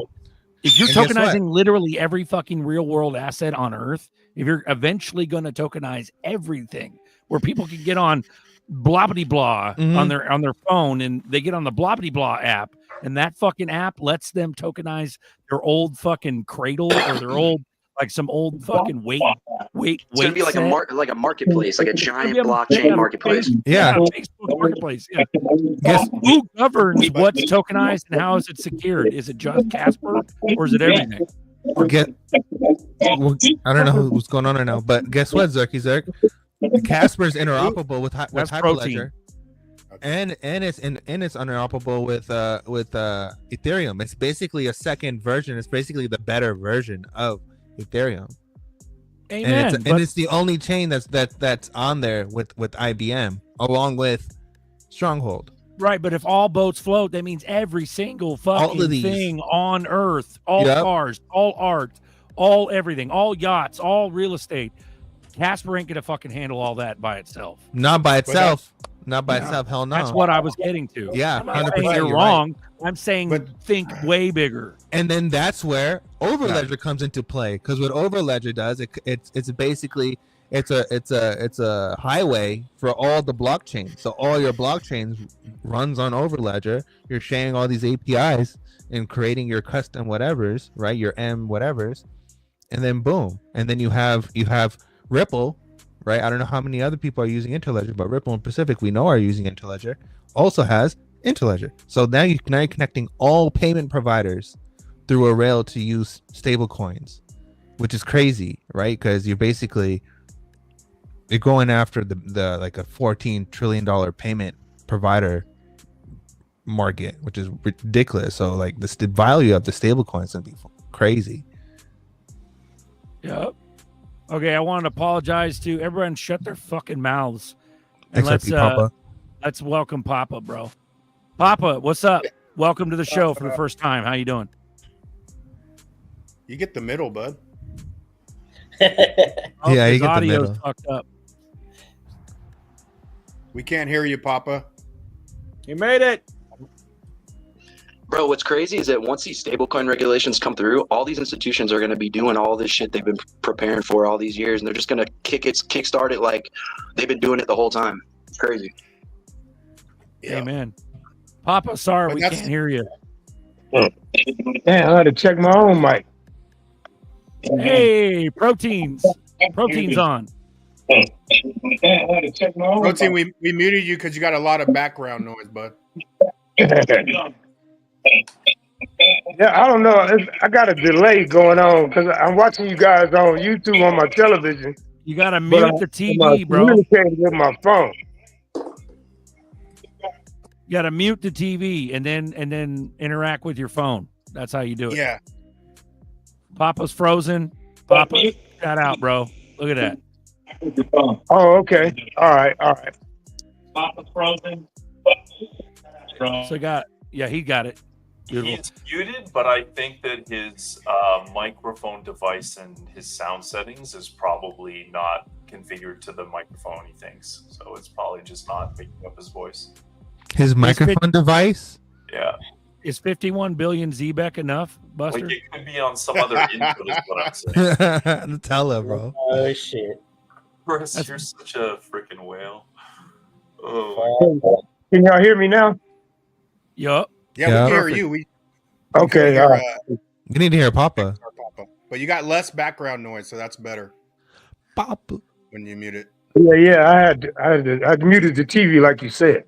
if you're tokenizing literally every fucking real world asset on Earth, if you're eventually going to tokenize everything, where people can get on blobbity blah on their phone, and they get on the blobbity blah app, and that fucking app lets them tokenize their old fucking cradle or their old some old fucking weight. It's gonna be like a marketplace, like a giant blockchain marketplace. Yeah. Facebook marketplace. Yeah. Who governs what's tokenized and how is it secured? Is it just Casper or is it everything? I don't know what's going on right now, but guess what, Zerk? Casper is interoperable with Hyperledger, and it's interoperable with Ethereum. It's basically a second version. It's basically the better version of Ethereum. Amen. And it's the only chain that's on there with IBM along with Stronghold. Right, but if all boats float, that means every single fucking thing on Earth, all cars, all art, all everything, all yachts, all real estate. Casper ain't gonna fucking handle all that by itself. Not by itself. Not by itself. Hell no. That's what I was getting to. Yeah, I'm not saying you're wrong. Right. I'm saying think way bigger. And then that's where Overledger comes into play, because what Overledger does, it's basically it's a highway for all the blockchains. So all your blockchains runs on Overledger. You're sharing all these APIs and creating your custom whatevers, right? Your M whatevers, and then boom, and then you have Ripple. Right, I don't know how many other people are using Interledger, but Ripple and Pacific we know are using Interledger. Also has Interledger. So now you're connecting all payment providers through a rail to use stable coins, which is crazy, right? Because you're going after the like a $14 trillion payment provider market, which is ridiculous. So like the value of the stable coins is gonna be crazy. Yep. Okay, I want to apologize to everyone. Shut their fucking mouths. And Papa. Let's welcome Papa, bro. Papa, what's up? Welcome to the show for the first time. How you doing? You get the middle, bud. Yeah, you get the middle. Fucked up. We can't hear you, Papa. You made it. Bro, what's crazy is that once these stablecoin regulations come through, all these institutions are going to be doing all this shit they've been preparing for all these years, and they're just going to kickstart it like they've been doing it the whole time. It's crazy. Yeah. Amen. Papa, sorry, we can't hear you. Damn, I had to check my own mic. Hey, proteins. Proteins on. Protein, we muted you because you got a lot of background noise, bud. Yeah, I don't know. I got a delay going on because I'm watching you guys on YouTube on my television. You gotta But mute the I'm TV, bro. communicating with my phone. You gotta mute the TV and then interact with your phone. That's how you do it. Yeah. Papa's frozen. Papa, shout out, bro. Look at that. Oh, okay. All right. Papa's frozen. So he got it. Beautiful. He's muted, but I think that his microphone device and his sound settings is probably not configured to the microphone he thinks. So it's probably just not picking up his voice. His microphone device? Yeah. Is 51 billion Zbeck enough, Buster? Like it could be on some other input is what I'm saying. Tell her, bro. Oh, shit. Chris, you're such a freaking whale. Oh. Can y'all hear me now? Yup. Yeah, we can hear you. We Okay. All right. You need to hear Papa. But you got less background noise, so that's better. Papa. When you mute it. Yeah. I muted the TV like you said.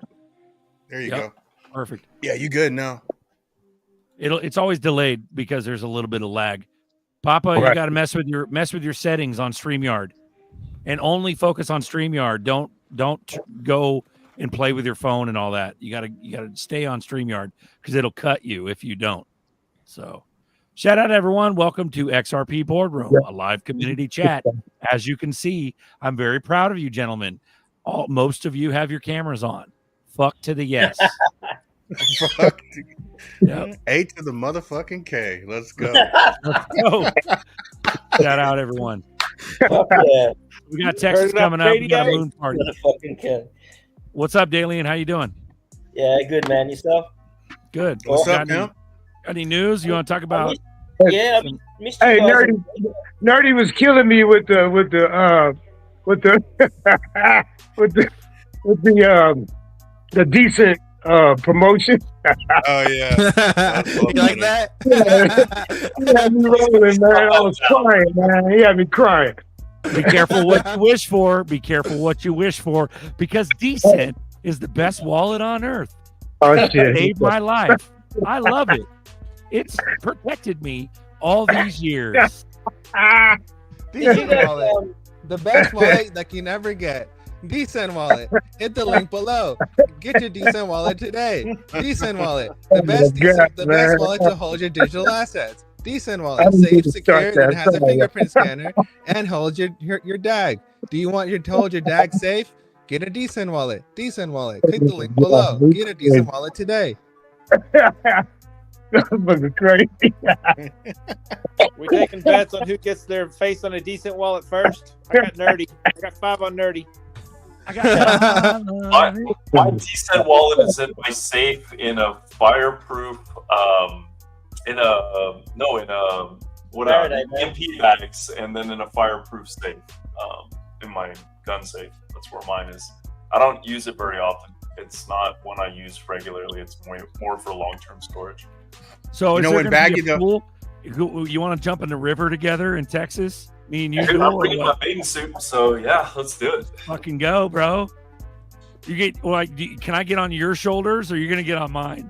There you go. Perfect. Yeah, you good now. It's always delayed because there's a little bit of lag. Papa, you got to mess with your settings on StreamYard, and only focus on StreamYard. Don't go and play with your phone and all that. You gotta stay on StreamYard because it'll cut you if you don't. So, shout out everyone. Welcome to XRP Boardroom, a live community chat. As you can see, I'm very proud of you, gentlemen. Most of you have your cameras on. Fuck to the yes. Fuck. Yep. A to the motherfucking K. Let's go. Let's go. Shout out everyone. Yeah. We got Texas coming up. We got a moon party. Motherfucking K. What's up, Dalian? How you doing? Yeah, good, man. Yourself? Good. What's got up, man? Got any news you want to talk about? Yeah, Hey, Nerdy was killing me with the the decent promotion. Oh yeah. You like that? He had me rolling, man. I was crying, man. He had me crying. Be careful what you wish for. Be careful what you wish for, because decent is the best wallet on earth. Oh It shit! saved my life. I love it. It's protected me all these years. Decent wallet. The best wallet that you never get. Decent wallet. Hit the link below. Get your decent wallet today. Decent wallet. The best wallet to hold your digital assets. Decent wallet. Safe, secure, and has a fingerprint scanner and holds your DAG. Do you want to hold your DAG safe? Get a decent wallet. Decent wallet. Click the link below. Get a decent wallet today. That's fucking crazy. We taking bets on who gets their face on a decent wallet first. I got Nerdy. I got 5 on Nerdy. My decent wallet is in my safe in a fireproof EMP bags, and then in a fireproof safe in my gun safe. That's where mine is. I don't use it very often. It's not one I use regularly. It's more for long-term storage. So, You know, when Baggy pool? You want to jump in the river together in Texas? Me and you? I'm bringing my bathing suit, so yeah, let's do it. Fucking go, bro. You get can I get on your shoulders, or are you gonna get on mine?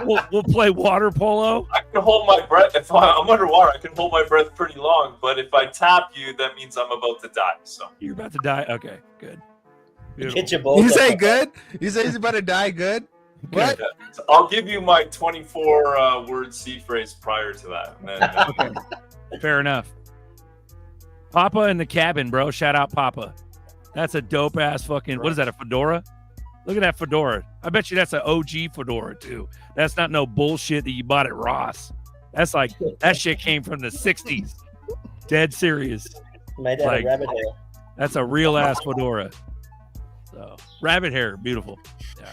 We'll play water polo. I can hold my breath. If I'm underwater, I can hold my breath pretty long. But if I tap you, that means I'm about to die. So you're about to die. Okay, good. Get your balls You say up. good? You say he's about to die good? What? I'll give you my 24 word C phrase prior to that. And then, Okay. Fair enough. Papa in the cabin, bro. Shout out Papa. That's a dope ass fucking. What is that? A fedora? Look at that fedora. I bet you that's an OG fedora too. That's not no bullshit that you bought at Ross. That's like that shit came from the '60s. Dead serious. Made out of rabbit hair. That's a real ass fedora. So rabbit hair, beautiful. Yeah,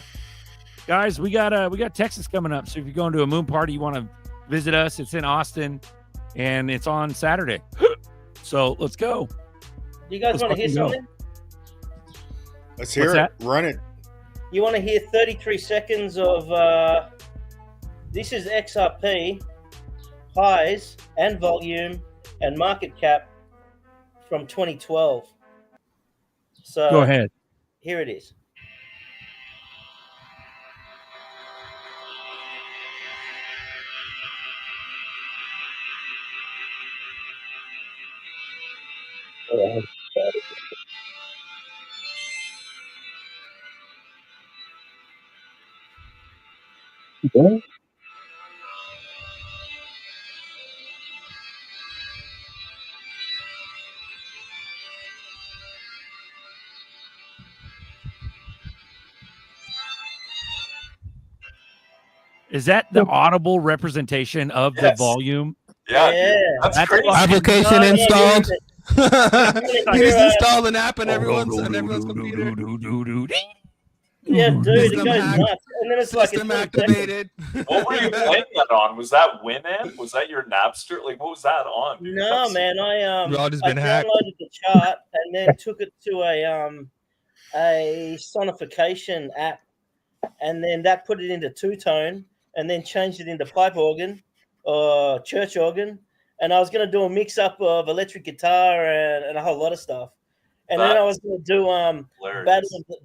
guys, we got Texas coming up. So if you're going to a moon party, you want to visit us. It's in Austin, and it's on Saturday. So let's go. You guys want to hear something? Let's hear it. Run it. You want to hear 33 seconds of this is XRP highs and volume and market cap from 2012. So Go ahead. Here it is. Is that the audible representation of the volume? Yeah, dude, that's crazy. Application nuts. installed. You're, You just install an app on everyone's computer. Yeah, dude, it System goes hack- nuts. And then it's like system it's activated. What were you playing that on? Was that Winamp? Was that your Napster? Like, what was that on? Dude? No, man, I We've all just I been hacked. downloaded the chart and then took it to a sonification app, and then that put it into two-tone, and then changed it into pipe organ or church organ, and I was going to do a mix-up of electric guitar and a whole lot of stuff, and then I was going to do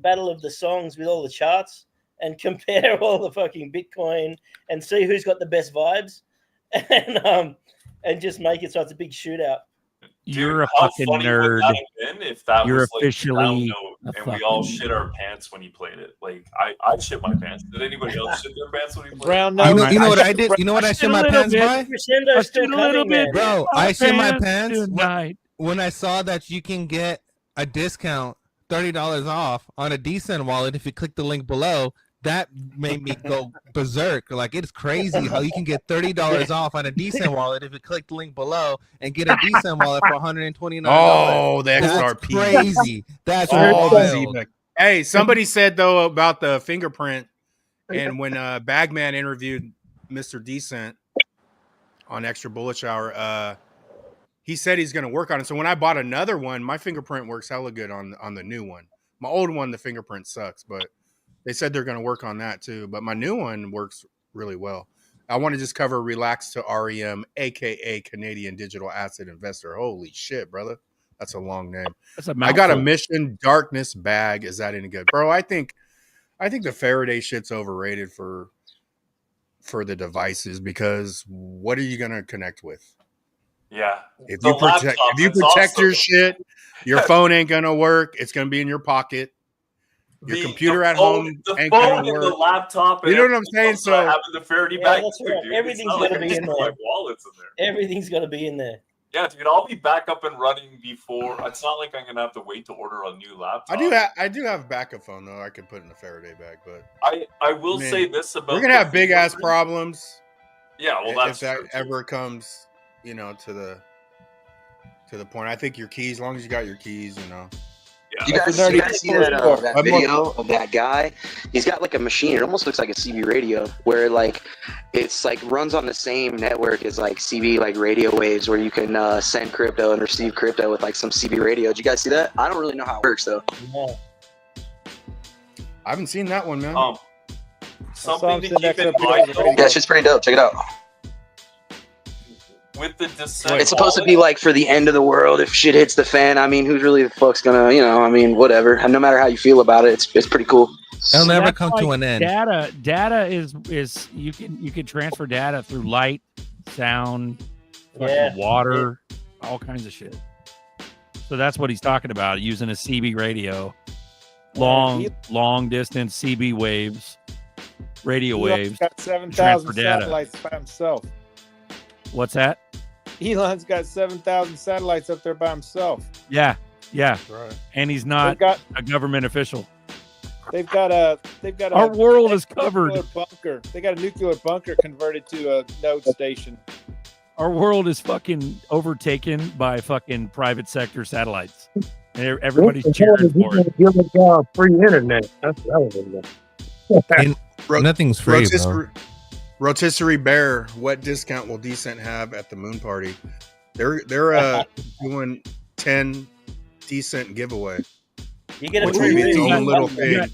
battle of the songs with all the charts and compare all the fucking Bitcoin and see who's got the best vibes, and just make it so it's a big shootout. You're a How fucking funny nerd. would that have been if that You're was like officially down note a and we all fucking- shit our pants when he played it? Like I shit my pants. Did anybody else shit their pants when he played Brown it? You know what I did? You know what I shit my pants by? Crescendo's still coming, man. Bro, I shit my pants tonight. when I saw that you can get a discount, $30 off on a decent wallet if you click the link below. That made me go berserk. Like, it's crazy how you can get $30 off on a decent wallet if you click the link below and get a decent wallet for $129. Oh, the That's XRP. crazy. That's Oh, the wild. Z-Back. Hey, somebody said though about the fingerprint, and when Bagman interviewed Mr. Decent on Extra Bullet Shower, he said he's going to work on it. So when I bought another one, my fingerprint works hella good on the new one. My old one, the fingerprint sucks, but they said they're going to work on that too. But my new one works really well. I want to just cover Relax to REM, aka Canadian Digital Asset Investor. Holy shit, brother. That's a long name. That's a I got a mouthful. Mission Darkness bag. Is that any good? Bro, I think the Faraday shit's overrated for the devices, because what are you going to connect with? Yeah. If The you protect laptop, your it's shit, your phone ain't going to work. It's going to be in your pocket. Your computer at home the ain't phone gonna and the work. laptop. You know what I'm saying? So having the Faraday bag, that's too, right. dude. Everything's It's not gonna like be I in just there. put my wallets in there. Everything's got to be in there. Yeah, dude, I'll be back up and running before. It's not like I'm gonna have to wait to order a new laptop. I do have a backup phone though. I could put in the Faraday bag, but I will man, say this about we're gonna the have big ass fingerprint. problems. Yeah, well, that's if that true, too. ever comes, to the point. I think your keys, as long as you got your keys, You guys see that video of that guy? He's got like a machine. It almost looks like a CB radio, where like it's like runs on the same network as like CB like radio waves, where you can send crypto and receive crypto with like some CB radio. Did you guys see that? I don't really know how it works though. I haven't seen that one, man. Something to keep in mind, though, That shit's pretty dope. Check it out. with the descent. It's supposed to be like for the end of the world if shit hits the fan. I mean, who's really the fuck's gonna, whatever. And no matter how you feel about it, it's pretty cool. It'll never That's come to like an end. Data is you can transfer data through light, sound, fucking Yeah. water, all kinds of shit. So that's what he's talking about, using a CB radio, long distance CB waves, radio Elon's waves, got to 7,000 transfer data. satellites by himself. What's that? Elon's got 7,000 satellites up there by himself. Yeah, Right. and he's not a government official. They've got a Our world is covered. nuclear bunker. They got a nuclear bunker converted to a node station. Our world is fucking overtaken by fucking private sector satellites. And everybody's cheering for it. Give us free internet. That's relevant. Nothing's free, bro. Rotisserie Bear, what discount will Decent have at the moon party? They're doing 10 Decent giveaway. You get a Which free will be its room. own little thing.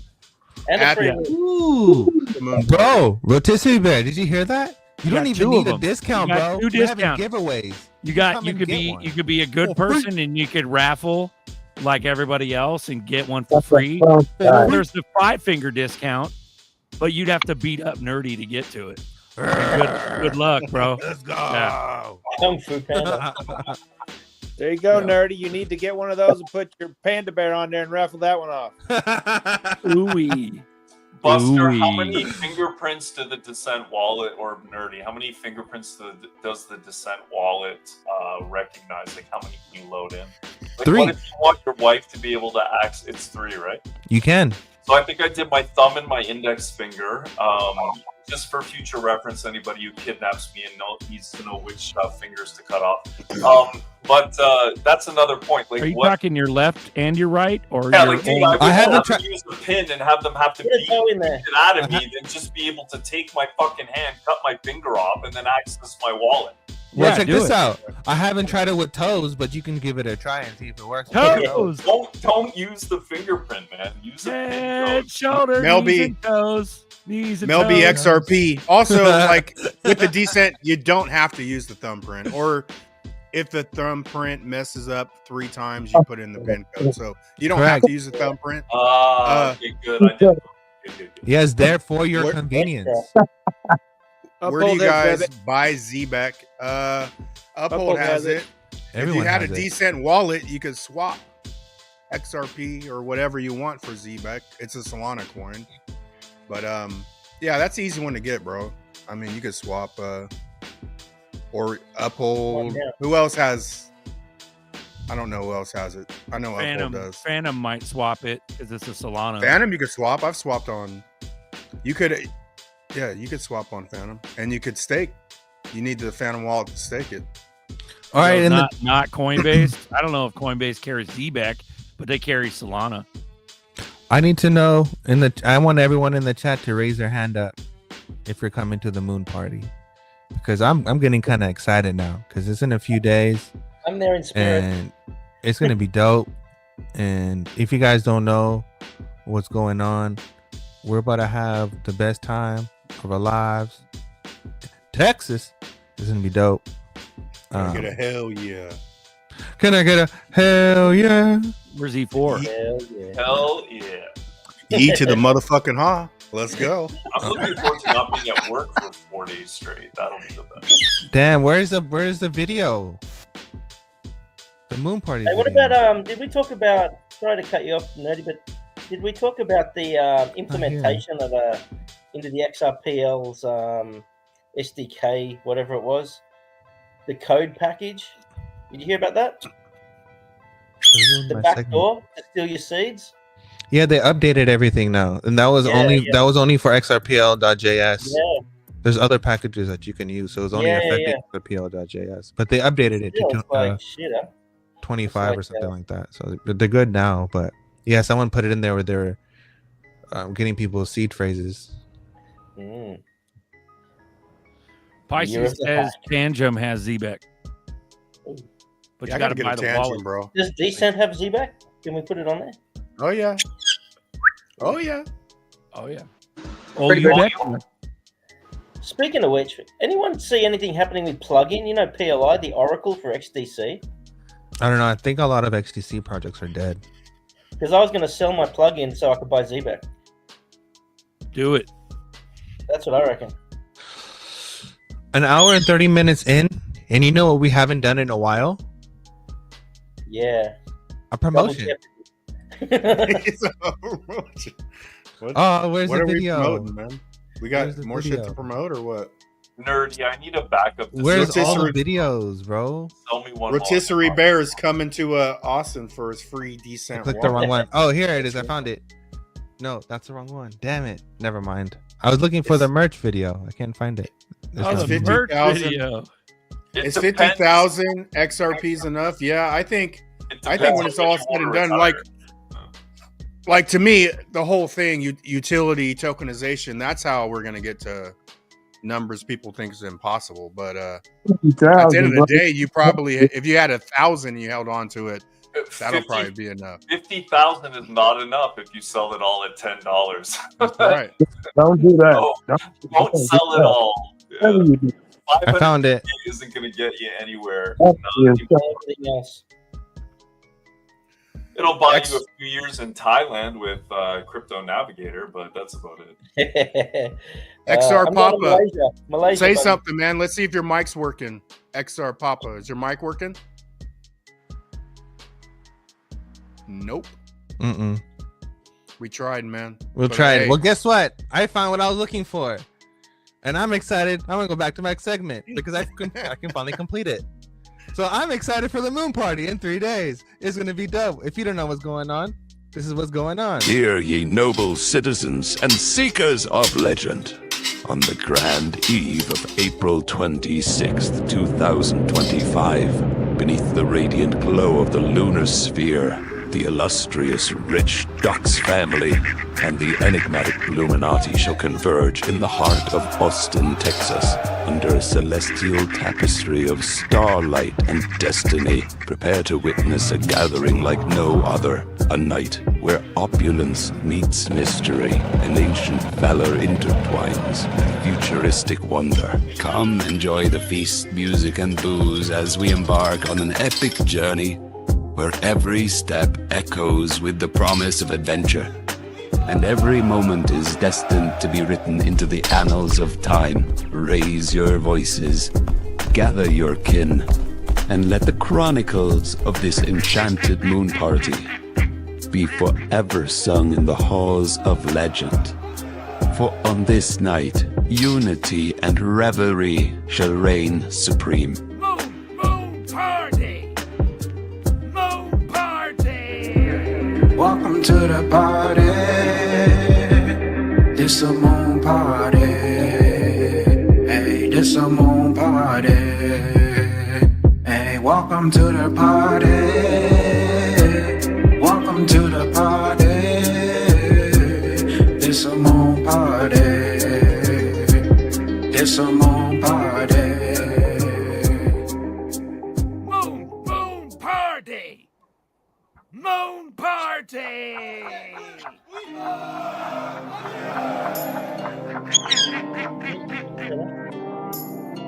And a At free the room. Ooh, moon bro, Rotisserie Bear, did you hear that? You don't got even two of need a them. discount, You got bro. two You're having discounts. giveaways. You Come could and get be one. you could be a good For free. person and you could raffle like everybody else and get one for That's a free. fun guy. There's the 5-finger discount, but you'd have to beat up Nerdy to get to it. And good luck, bro. Let's go. Yeah. Kung Fu Panda. There you go, Nerdy. You need to get one of those and put your panda bear on there and raffle that one off. Ooh-wee. Buster, how Ooh-wee. many fingerprints to the Descent wallet, or Nerdy, how many fingerprints does the Descent wallet recognize? Like, how many can you load in? Like, 3. what if you want your wife to be able to access? It's 3, right? You can. So I think I did my thumb and my index finger. Just for future reference, anybody who kidnaps me and needs to know which fingers to cut off. But that's another point. Like, Are you what? talking your left and your right, or Yeah, your like, dude, own- I haven't tried to use a pin and have them have to beat it out of me, then just be able to take my fucking hand, cut my finger off, and then access my wallet. Well, check this out. I haven't tried it with toes, but you can give it a try and see if it works. Toes. Don't use the fingerprint, man. Use the Head, shoulder, Mel knees B. and toes. Knees and Mel B toes. XRP. Also, like with the Descent, you don't have to use the thumbprint. Or if the thumbprint messes up 3 times, you put in the pin code. So you don't have to use the thumbprint. Okay, good. I did. Good. Yes, there for your convenience. Where do you Uphold has guys buy ZBEC? Uphold Uphold has has it. it. If Everyone you had a has it. Descent wallet, you could swap XRP or whatever you want for ZBEC. It's a Solana coin. But yeah, that's an easy one to get, bro. I mean, you could swap or Uphold. Who else has? I don't know who else has it. I know Uphold does. Phantom might swap it because it's a Solana. Phantom, you could swap. I've swapped on. You could, yeah, you could swap on Phantom, and you could stake. You need the Phantom wallet to stake it. All right, So and not Coinbase. I don't know if Coinbase carries ZBEC, but they carry Solana. I need to know I want everyone in the chat to raise their hand up if you're coming to the moon party, because I'm getting kind of excited now because it's in a few days. I'm there in spirit. And it's gonna be dope. And if you guys don't know what's going on, we're about to have the best time of our lives. Texas is gonna be dope. Get a hell yeah. Can I get a hell yeah? Where's E4? Hell yeah. Hell yeah. E to the motherfucking ha. Let's go. I'm looking forward to not being at work for 4 days straight. That'll be the best. Damn, where's the video? The moon party. Hey, what video. about did we talk about? Sorry to cut you off, Nerdy, but did we talk about the implementation of into the XRPL's SDK, whatever it was, the code package? Did you hear about that? The back door to steal your seeds. Yeah, they updated everything now, and that was only for XRPL.js. Yeah. There's other packages that you can use, so it's only affecting XRPL.js. But they updated it Still, to it's like shit, huh? 25 or something like that. So they're good now. But yeah, someone put it in there where they're getting people seed phrases. Mm. Pisces says Tangem has ZBEC. But Yeah, you I got to gotta buy get a the Tangent, wallet. bro. Does Descent have ZBEC? Can we put it on there? Oh yeah. Oh yeah. Oh yeah. Pretty Oh, you much. Speaking of which, anyone see anything happening with plugin? You know PLI, the Oracle for XDC? I don't know. I think a lot of XDC projects are dead. Because I was going to sell my plugin so I could buy ZBEC. Do it. That's what I reckon. An hour and 30 minutes in, and you know what we haven't done in a while? Yeah. A promotion. It's a promotion. Oh, where's what the are video? We promoting, man? We got Where's the more video? shit to promote or what? Nerdy, I need a backup. Where's all the videos, bro? Tell me one. Rotisserie Bear is coming to Austin for his free Descent. Click the wrong one. Oh, here it is. I found it. No, that's the wrong one. Damn it. Never mind. I was looking for the merch video. I can't find it. Oh, the merch video. Is 50,000 XRPs enough? Yeah, I think when it's all said and done, like to me, the whole thing, utility tokenization, that's how we're gonna get to numbers people think is impossible. But at the end of the day, you probably, if you had 1,000, you held on to it, that'll probably be enough. 50,000 is not enough if you sell it all at $10. That's right. Don't do that. Don't sell it all. Yeah. I found it. Isn't going to get you anywhere. Anything else? It'll buy you a few years in Thailand with Crypto Navigator, but that's about it. XR I'm going to Papa, Malaysia, say buddy. something, man. Let's see if your mic's working. XR Papa, is your mic working? Nope. Mm-mm. We tried, man. We'll But, try hey, it. Well, guess what? I found what I was looking for, and I'm excited. I'm gonna go back to my segment because I can finally complete it. So I'm excited for the moon party in 3 days. It's gonna be dope. If you don't know what's going on, this is what's going on. Hear ye noble citizens and seekers of legend. On the grand eve of April 26th, 2025, beneath the radiant glow of the lunar sphere, the illustrious rich Dux family and the enigmatic Illuminati shall converge in the heart of Austin, Texas, under a celestial tapestry of starlight and destiny. Prepare to witness a gathering like no other, a night where opulence meets mystery and ancient valor intertwines with futuristic wonder. Come enjoy the feast, music, and booze as we embark on an epic journey where every step echoes with the promise of adventure, and every moment is destined to be written into the annals of time. Raise your voices, gather your kin, and let the chronicles of this enchanted moon party be forever sung in the halls of legend. For on this night, unity and revelry shall reign supreme. Welcome to the party. This a moon party. Hey, this a moon party. Hey, welcome to the party. Welcome to the party. This a moon party. This a moon party. Moon party. Moon party.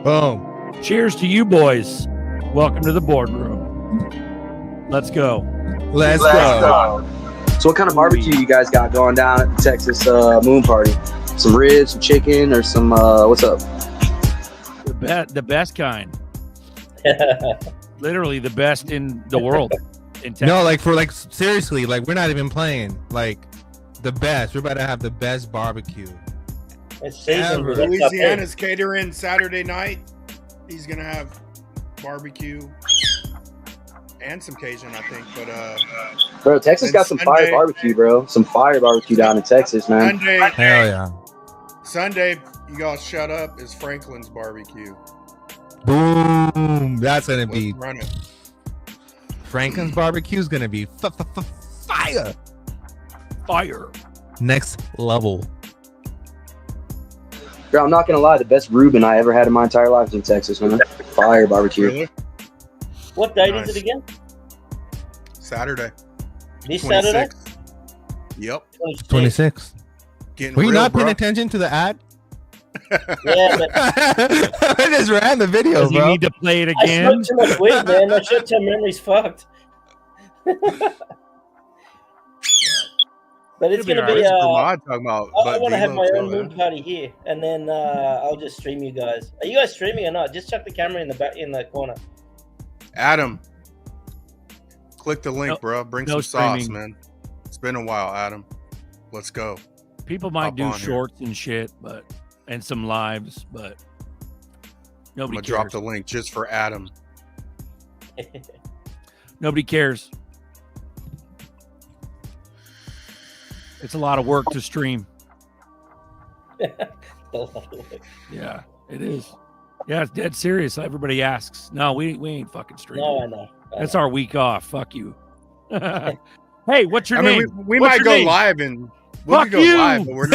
Boom. Cheers to you boys. Welcome to the boardroom. Let's go. Let's go. So what kind of barbecue you guys got going down at the Texas moon party? Some ribs, some chicken, or some what's up? The best kind. Literally the best in the world. In Texas. No, like seriously, like we're not even playing. Like the best. We're about to have the best barbecue. Ever. Louisiana's catering Saturday night. He's gonna have barbecue and some Cajun, I think. But bro, Texas got some fire barbecue, bro. Some fire barbecue down in Texas, man. Sunday, hell yeah. Sunday, you guys shut up. Is Franklin's barbecue? Boom. That's gonna be. Run it. Franklin's barbecue is gonna be fire. Fire. Next level. Bro, I'm not gonna lie, the best Reuben I ever had in my entire life was in Texas, man. Fire barbecue. Really? What date is it again? Saturday. This Saturday? Yep. 26. Getting Were you real, not paying bro. attention to the ad? Yeah, but I just ran the video, Does bro. you need to play it I again? smoked too much weed, man. My short-term memory's fucked. But it's It'll gonna be be. alright. Talking about I want to have my own Velo, moon party here, and then I'll just stream you guys. Are you guys streaming or not? Just chuck the camera in the back in the corner. Adam, click the link, No- bro. Bring no some sauce, streaming. man. It's been a while, Adam. Let's go. People might Hop do on here. shorts and shit, and some lives, but I'm nobody gonna cares. drop the link just for Adam. Nobody cares. It's a lot of work to stream. Yeah, it is. Yeah, it's dead serious. Everybody asks. No, we ain't fucking streaming. No, I know. That's our week off. Fuck you. Hey, what's your I name? mean, we What's might your go name? live and we Fuck could go you. live, but we're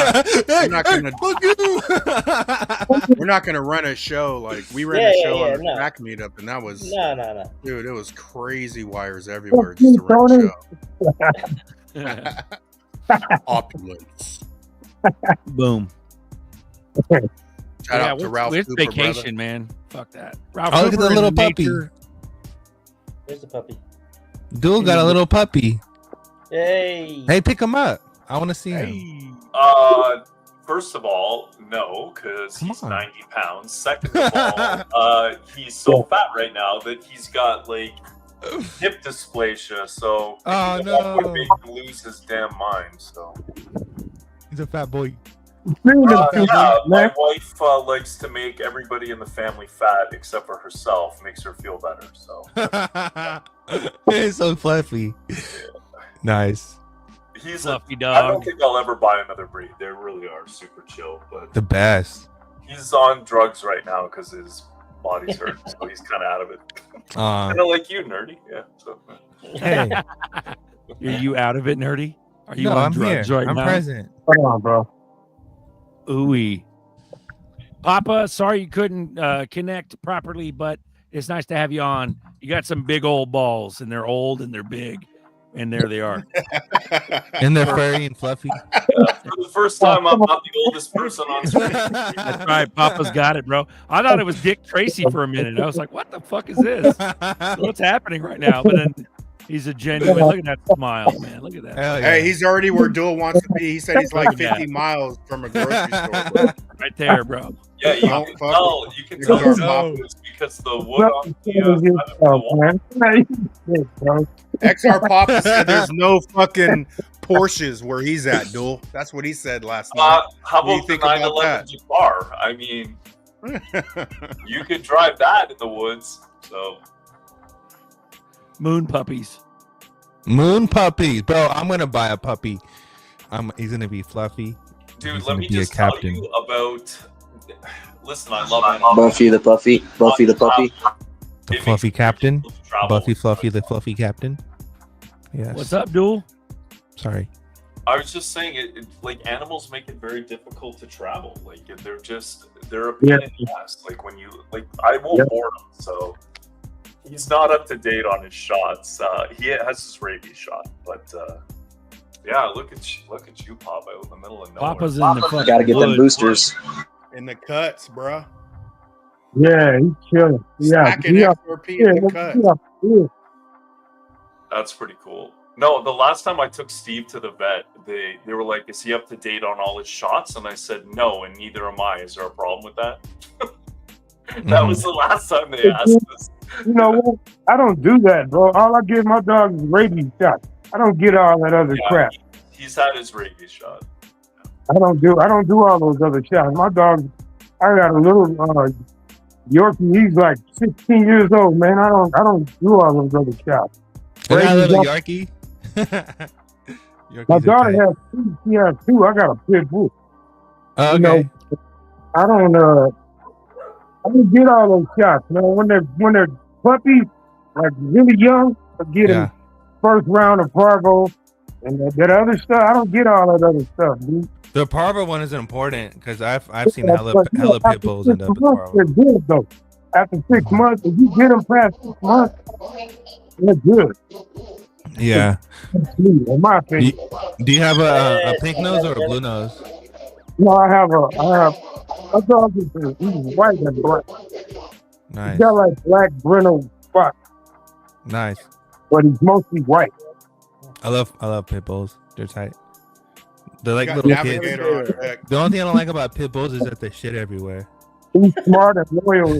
not gonna. Fuck you. We're not gonna run a show like we ran Yeah, a yeah, show yeah, on a no. track meetup, and that was No. dude. It was crazy wires everywhere just to run a show. Opulence. Boom. Shout out to Ralph It's Cooper, vacation, brother. man. Fuck that. Ralph Oh, look at Cooper the little in puppy. nature. Where's the puppy? Dude got a little puppy. Hey. Hey, pick him up. I want to see him. First of all, no, because he's on. 90 pounds. Second of all, he's so fat right now that he's got like hip dysplasia, so Oh, that would no. make him lose his damn mind. So He's a fat boy. yeah, my wife likes to make everybody in the family fat except for herself. Makes her feel better. So It's so fluffy. Nice. he's Fluffy I dog. don't think I'll ever buy another breed. They really are super chill, but The best. he's on drugs right now because his body's hurt, so he's kind of out of it. Kind of like you, nerdy. Yeah. So. Hey. Are you out of it, nerdy? Are you No, on I'm drugs here. right I'm now? present. Hold on, bro. Ooh-wee. Papa, sorry you couldn't connect properly, but it's nice to have you on. You got some big old balls, and they're old and they're big, and there they are. And they're furry and fluffy. For the first time, I'm not the oldest person on screen. That's right. Papa's got it, bro. I thought it was Dick Tracy for a minute. I was like, what the fuck is this? What's happening right now? But then he's a genuine. Look at that smile, man. Look at that. Hey, he's already where Duel wants to be. He said he's like 50 miles from a grocery store. Right there, bro. Yeah, you can tell. You can tell it's obvious because the wood on the XR Papa said there's no fucking Porsches where he's at, Duel. That's what he said last night. how What do you about the think about 911 Jafar? I mean, you could drive that in the woods. So Moon puppies. Moon puppies. Bro, I'm going to buy a puppy. He's going to be fluffy. dude, He's let gonna me be a just tell captain. you about. Listen, I love animals. Buffy the puppy. Buffy the puppy. The fluffy captain. Buffy Fluffy the fluffy captain. Yes. What's up, Duel? Sorry. I was just saying, like animals make it very difficult to travel. Like they're a pain in the ass. Like when you I won't board him, so he's not up to date on his shots. He has his rabies shot, but yeah, look at you, Papa, out in the middle of nowhere. Papa's in the fucking Gotta get them woods. boosters. In the cuts, bruh. Yeah, he's chilling. Yeah, Stacking XRP in the cuts. That's pretty cool. No, the last time I took Steve to the vet, they were like, "Is he up to date on all his shots?" And I said, "No, and neither am I. Is there a problem with that?" That was the last time they asked us. You know what? I don't do that, bro. All I give my dog is rabies shots. I don't get all that other crap. He's had his rabies shot. I don't do all those other shots. My dog, I got a little Yorkie. He's like 16 years old, man. I don't do all those other shots. I got a little Rabies, Yorkie. my daughter has two. She has two. I got a pit bull. Oh, You okay. know, I don't get all those shots, man. When they're puppies, like really young, I get them first round of Parvo, and that other stuff. I don't get all that other stuff, dude. The Parvo one is important because I've seen hella pit bulls end up with Parvo. They're good though. After 6 months, if you get them past 6 months, they're good. Yeah. In my opinion. Do you have a pink nose or a blue nose? No, I have my dog is he's white and black. Nice. He's got like black brindle spots, Nice. but he's mostly white. I love pit bulls. They're tight. They're like Got little Navigator on kids. deck. The only thing I don't like about pit bulls is that they shit everywhere. He's smart and loyal.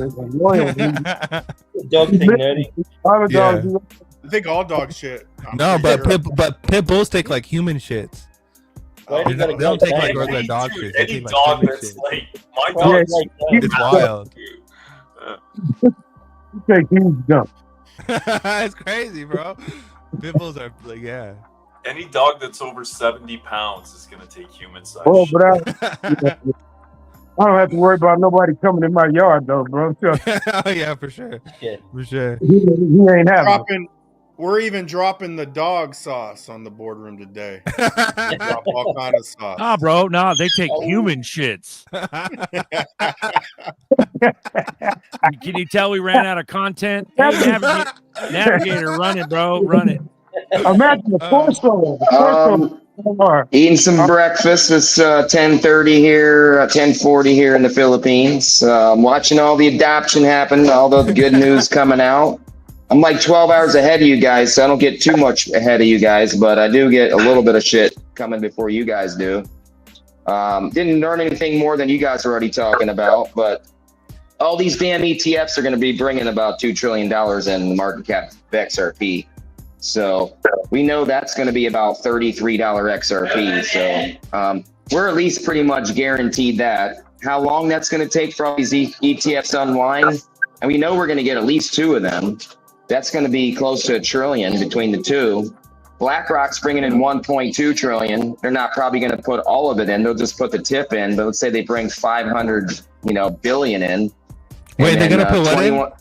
Dog thing, nerdy. All the dogs. Yeah. I think all dogs shit. I'm No, pretty but sure. pit bulls take like human shits. Why do you They gotta don't go take like back? regular dog Dude, shits. They any take like dog human that's shit. like my Yeah, dog's like It's wild. You take huge jump. It's crazy, bro. Pit bulls are like, yeah. any dog that's over 70 pounds is gonna take human size. Oh, but I don't have to worry about nobody coming in my yard though, bro. Oh yeah, for sure. Yeah. For sure. He ain't having it. We're even dropping the dog sauce on the boardroom today. Drop all kind of sauce. Nah, bro. Nah, they take human shits. Can you tell we ran out of content? Hey, Navigator, run it, bro. Run it. Imagine the torso. Eating some breakfast. It's 10:30 here, 10:40 here in the Philippines. Watching all the adoption happen, all the good news coming out. I'm like 12 hours ahead of you guys, so I don't get too much ahead of you guys, but I do get a little bit of shit coming before you guys do. Didn't learn anything more than you guys are already talking about, but all these damn ETFs are going to be bringing about $2 trillion in the market cap of XRP. So we know that's going to be about $33 XRP. So we're at least pretty much guaranteed that. How long that's going to take for all these ETFs to unwind, and we know we're going to get at least 2 of them. That's going to be close to $1 trillion between the 2. BlackRock's bringing in 1.2 trillion. They're not probably going to put all of it in. They'll just put the tip in. But let's say they bring 500, billion in. Wait, they're going to put what in?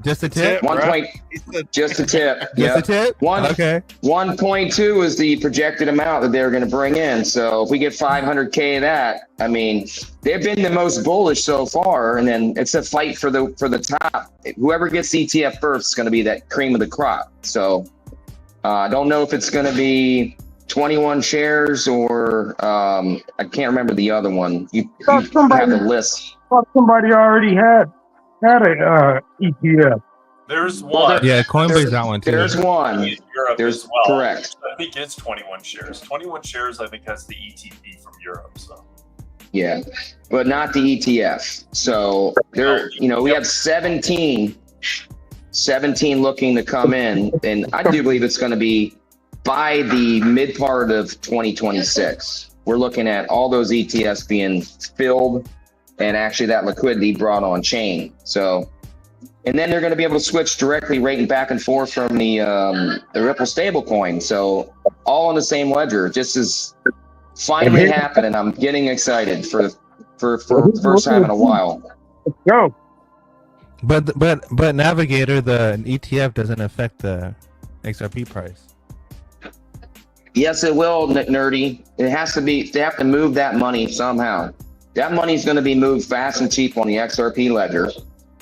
Just a tip? Just a tip. Just a tip? Okay. 1.2 is the projected amount that they're going to bring in. So if we get 500K of that, I mean, they've been the most bullish so far. And then it's a fight for the top. Whoever gets the ETF first is going to be that cream of the crop. So I don't know if it's going to be 21 shares or I can't remember the other one. You have the list. Somebody already had a ETF. There's one. Yeah, Coinbase got one too. There's one. Europe There's as well. correct. I think it's 21 shares. 21 shares, I think, has the ETP from Europe. So. Yeah, but not the ETF. So there, we have 17 looking to come in, and I do believe it's going to be by the mid part of 2026. We're looking at all those ETFs being filled and actually that liquidity brought on chain. So, and then they're going to be able to switch directly right and back and forth from the Ripple stablecoin. So all on the same ledger. Just is finally happening. I'm getting excited for the first time in a while. Let's go. But Navigator, the ETF doesn't affect the XRP price. Yes, it will, Nerdy. It has to be. They have to move that money somehow. That money is going to be moved fast and cheap on the XRP ledger.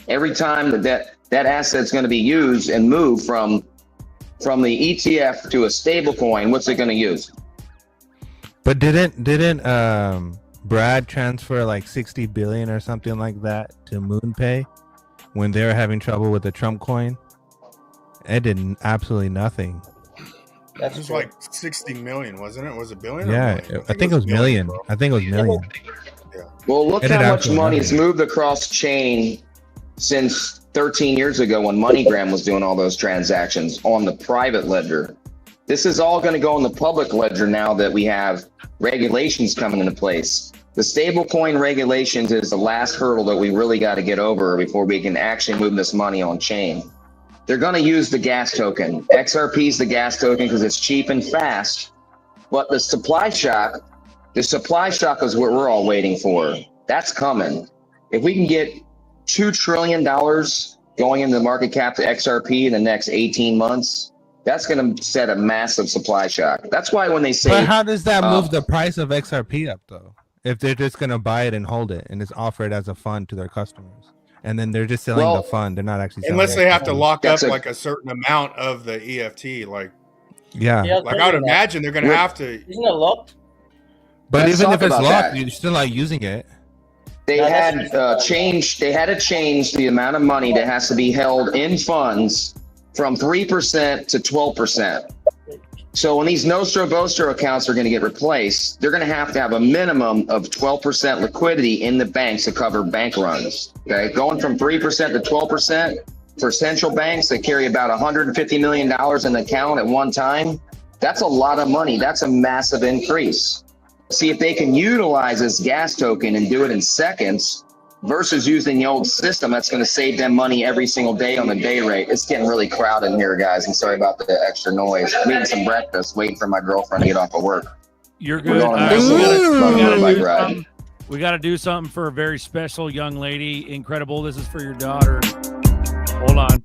Every time that asset's going to be used and moved from the ETF to a stable coin, what's it going to use? But didn't Brad transfer like 60 billion or something like that to MoonPay when they were having trouble with the Trump coin? It did absolutely nothing. It was like 60 million, wasn't it? Was it billion? Yeah, I think it was million. I think it was million. Well, look how much money has moved across chain since 13 years ago when MoneyGram was doing all those transactions on the private ledger. This is all going to go on the public ledger now that we have regulations coming into place. The stablecoin regulations is the last hurdle that we really got to get over before we can actually move this money on chain. They're going to use the gas token. XRP is the gas token because it's cheap and fast. But the supply shock is what we're all waiting for. That's coming. If we can get $2 trillion going into the market cap to XRP in the next 18 months, that's going to set a massive supply shock. That's why when they say... But how does that move the price of XRP up, though? If they're just going to buy it and hold it and just offer it as a fund to their customers. And then they're just selling the fund. They're not actually selling unless they have to lock up That's like a certain amount of the EFT. Like, yeah. Like I would imagine they're going to have to... Isn't it locked? But Let's even talk if it's about locked, that. you're still not using it. They had changed the amount of money that has to be held in funds from 3% to 12%. So when these Nostro Vostro accounts are going to get replaced, they're going to have a minimum of 12% liquidity in the banks to cover bank runs. Okay, going from 3% to 12% for central banks that carry about $150 million in the account at one time. That's a lot of money. That's a massive increase. See if they can utilize this gas token and do it in seconds versus using the old system that's going to save them money every single day on the day rate. It's getting really crowded in here, guys. I'm sorry about the extra noise. I'm eating some breakfast, waiting for my girlfriend to get off of work. You're We're good. going on a nice bike ride. We got to do something for a very special young lady. Incredible. This is for your daughter. Hold on.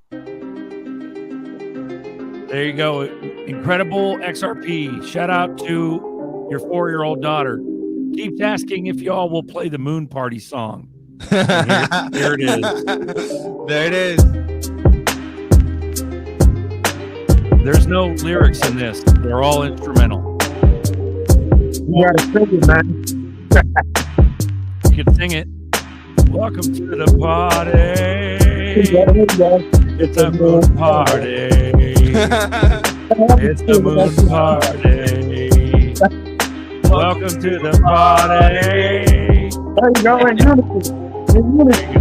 There you go. Incredible XRP. Shout out to your 4-year-old daughter. Keeps asking if y'all will play the Moon Party song. Here it is. There it is. There's no lyrics in this. They're all instrumental. You gotta sing it, man. You can sing it. Welcome to the party. It's a moon party. It's the moon party. Welcome to the party. There you go, in unison. In unison.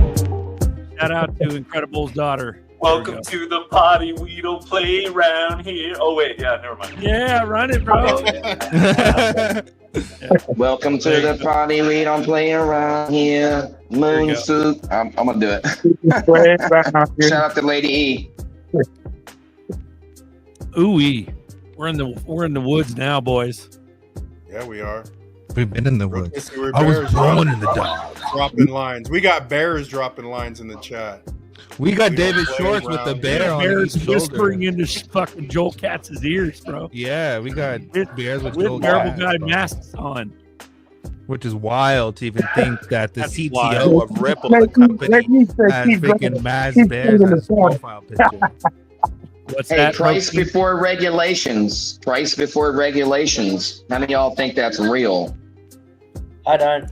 Shout out to Incredible's daughter. Welcome to the party. We don't play around here. Oh wait, yeah, never mind. Yeah, run it, bro. Welcome to the party. We don't play around here. Moon soup. I'm gonna do it. Shout out to Lady E. Ooh-wee. We're in the woods now, boys. Yeah, we are. We've been in the woods. Let's see where I was Bears born are in the dark. dropping lines. We got Bears dropping lines in the chat. We got We David don't play Shorts with the around bear here. on Bears his shoulder. whispering into fucking Joel Katz's ears, bro. Yeah, we got Bears with Joel Terrible Katz, guy bro. masks on. Which is wild to even think that the That's CTO wild. of Ripple, the company, has freaking Maz Bears as his profile picture. What's Hey, that? price Protein? before regulations. Price before regulations. How many of y'all think that's real? I don't.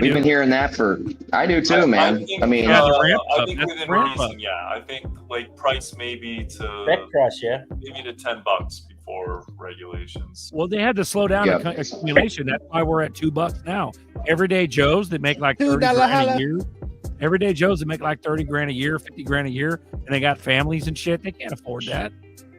We've been hearing that for. I do too, man. think, I mean, I think within reason, yeah. I think like price maybe to Bet price, yeah. maybe to $10 before regulations. Well, they had to slow down Yeah. accumulation. That's why we're at $2 now. Everyday Joes that make like 30 $2 grand a year. Everyday Joes that make like 30 grand a year, 50 grand a year, and they got families and shit. They can't afford that.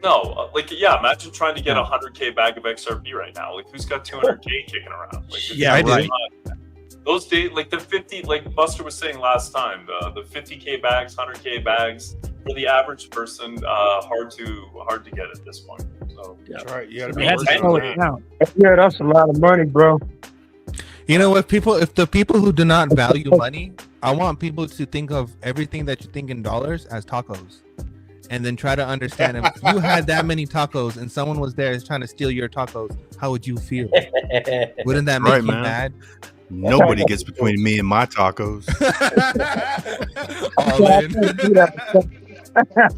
No, like yeah, imagine trying to get a 100K bag of XRP right now. Like who's got 200K kicking around? Like, it's Yeah, I do. not- Those days, like the 50, like Buster was saying last time, the 50K bags, 100K bags for the average person, hard to get at this point. So That's right. You got to They be had to working slow on it that. down. Yeah, that's a lot of money, bro. You know, if the people who do not value money, I want people to think of everything that you think in dollars as tacos. And then try to understand if you had that many tacos and someone was there trying to steal your tacos, how would you feel? Wouldn't that make Right, you man. mad? Nobody gets between me and my tacos. All in.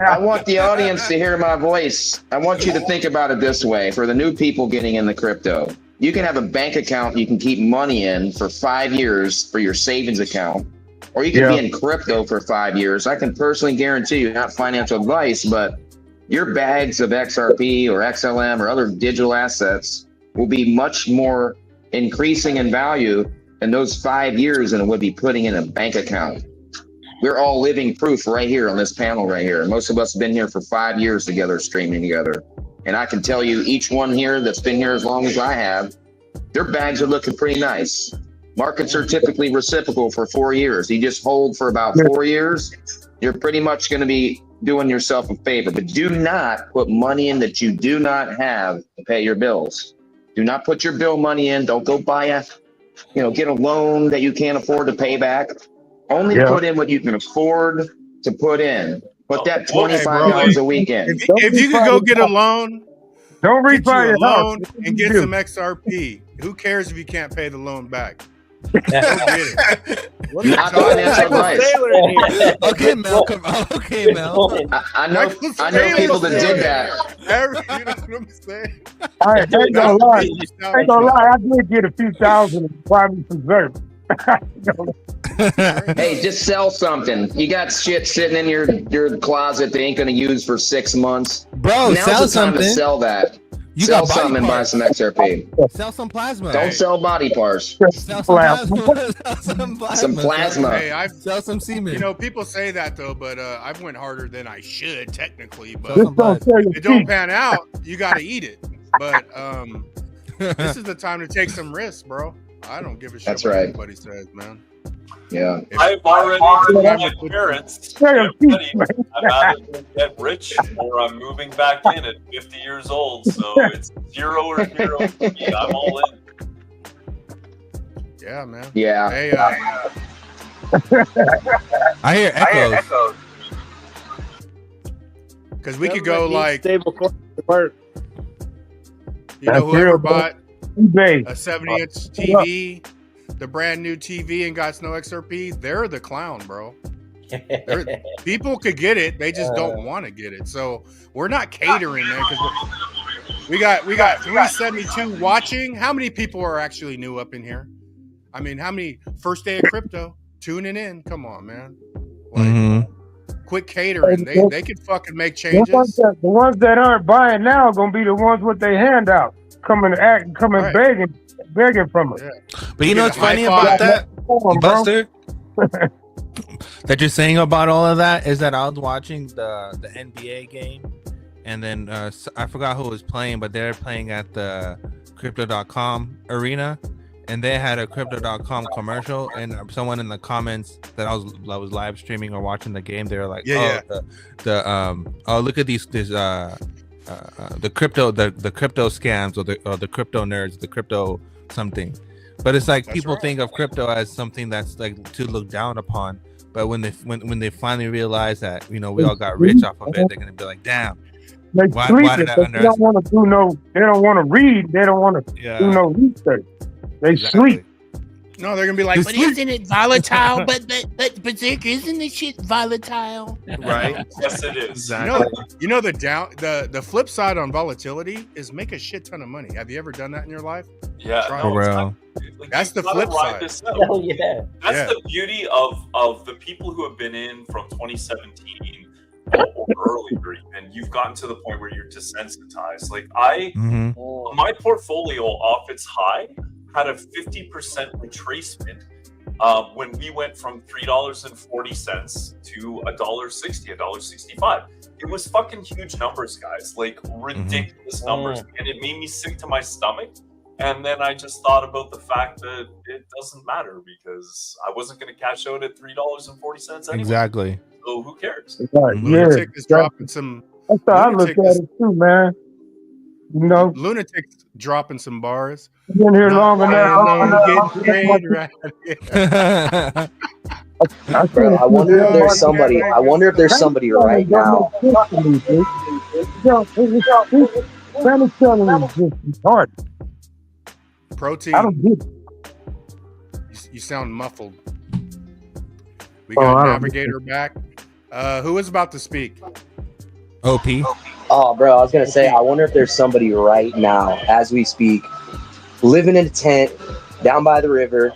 I want the audience to hear my voice. I want you to think about it this way. For the new people getting in the crypto, you can have a bank account you can keep money in for 5 years for your savings account, or you can be in crypto for 5 years. I can personally guarantee you, not financial advice, but your bags of XRP or XLM or other digital assets will be much more increasing in value in those 5 years than it would be putting in a bank account. We're all living proof right here on this panel right here. Most of us have been here for 5 years together, streaming together. And I can tell you, each one here that's been here as long as I have, their bags are looking pretty nice. Markets are typically reciprocal for 4 years. You just hold for about 4 years, you're pretty much going to be doing yourself a favor. But do not put money in that you do not have to pay your bills. Do not put your bill money in. Don't go buy get a loan that you can't afford to pay back. Only put in what you can afford to put in. Put that $25 a week in. If you could go get a loan, don't get you refi a your loan house. and get some XRP. Who cares if you can't pay the loan back? Go get it. Not financial advice. Okay, Malcolm. Okay, Mel. I know people that did that. You know what I'm saying? I ain't gonna lie. I did get a few thousand and buy me some dirt. Hey, just sell something. You got shit sitting in your closet they ain't gonna use for 6 months. Bro, Now's sell the time to something. sell that. You sell got body something and buy parts. some XRP. Sell some plasma. Don't sell body parts. Sell some plasma. Sell some plasma. Some plasma. Hey, Sell some semen. You know, people say that though, but I went harder than I should technically. But Sell some blood. if it don't pan out, you got to eat it. But this is the time to take some risks, bro. I don't give a shit That's what right. anybody says, man. Yeah. I've already told my parents, get ready. I'm either get rich or I'm moving back in at 50 years old. So it's 0 or 0 for me. I'm all in. Yeah, man. Yeah. Hey, I hear echoes. because we could go like, stable coin to work. you know, That's whoever real, bro. bought eBay. a 70-inch TV, the brand new TV, and got no XRP, they're the clown, bro. People could get it, they just don't want to get it. So we're not catering, man. Because we got 372 watching. How many people are actually new up in here? I mean, how many first day of crypto tuning in? Come on, man. Like, quit catering. They could fucking make changes. The ones that aren't buying now are gonna be the ones with their handout coming begging from us. But you know what's funny high about that, Come on, bro. Buster? that you're saying about all of that is that I was watching the NBA game, and then I forgot who was playing, but they're playing at the Crypto.com arena, and they had a Crypto.com commercial, and someone in the comments that I was live streaming or watching the game, they were like, oh look at the crypto scams or the crypto nerds, the crypto something. But it's like people think of crypto as something that's like to look down upon. But when they finally realize that, we all got rich off of it, they're gonna be like, damn. Why did I they don't want to do no. They don't want to read. They don't want to do no research. They sleep. No, they're gonna be like, But isn't it volatile? but Berserk, isn't this shit volatile? right? Yes, it is. Exactly. The flip side on volatility is make a shit ton of money. Have you ever done that in your life? Yeah, Try no, it. like, That's the gotta flip ride side. this out. Oh, yeah. That's the beauty of the people who have been in from 2017 or earlier, and you've gotten to the point where you're desensitized. Like my portfolio off its high had a 50% retracement when we went from $3.40 to $1.60, $1.65. It was fucking huge numbers, guys, like ridiculous numbers, and it made me sick to my stomach. And then I just thought about the fact that it doesn't matter because I wasn't going to cash out at $3.40 anyway. Exactly. So who cares? Lunatic is dropping some. That's how I look at it too, man. Lunatic's dropping some bars. Been here long enough. Getting paid right. Bro, I wonder if there's somebody. I wonder if there's somebody right now. Protein. I don't get it. You sound muffled. We got Navigator back. Who is about to speak? OP. Oh, bro, I was gonna say, I wonder if there's somebody right now, as we speak, living in a tent down by the river,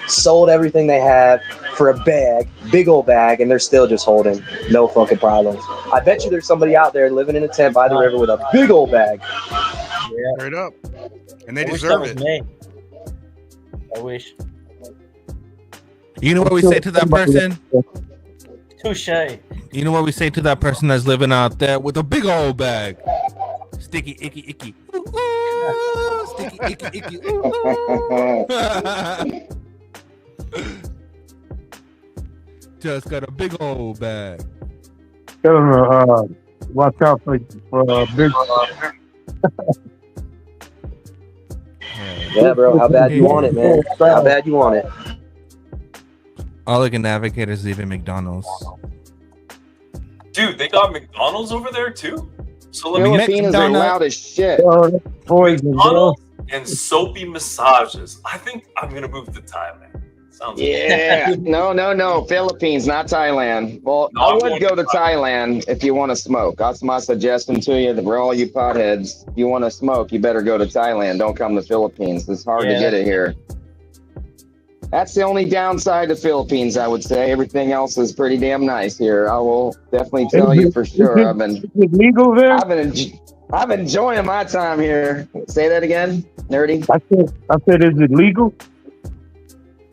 sold everything they have for a bag, big old bag, and they're still just holding, no fucking problems. I bet you there's somebody out there living in a tent by the river with a big old bag. Yeah. Straight up. And they I deserve wish it. that was me. I wish. You know what we say to that person? Touche. You know what we say to that person that's living out there with a big old bag? Sticky, icky, icky. Ooh, sticky, icky, icky. Ooh. Just got a big old bag. Tell them watch out for big. Yeah, bro, how bad you want it, man? How bad you want it? All the navigators leaving McDonald's. Dude, they got McDonald's over there too? So let me get Filipinos are loud as shit. McDonald's and soapy massages. I think I'm gonna move to Thailand. Sounds Yeah, no, Philippines, not Thailand. Well, No, I I'm would going go to to Thailand if you want to smoke. That's my suggestion to you. For all you potheads, if you want to smoke, you better go to Thailand. Don't come to Philippines. It's hard to get it here. That's the only downside to Philippines, I would say. Everything else is pretty damn nice here. I will definitely tell you for sure. I've been legal there. I've been enjoying my time here. Say that again, nerdy. I said, is it legal?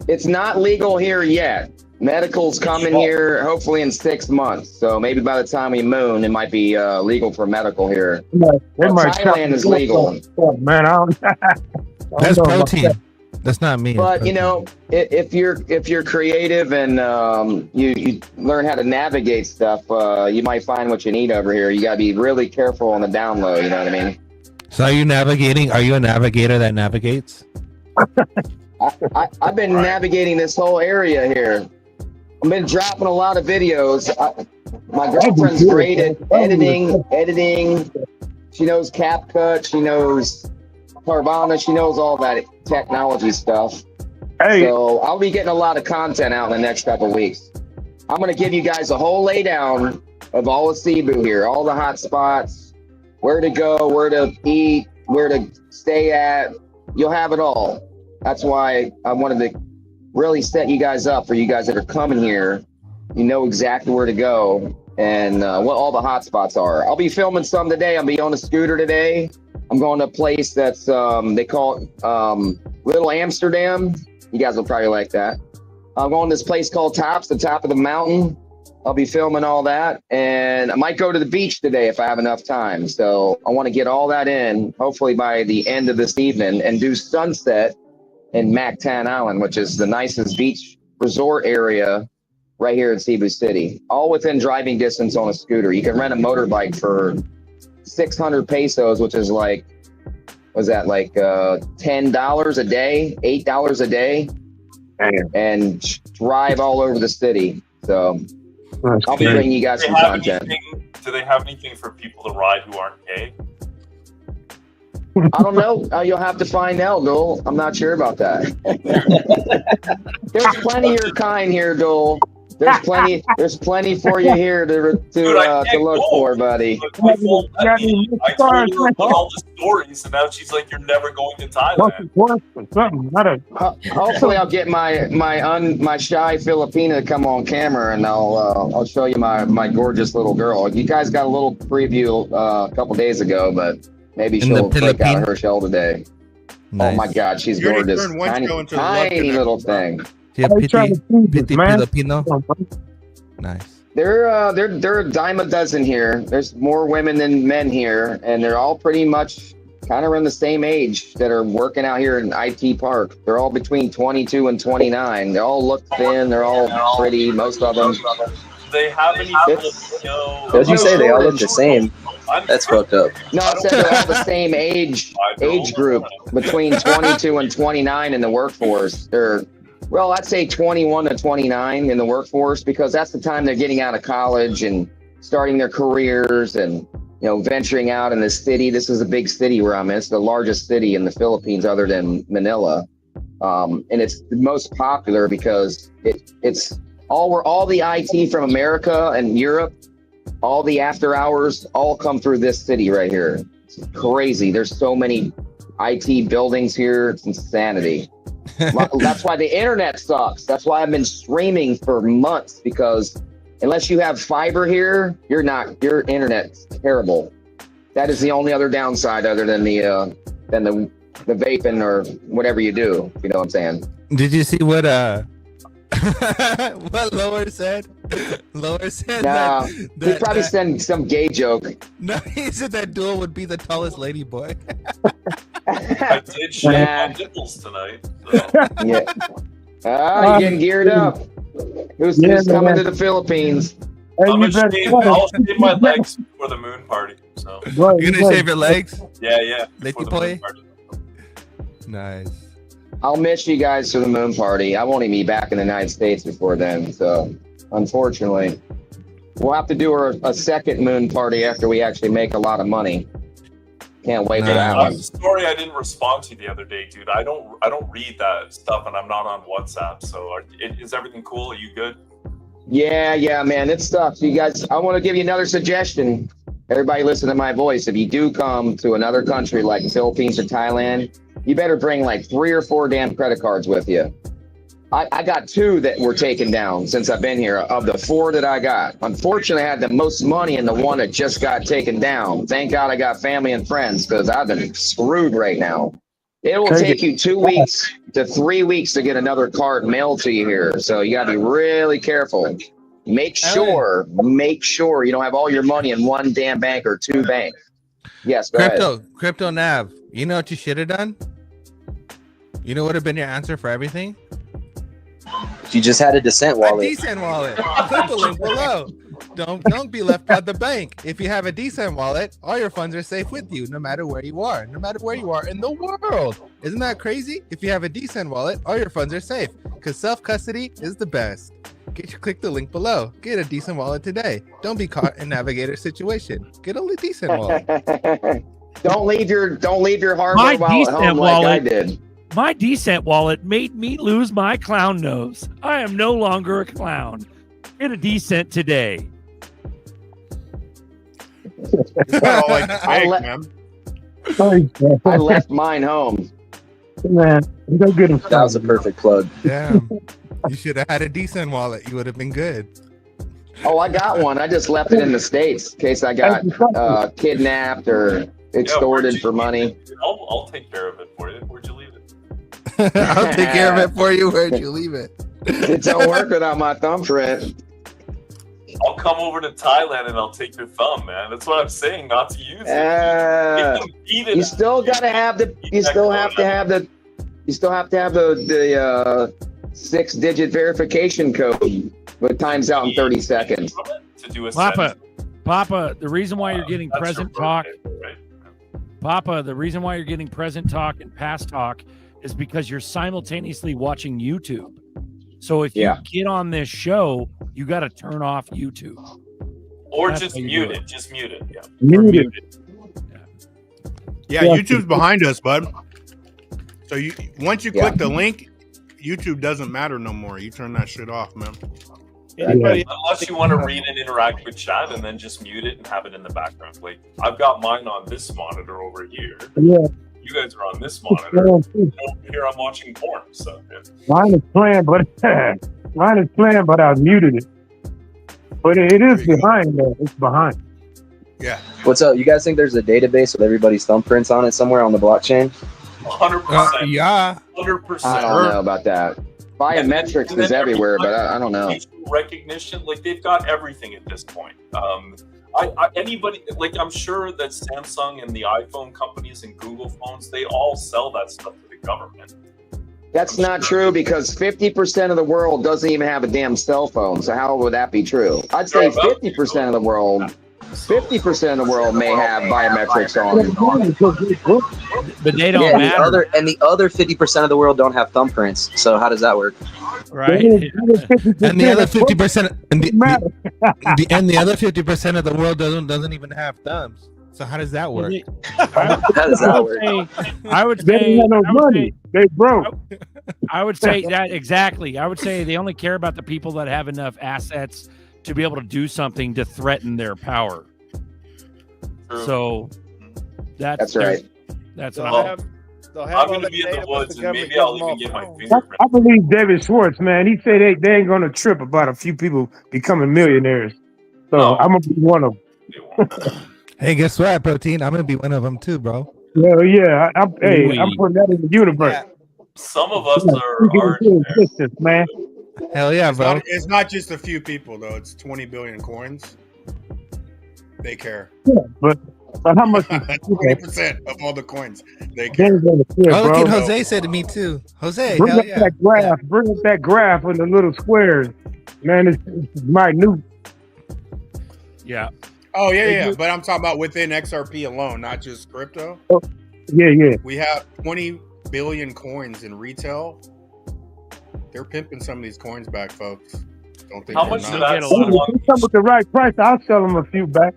It's not legal here yet. Medical's coming here hopefully in 6 months. So maybe by the time we moon, it might be legal for medical here. Thailand is legal. Man, I don't That's know about protein. that. That's not me. But you know, if you're creative and you learn how to navigate stuff, you might find what you need over here. You gotta be really careful on the down low. You know what I mean? So are you navigating? Are you a navigator that navigates? I've been navigating this whole area here. I've been dropping a lot of videos. My girlfriend's great at editing. She knows CapCut. She knows Carvana. She knows all that technology stuff. So I'll be getting a lot of content out in the next couple of weeks. I'm going to give you guys a whole laydown of all of Cebu here, all the hot spots, where to go, where to eat, where to stay at. You'll have it all. That's why I wanted to really set you guys up for you guys that are coming here. You know exactly where to go and what all the hot spots are. I'll be filming some today. I'll be on a scooter today. I'm going to a place that's, they call it Little Amsterdam. You guys will probably like that. I'm going to this place called Tops, the top of the mountain. I'll be filming all that, and I might go to the beach today if I have enough time. So I want to get all that in, hopefully by the end of this evening, and do sunset in Mactan Island, which is the nicest beach resort area right here in Cebu City, all within driving distance on a scooter. You can rent a motorbike for 600 pesos, which is like, was that like $10 a day, $8 a day, and drive all over the city. So I'll be bringing you guys some content. Do they have anything for people to ride who aren't gay? I don't know. You'll have to find out, Dole. I'm not sure about that. There's plenty of your kind here, Dole. There's plenty for you here to look for, buddy. I told her all the stories, and now she's like, "You're never going to Thailand." Hopefully, I'll get my shy Filipina to come on camera, and I'll show you my gorgeous little girl. You guys got a little preview a couple days ago, but maybe she'll break out of her shell today. Nice. Oh my God, she's gorgeous! Tiny little thing. Yeah, Pity Filipino. Nice. They're a dime a dozen here. There's more women than men here, and they're all pretty much kind of around the same age that are working out here in IT Park. They're all between 22 and 29. They all look thin. They're all pretty. Most of them. Do they have any Filipino? As you say, they all look the same. That's fucked up. No, I said they're all the same age group, between 22 and 29 in the workforce. Well, I'd say 21 to 29 in the workforce, because that's the time they're getting out of college and starting their careers and, venturing out in the city. This is a big city where I'm in. It's the largest city in the Philippines other than Manila. And it's the most popular because it's all the IT from America and Europe, all the after hours all come through this city right here. It's crazy. There's so many IT buildings here. It's insanity. That's why the internet sucks. That's why I've been streaming for months, because unless you have fiber here, your internet's terrible. That is the only other downside, other than the vaping or whatever you do. You know what I'm saying? Did you see what what Lower said? Lower said he probably sent some gay joke. No, he said that Duel would be the tallest lady boy. I did shave my nipples tonight. So. Yeah. You're getting geared up. Who's coming to the Philippines? I'll shave my legs before the moon party. So. You're gonna shave your legs? Yeah. Lady boy. Nice. I'll miss you guys for the moon party. I won't even be back in the United States before then. So, unfortunately, we'll have to do a second moon party after we actually make a lot of money. Can't wait for that one. I'm sorry I didn't respond to you the other day, dude. I don't read that stuff, and I'm not on WhatsApp. So, is everything cool? Are you good? Yeah, man. It's tough. You guys, I want to give you another suggestion. Everybody listen to my voice. If you do come to another country like the Philippines or Thailand, you better bring like 3 or 4 damn credit cards with you. I got 2 that were taken down since I've been here. Of the 4 that I got, unfortunately, I had the most money in the one that just got taken down. Thank God I got family and friends, because I've been screwed right now. It will take you 2 weeks to 3 weeks to get another card mailed to you here. So you got to be really careful. Make sure you don't have all your money in one damn bank or 2 banks. Yes, go ahead. Crypto Nav. You know what you should have done? You know what would have been your answer for everything? If you just had a Descent wallet. A Descent wallet. Click the link below. Don't be left out the bank. If you have a Descent wallet, all your funds are safe with you, no matter where you are. No matter where you are in the world. Isn't that crazy? If you have a Descent wallet, all your funds are safe, because self-custody is the best. Click the link below. Get a Descent wallet today. Don't be caught in Navigator situation. Get a Descent wallet. Don't leave your hardware wallet home like I did. My Descent wallet made me lose my clown nose. I am no longer a clown. Get a Descent today. I left mine home. Man, go get him. That was a perfect plug. Damn. You should have had a Descent wallet. You would have been good. Oh, I got one. I just left it in the States in case I got kidnapped or extorted for money. I'll take care of it for you. Where'd you leave it? I'll take care of it for you. Where'd you leave it? It don't work without my thumbprint. I'll come over to Thailand and I'll take your thumb, man. That's what I'm saying. Not to use it. You still gotta have the. You still have to have the. You still have to have the 6-digit verification code, but times out in 30 seconds. To do a Papa, the reason why you're getting present talk, Papa, the reason why you're getting present talk and past talk is because you're simultaneously watching YouTube. So if you get on this show, you got to turn off YouTube. Or just mute it. Just mute it. Yeah. Mute it. Yeah, YouTube's behind us, bud. So you once you click the link, YouTube doesn't matter no more. You turn that shit off, man. Unless you want to read and interact with chat, and then just mute it and have it in the background. Like I've got mine on this monitor over here. Yeah. You guys are on this monitor. Over here I'm watching porn. So yeah. Mine is playing, but I muted it. But it is behind there. It's behind. Yeah. What's up? You guys think there's a database with everybody's thumbprints on it somewhere on the blockchain? 100%. Yeah. 100%. I don't know about that. Biometrics is everywhere, but I don't know. Facial recognition, like they've got everything at this point. Anybody, like I'm sure that Samsung and the iPhone companies and Google phones, they all sell that stuff to the government. That's not true because 50% of the world doesn't even have a damn cell phone. So how would that be true? I'd say 50% of the world. 50% of the world may have biometrics on. But they don't matter. The other 50% of the world don't have thumbprints. So how does that work? Right. And the other 50% and the other 50% of the world doesn't even have thumbs. So how does that work? How does that work? I would They say ain't got no money. They broke. I would say that exactly. I would say they only care about the people that have enough assets to be able to do something to threaten their power. True. So that's right. That's I'm what going to be in the woods and maybe I'll even get my fingerprint. I believe David Schwartz, man. He said they ain't gonna trip about a few people becoming millionaires. So I'm gonna be one of them. Hey, guess what, Protein? I'm gonna be one of them too, bro. Well, yeah. I'm putting that in the universe. Yeah. Some of us are man. Hell yeah, bro. It's not just a few people though. It's 20 billion coins. They care. Yeah, but how much? 20% of all the coins. They care. Look at Jose said to me too. Jose, Bring hell up yeah. that graph. Bring up that graph with the little squares. Man, it's minute. Yeah. Oh yeah. But I'm talking about within XRP alone, not just crypto. Oh, yeah. We have 20 billion coins in retail. They're pimping some of these coins back, folks. Don't think how much did that you come with the right price, I'll sell them a few back.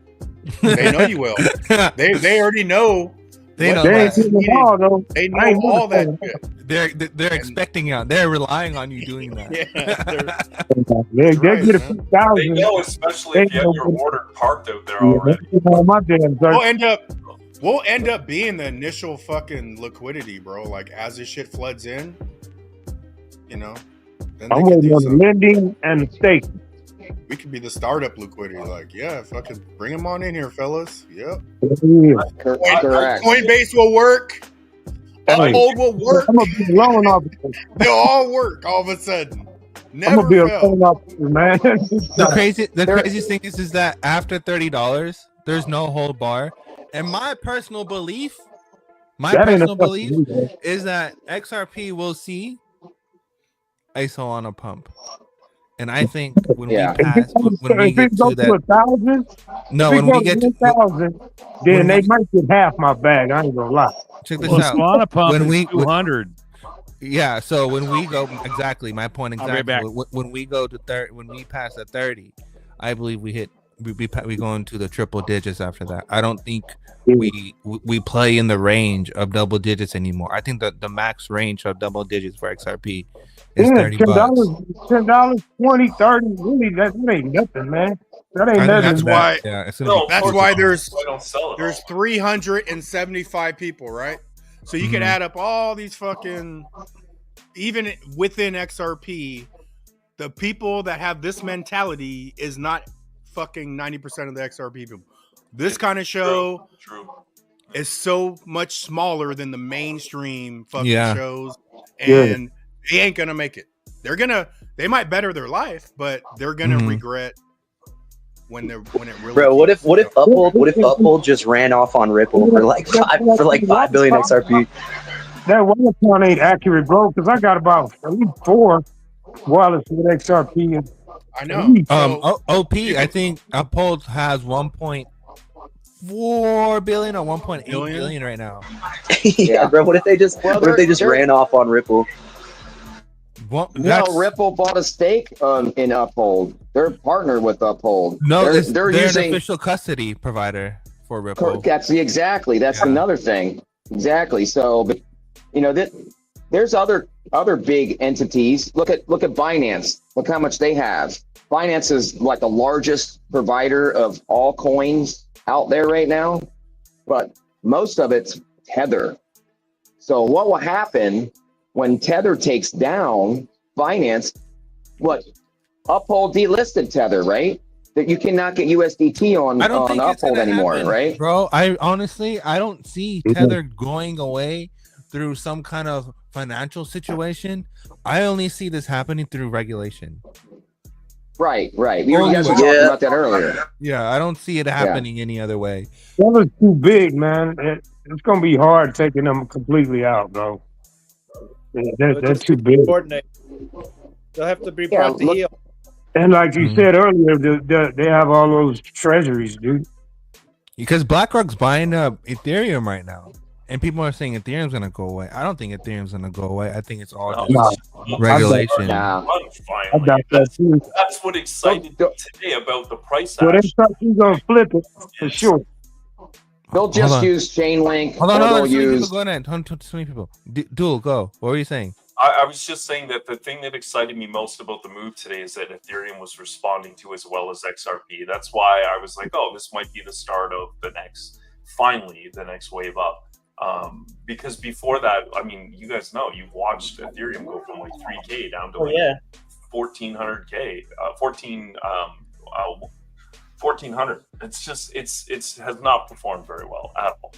They know you will. They already know. They know ain't seen them all, though. They know all that shit. They're expecting you. They're relying on you doing that. They get a few thousand. They know, especially if you have your order parked out there already. We'll end up being the initial fucking liquidity, bro. Like as this shit floods in, then I'm waiting on the lending and the staking. We could be the startup liquidity. Like, yeah, fucking bring them on in here, fellas. Yep. Correct. Coinbase will work. Uphold will work. I'm gonna be a loan officer. They'll all work all of a sudden. I'm gonna be a loan officer, man. The craziest thing is that after $30, there's no hold bar. And my personal belief is that XRP will see ISO on a pump. And I think when we get to that, 1,000, when we get to 1,000, then they might get half my bag. I ain't gonna lie. Check this out. On a pump when we 200. Yeah, so when we go my point exactly. I'll be back. When we go to when we pass the 30, I believe we go into the triple digits after that. I don't think we play in the range of double digits anymore. I think that the max range of double digits for XRP is $30. $10, 20, 30. Really, that ain't nothing, man. That ain't nothing. That's why there's 375 people, right? So you can add up all these fucking, even within XRP, the people that have this mentality is not fucking 90% of the XRP people. This kind of show is so much smaller than the mainstream fucking shows, and they ain't gonna make it. They're they might better their life, but they're gonna regret when it really. Bro, what if Uphold just ran off on Ripple for like five billion XRP? That wallet count ain't accurate, bro, because I got about at least 4 wallets with XRP. And I know. OP, I think Uphold has 1.4 billion or 1.8 billion right now. Yeah, bro. What if they just ran off on Ripple? No, Ripple bought a stake in Uphold. They're partnered with Uphold. No, they're using an official custody provider for Ripple. That's another thing. Exactly. So, but there's other big entities. Look at Binance. Look how much they have. Binance is like the largest provider of all coins out there right now, but most of it's Tether. So what will happen when Tether takes down Binance? Uphold delisted Tether, right? That you cannot get USDT on Uphold anymore, right? Bro, I don't see Tether going away through some kind of financial situation. I only see this happening through regulation. Right. You guys were talking about that earlier. Yeah, I don't see it happening any other way. Tether's too big, man. It's gonna be hard taking them completely out, bro. They're too big. They'll have to be brought to heel. And like you said earlier, they have all those treasuries, dude. Because BlackRock's buying up Ethereum right now. And people are saying Ethereum's going to go away. I don't think Ethereum's going to go away. I think it's all just regulation. That's what excited me today about the price So they're going to flip it for sure. They'll just use Chainlink. Hold on. Too many people going in. Too many people. Duel, go. What were you saying? I was just saying that the thing that excited me most about the move today is that Ethereum was responding to as well as XRP. That's why I was like, oh, this might be the start of the next wave up. Because before that, I mean, you guys know, you've watched Ethereum go from like 3K down to 1,400K, 1,400. It's just, it has not performed very well at all.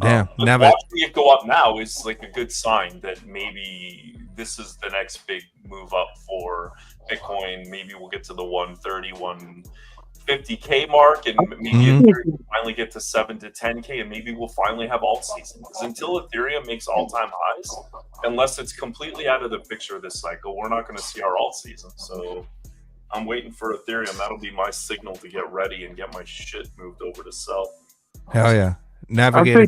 Damn. Watching it go up now is like a good sign that maybe this is the next big move up for Bitcoin. Maybe we'll get to the 130, 150K mark, and maybe Ethereum finally get to 7 to 10K, and maybe we'll finally have alt season. Because until Ethereum makes all-time highs, unless it's completely out of the picture this cycle, we're not going to see our alt season. So I'm waiting for Ethereum. That'll be my signal to get ready and get my shit moved over to sell. Hell yeah. Navigator.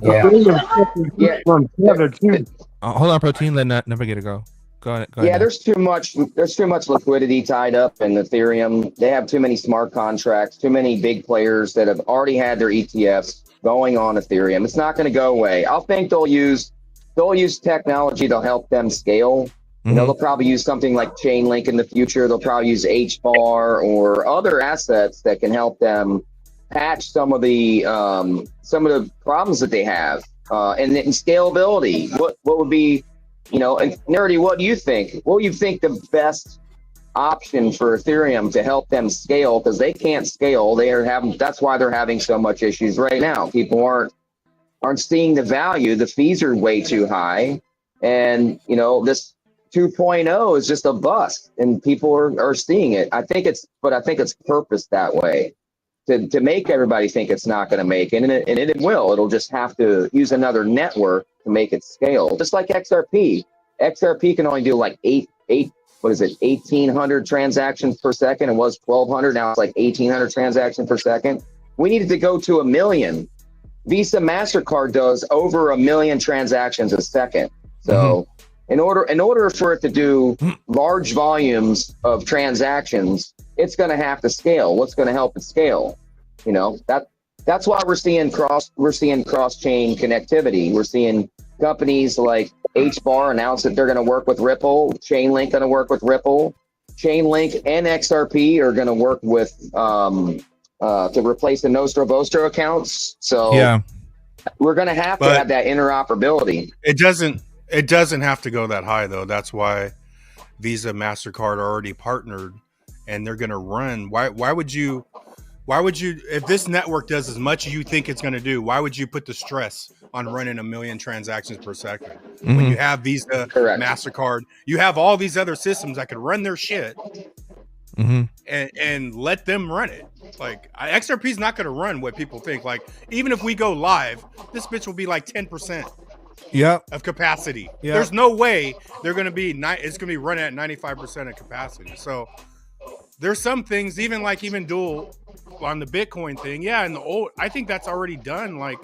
Hold on, Protein. Let Navigator go. Go ahead. There's too much liquidity tied up in Ethereum. They have too many smart contracts, too many big players that have already had their ETFs going on Ethereum. It's not going to go away. I think they'll use technology to help them scale. They'll probably use something like Chainlink in the future. They'll probably use HBAR or other assets that can help them patch some of the problems that they have, and scalability. What would be, and Nerdy, what do you think? What do you think the best option for Ethereum to help them scale? Because they can't scale. That's why they're having so much issues right now. People aren't seeing the value. The fees are way too high, and this 2.0 is just a bust, and people are seeing it. I think it's purposed that way. To make everybody think it's not going to make it, and it will. It'll just have to use another network to make it scale. Just like XRP. XRP can only do like 1,800 transactions per second. It was 1,200. Now it's like 1,800 transactions per second. We needed to go to 1 million. Visa, MasterCard does over 1 million transactions a second. So in order for it to do large volumes of transactions, it's going to have to scale. What's going to help it scale? That's why we're seeing cross-chain connectivity. We're seeing companies like HBAR announce that they're going to work with Ripple. Chainlink going to work with Ripple. Chainlink and XRP are going to work with to replace the Nostro Vostro accounts. So we're going to have that interoperability. It doesn't have to go that high though. That's why Visa, MasterCard are already partnered. And they're going to run. Why would you Why would you, if this network does as much as you think it's going to do, why would you put the stress on running 1 million transactions per second when you have Visa, MasterCard, you have all these other systems that could run their shit and let them run it. Like XRP is not going to run what people think. Like even if we go live, this bitch will be like 10% of capacity. There's no way they're going to be, it's going to be running at 95% of capacity. So there's some things, even dual on the Bitcoin thing. And the old, I think that's already done. Like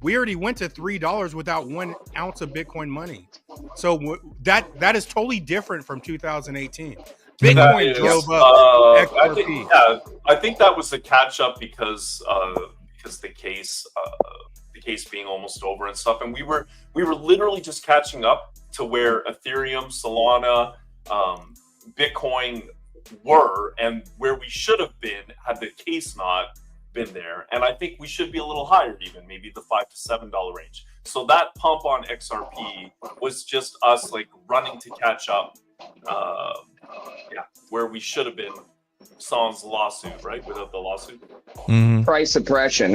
we already went to $3 without 1 ounce of Bitcoin money. So that is totally different from 2018. Bitcoin drove up XRP. I think that was the catch up because the case being almost over and stuff, and we were literally just catching up to where Ethereum, Solana, Bitcoin were, and where we should have been had the case not been there. And I think we should be a little higher, even maybe the $5 to $7 range. So that pump on XRP was just us like running to catch up, where we should have been sans lawsuit, right? Without the lawsuit. Price suppression.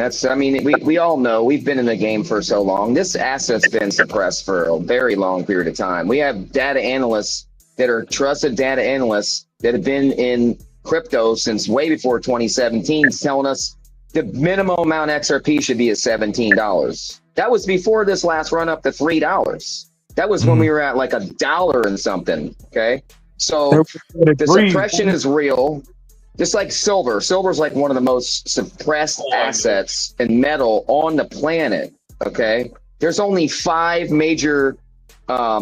We all know, we've been in the game for so long. This asset's been suppressed for a very long period of time. We have data analysts that are trusted data analysts that have been in crypto since way before 2017 telling us the minimum amount XRP should be at $17. That was before this last run up to $3. That was when we were at like $1 and something. Okay. So the suppression is real. Just like silver. Silver's like one of the most suppressed assets and metal on the planet. Okay. There's only 5 major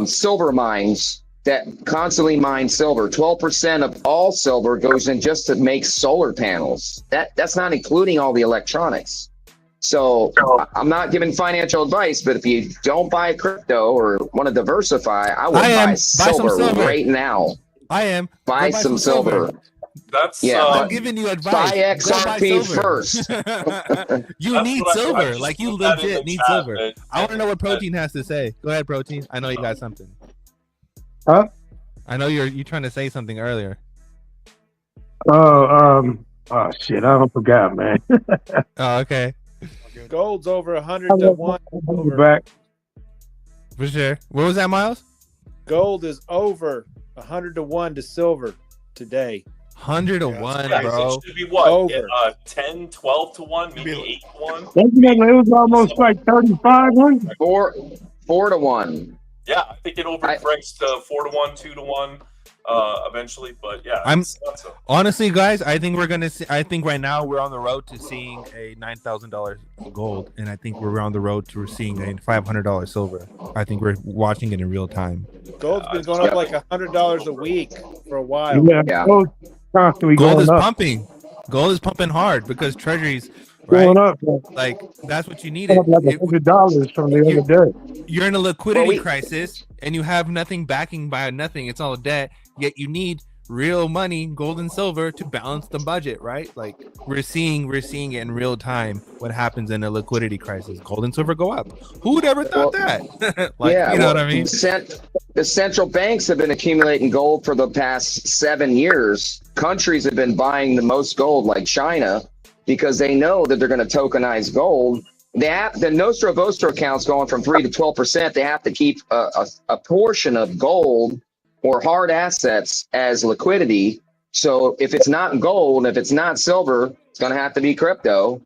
silver mines that constantly mine silver. 12% of all silver goes in just to make solar panels. That's not including all the electronics. So I'm not giving financial advice, but if you don't buy crypto or want to diversify, I would buy silver right now. Buy some silver. That's I'm giving you advice. Buy XRP first. You need silver. Like you legit need silver. I want to know what Protein has to say. Go ahead, Protein. I know you got something. Huh? I know you're trying to say something earlier. Oh shit, I forgot, man. Oh, okay. Gold's over 100 to 1. Back. For sure. What was that, Miles? Gold is over 100 to 1 to silver today. 100 to 1, It bro. should be what? Over. 10, 12 to 1, maybe 8 to 1. It was almost like 3500. 4 to 1. Yeah, I think it overpriced to 4 to 1, 2 to 1, eventually. But yeah, Honestly, guys, I think we're gonna see. I think right now we're on the road to seeing a $9,000 gold, and I think we're on the road to seeing a $500 silver. I think we're watching it in real time. Gold's been going up like $100 a week for a while. Gold's constantly Gold going is up. pumping. Gold is pumping hard because treasuries. Right? Going up. Like that's what you Going needed. up like $100 from the other day. You're in a liquidity crisis and you have nothing backing by nothing. It's all debt. Yet you need real money, gold and silver, to balance the budget, right? Like we're seeing it in real time. What happens in a liquidity crisis? Gold and silver go up. Who would ever thought that? You know what I mean? The central banks have been accumulating gold for the past 7 years. Countries have been buying the most gold, like China, because they know that they're going to tokenize gold. The Nostro Vostro account's going from 3 to 12%. They have to keep a portion of gold or hard assets as liquidity. So if it's not gold, if it's not silver, it's going to have to be crypto.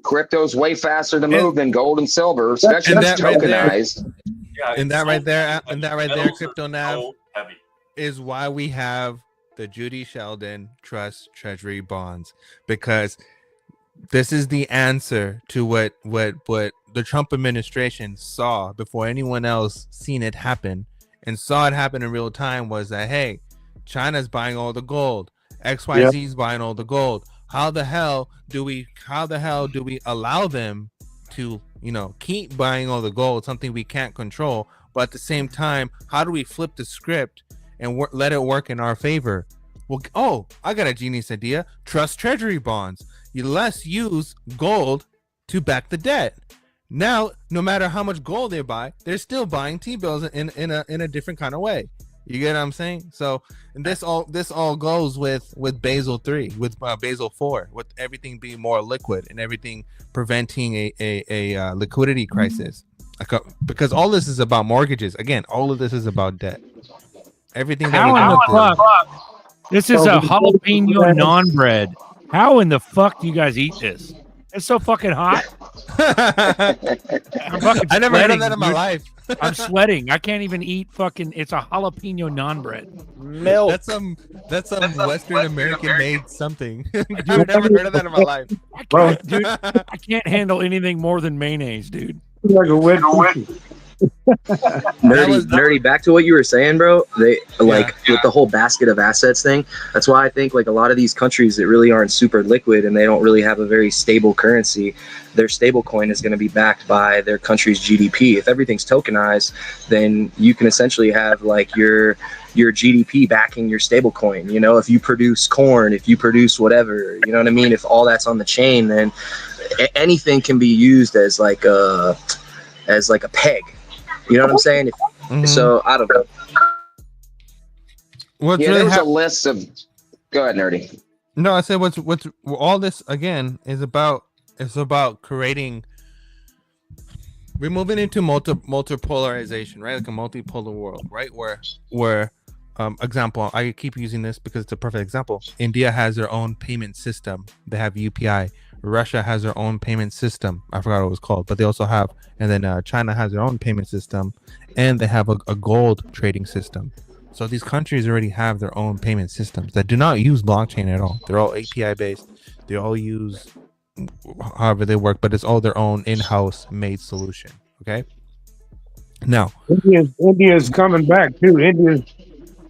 Crypto's way faster to move than gold and silver, especially if it's tokenized. And that right there, Crypto Nav is why we have the Judy Sheldon Trust Treasury bonds, because this is the answer to what the Trump administration saw before anyone else seen it happen and saw it happen in real time. Was that, hey, China's buying all the gold, XYZ's buying all the gold. How the hell do we allow them to, keep buying all the gold, something we can't control, but at the same time, how do we flip the script and let it work in our favor? Well, I got a genius idea. Trust treasury bonds. You less use gold to back the debt. Now, no matter how much gold they buy, they're still buying T-bills in a different kind of way. You get what I'm saying? So and this all goes with Basel 3, with Basel 4, with everything being more liquid and everything preventing a liquidity crisis. Because all this is about mortgages. Again, all of this is about debt. Everything. How in the fuck? This is a jalapeno non bread. How in the fuck do you guys eat this? It's so fucking hot. I'm fucking I never heard of sweating, that in my dude. live. I'm sweating. I can't even eat fucking. It's a jalapeno non bread. Milk. That's some Western American made something. Dude, I never heard of that in my life. Dude, I can't handle anything more than mayonnaise, dude. Like a wet nerdy. Back to what you were saying, bro. They with the whole basket of assets thing. That's why I think like a lot of these countries that really aren't super liquid and they don't really have a very stable currency. Their stable coin is going to be backed by their country's GDP. If everything's tokenized, then you can essentially have like your GDP backing your stable coin. You know, if you produce corn, if you produce whatever, you know what I mean? If all that's on the chain, then anything can be used as like a peg. You know what I'm saying? So I don't know. There was a list of. Go ahead, nerdy. No, I said what's all this again is about. It's about creating. We're moving into multipolarization, right? Like a multipolar world, right? Where example, I keep using this because it's a perfect example. India has their own payment system. They have UPI. Russia has their own payment system. I forgot what it was called, but they also have, and then China has their own payment system, and they have a gold trading system. So these countries already have their own payment systems that do not use blockchain at all. They're all API based. They all use however they work, but it's all their own in-house made solution. Okay. Now, India's coming back too. India's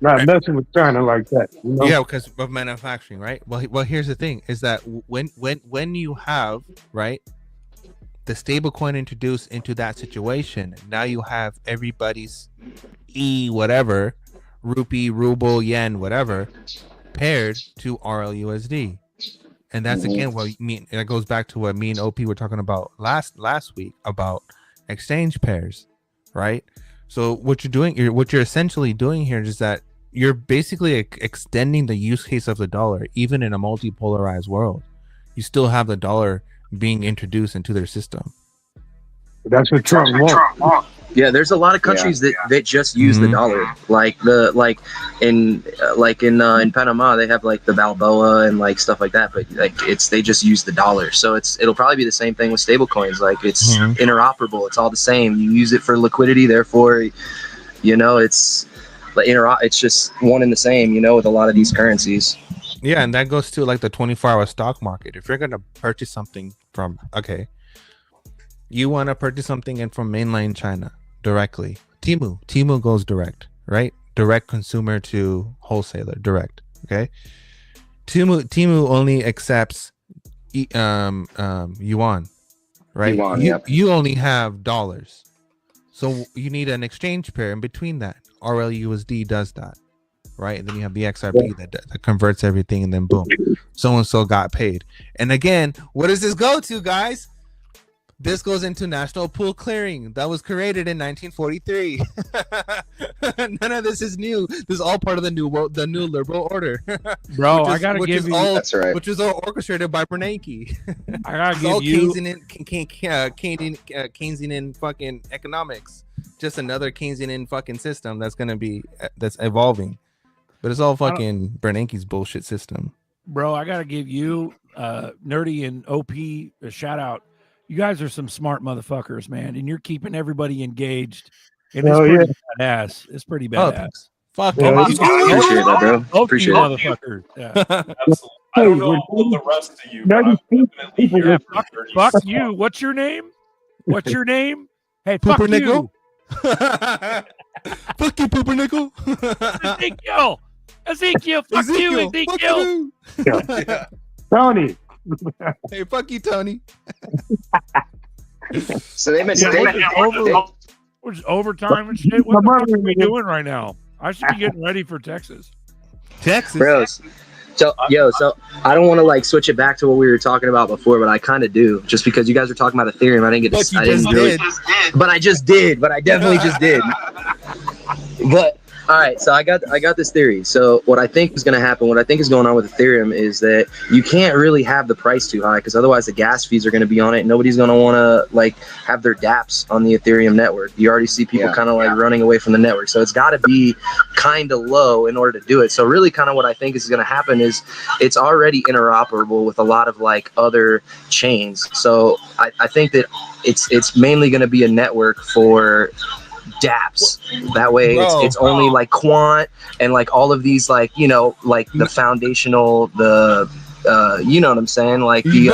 not messing with China like that. You know? Yeah, because of manufacturing, right? Well, here's the thing: is that when you have right the stable coin introduced into that situation, now you have everybody's whatever rupee, ruble, yen, whatever paired to RLUSD, and that's again what me. That goes back to what me and OP were talking about last week about exchange pairs, right? So what you're essentially doing here is that you're basically extending the use case of the dollar, even in a multipolarized world. You still have the dollar being introduced into their system. That's what Trump wants. Yeah, there's a lot of countries that just use the dollar, like in Panama they have like the Balboa and like stuff like that, but like they just use the dollar. So it'll probably be the same thing with stable coins. Like it's interoperable. It's all the same. You use it for liquidity, therefore, you know, it's just one and the same. You know, with a lot of these currencies. Yeah, and that goes to like the 24-hour stock market. If you're gonna purchase something from you want to purchase something in from mainland China directly. Temu goes direct, right? Direct consumer to wholesaler, direct. Okay. Temu only accepts yuan, right? You only have dollars, so you need an exchange pair in between that. RLUSD does that, right? And then you have the XRP that converts everything, and then boom, so and so got paid. And again, what does this go to, guys? This goes into National Pool Clearing that was created in 1943. None of this is new. This is all part of the new liberal order. Bro, I gotta give you. That's right. Which was all orchestrated by Bernanke. I gotta give you. Keynesian fucking economics. Just another Keynesian fucking system that's evolving. But it's all fucking Bernanke's bullshit system. Bro, I gotta give you, Nerdy and OP a shout out. You guys are some smart motherfuckers, man, and you're keeping everybody engaged. And it's pretty badass. It's pretty badass. Fuck. Appreciate that, bro. Appreciate it. Motherfuckers. Yeah. Absolutely. I don't know about the rest of you, but I'm definitely here for the fuck you. What's your name? What's your name? Hey, fuck you. Fuck you, Pumpernickel. Ezekiel, fuck you, Ezekiel. Tony. Hey, fuck you, Tony. So they've been overtime and shit. What the fuck are we doing right now? I should be getting ready for Texas. Bros. So I don't want to like switch it back to what we were talking about before, but I kind of do. Just because you guys were talking about Ethereum, I didn't get to. But I just did. But I definitely just did. But All right, so I got this theory. So what I think is going to happen, what I think is going on with Ethereum is that you can't really have the price too high because otherwise the gas fees are going to be on it. Nobody's going to want to like have their dApps on the Ethereum network. You already see people kind of like running away from the network. So it's got to be kind of low in order to do it. So really kind of what I think is going to happen is it's already interoperable with a lot of like other chains. So I think that it's mainly going to be a network for dApps. That way it's only like quant and like all of these like, you know, like the foundational, the you know what I'm saying, like the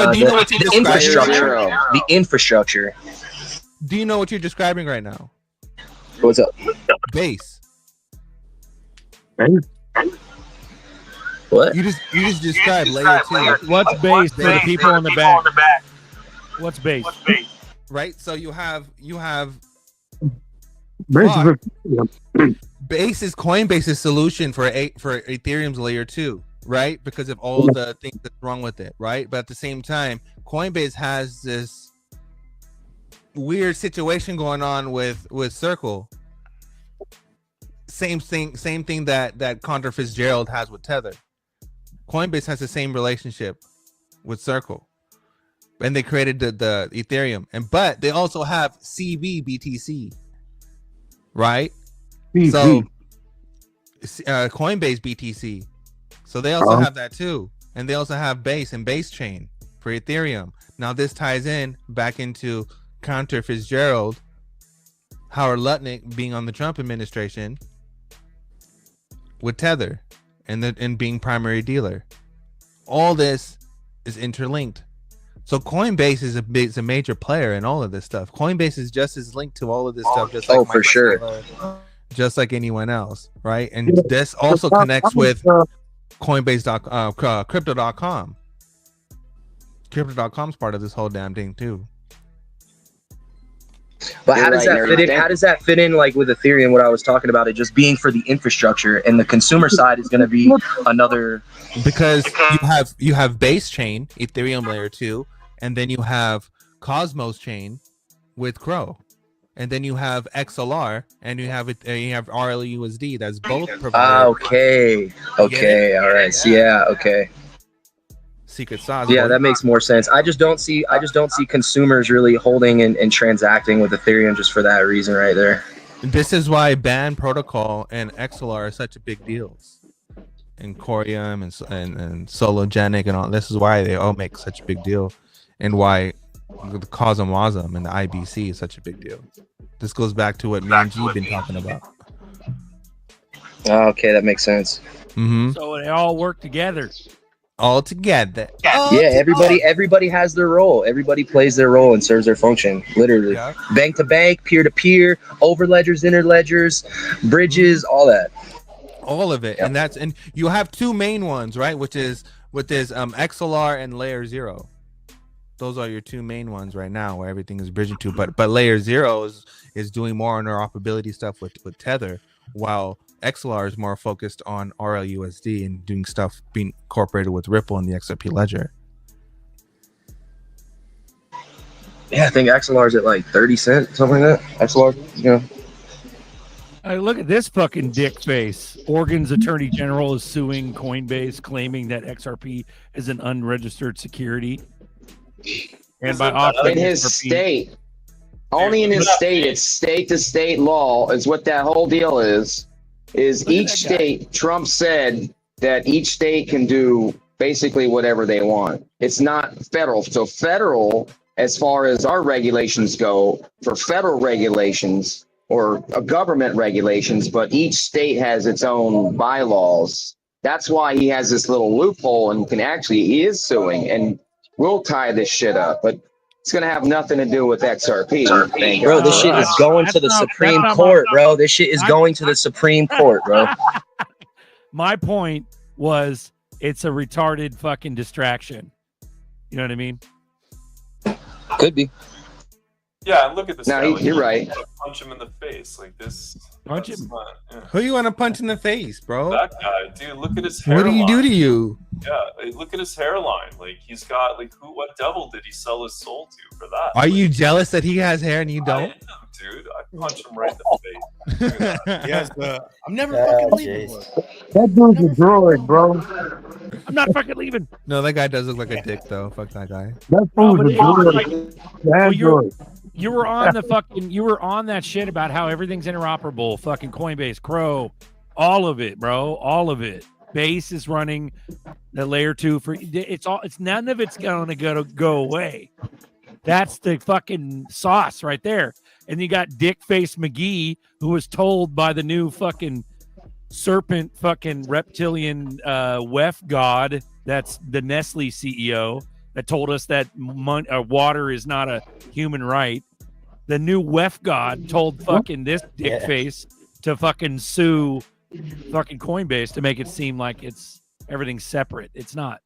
infrastructure. Do you know what you're describing right now? What's up? Base. What? You just described layer 2. What's base for the people on the back? What's base? Right? So you have Base is Coinbase's solution for Ethereum's layer 2, right? Because of all the things that's wrong with it, right? But at the same time, Coinbase has this weird situation going on with Circle. Same thing that Contra Fitzgerald has with Tether. Coinbase has the same relationship with Circle, and they created the Ethereum, but they also have CBBTC, right? So Coinbase BTC, so they also have that too, and they also have Base and Base Chain for Ethereum. Now this ties in back into Contra Fitzgerald, Howard Lutnick being on the Trump administration with Tether and being primary dealer. All this is interlinked. So Coinbase is a major player in all of this stuff. Coinbase is just as linked to all of this stuff, just like for sure, just like anyone else, right? And this also connects with Coinbase Crypto.com. Crypto.com is part of this whole damn thing too. But how does that fit in? How does that fit in like with Ethereum? What I was talking about, it just being for the infrastructure, and the consumer side is going to be another. Because you have Base Chain, Ethereum layer 2, and then you have Cosmos Chain with Crow, and then you have XLR, and you have RLUSD. That's both provided. Okay, all right. So okay. Secret sauce. Yeah, that makes more sense. I just don't see consumers really holding and transacting with Ethereum just for that reason right there. This is why Band Protocol and XLR are such a big deals, and Corium and Sologenic and all. This is why they all make such a big deal, and why the CosmWasm and the IBC is such a big deal. This goes back to what me and G have been talking about. Okay, that makes sense. So they all work together. All together. Everybody has their role. Everybody plays their role and serves their function. Literally, bank to bank, peer to peer, over ledgers, inner ledgers, bridges, all that. All of it, and you have two main ones, right? Which is XLR and Layer 0. Those are your two main ones right now, where everything is bridging to. But Layer 0 is doing more interoperability stuff with Tether, while XLR is more focused on RLUSD and doing stuff being incorporated with Ripple and the XRP ledger. Yeah, I think XLR is at like 30 cents, something like that. XLR, Hey, look at this fucking dick face. Oregon's Attorney General is suing Coinbase, claiming that XRP is an unregistered security. And by offering in his state, only in his state, it's state to state law is what that whole deal is each state. Trump said that each state can do basically whatever they want. It's not federal. So federal, as far as our regulations go, for federal regulations or government regulations, but each state has its own bylaws. That's why he has this little loophole and he is suing, and we'll tie this shit up. But it's going to have nothing to do with XRP. Bro, this shit is going to the Supreme Court, bro. This shit is going to the Supreme Court, bro. My point was it's a retarded fucking distraction. You know what I mean? Could be. Yeah, and look at this. No, guy. you're right. Punch him in the face like this. Punch him. Who you want to punch in the face, bro? That guy, dude. Look at his What hairline. do you do to you? Yeah, look at his hairline. Like he's got what devil did he sell his soul to for that? Are you jealous that he has hair and you don't? I am, dude. punch him right in the face. Yes, I'm never fucking leaving. That dude's a droid, bro. I'm not fucking leaving. No, that guy does look like a dick though. Fuck that guy. That No, fool's but a it's like, droid. well, Android. you were on the fucking, you were on that shit about how everything's interoperable. Fucking Coinbase, Crow, all of it, bro, all of it. Base is running the layer 2 for it's all. It's none of it's gonna go away. That's the fucking sauce right there. And you got Dickface McGee, who was told by the new fucking serpent fucking reptilian WEF god, that's the Nestle CEO, that told us that water is not a human right. The new WEF god told fucking this Dickface to fucking sue fucking Coinbase to make it seem like it's everything's separate. It's not.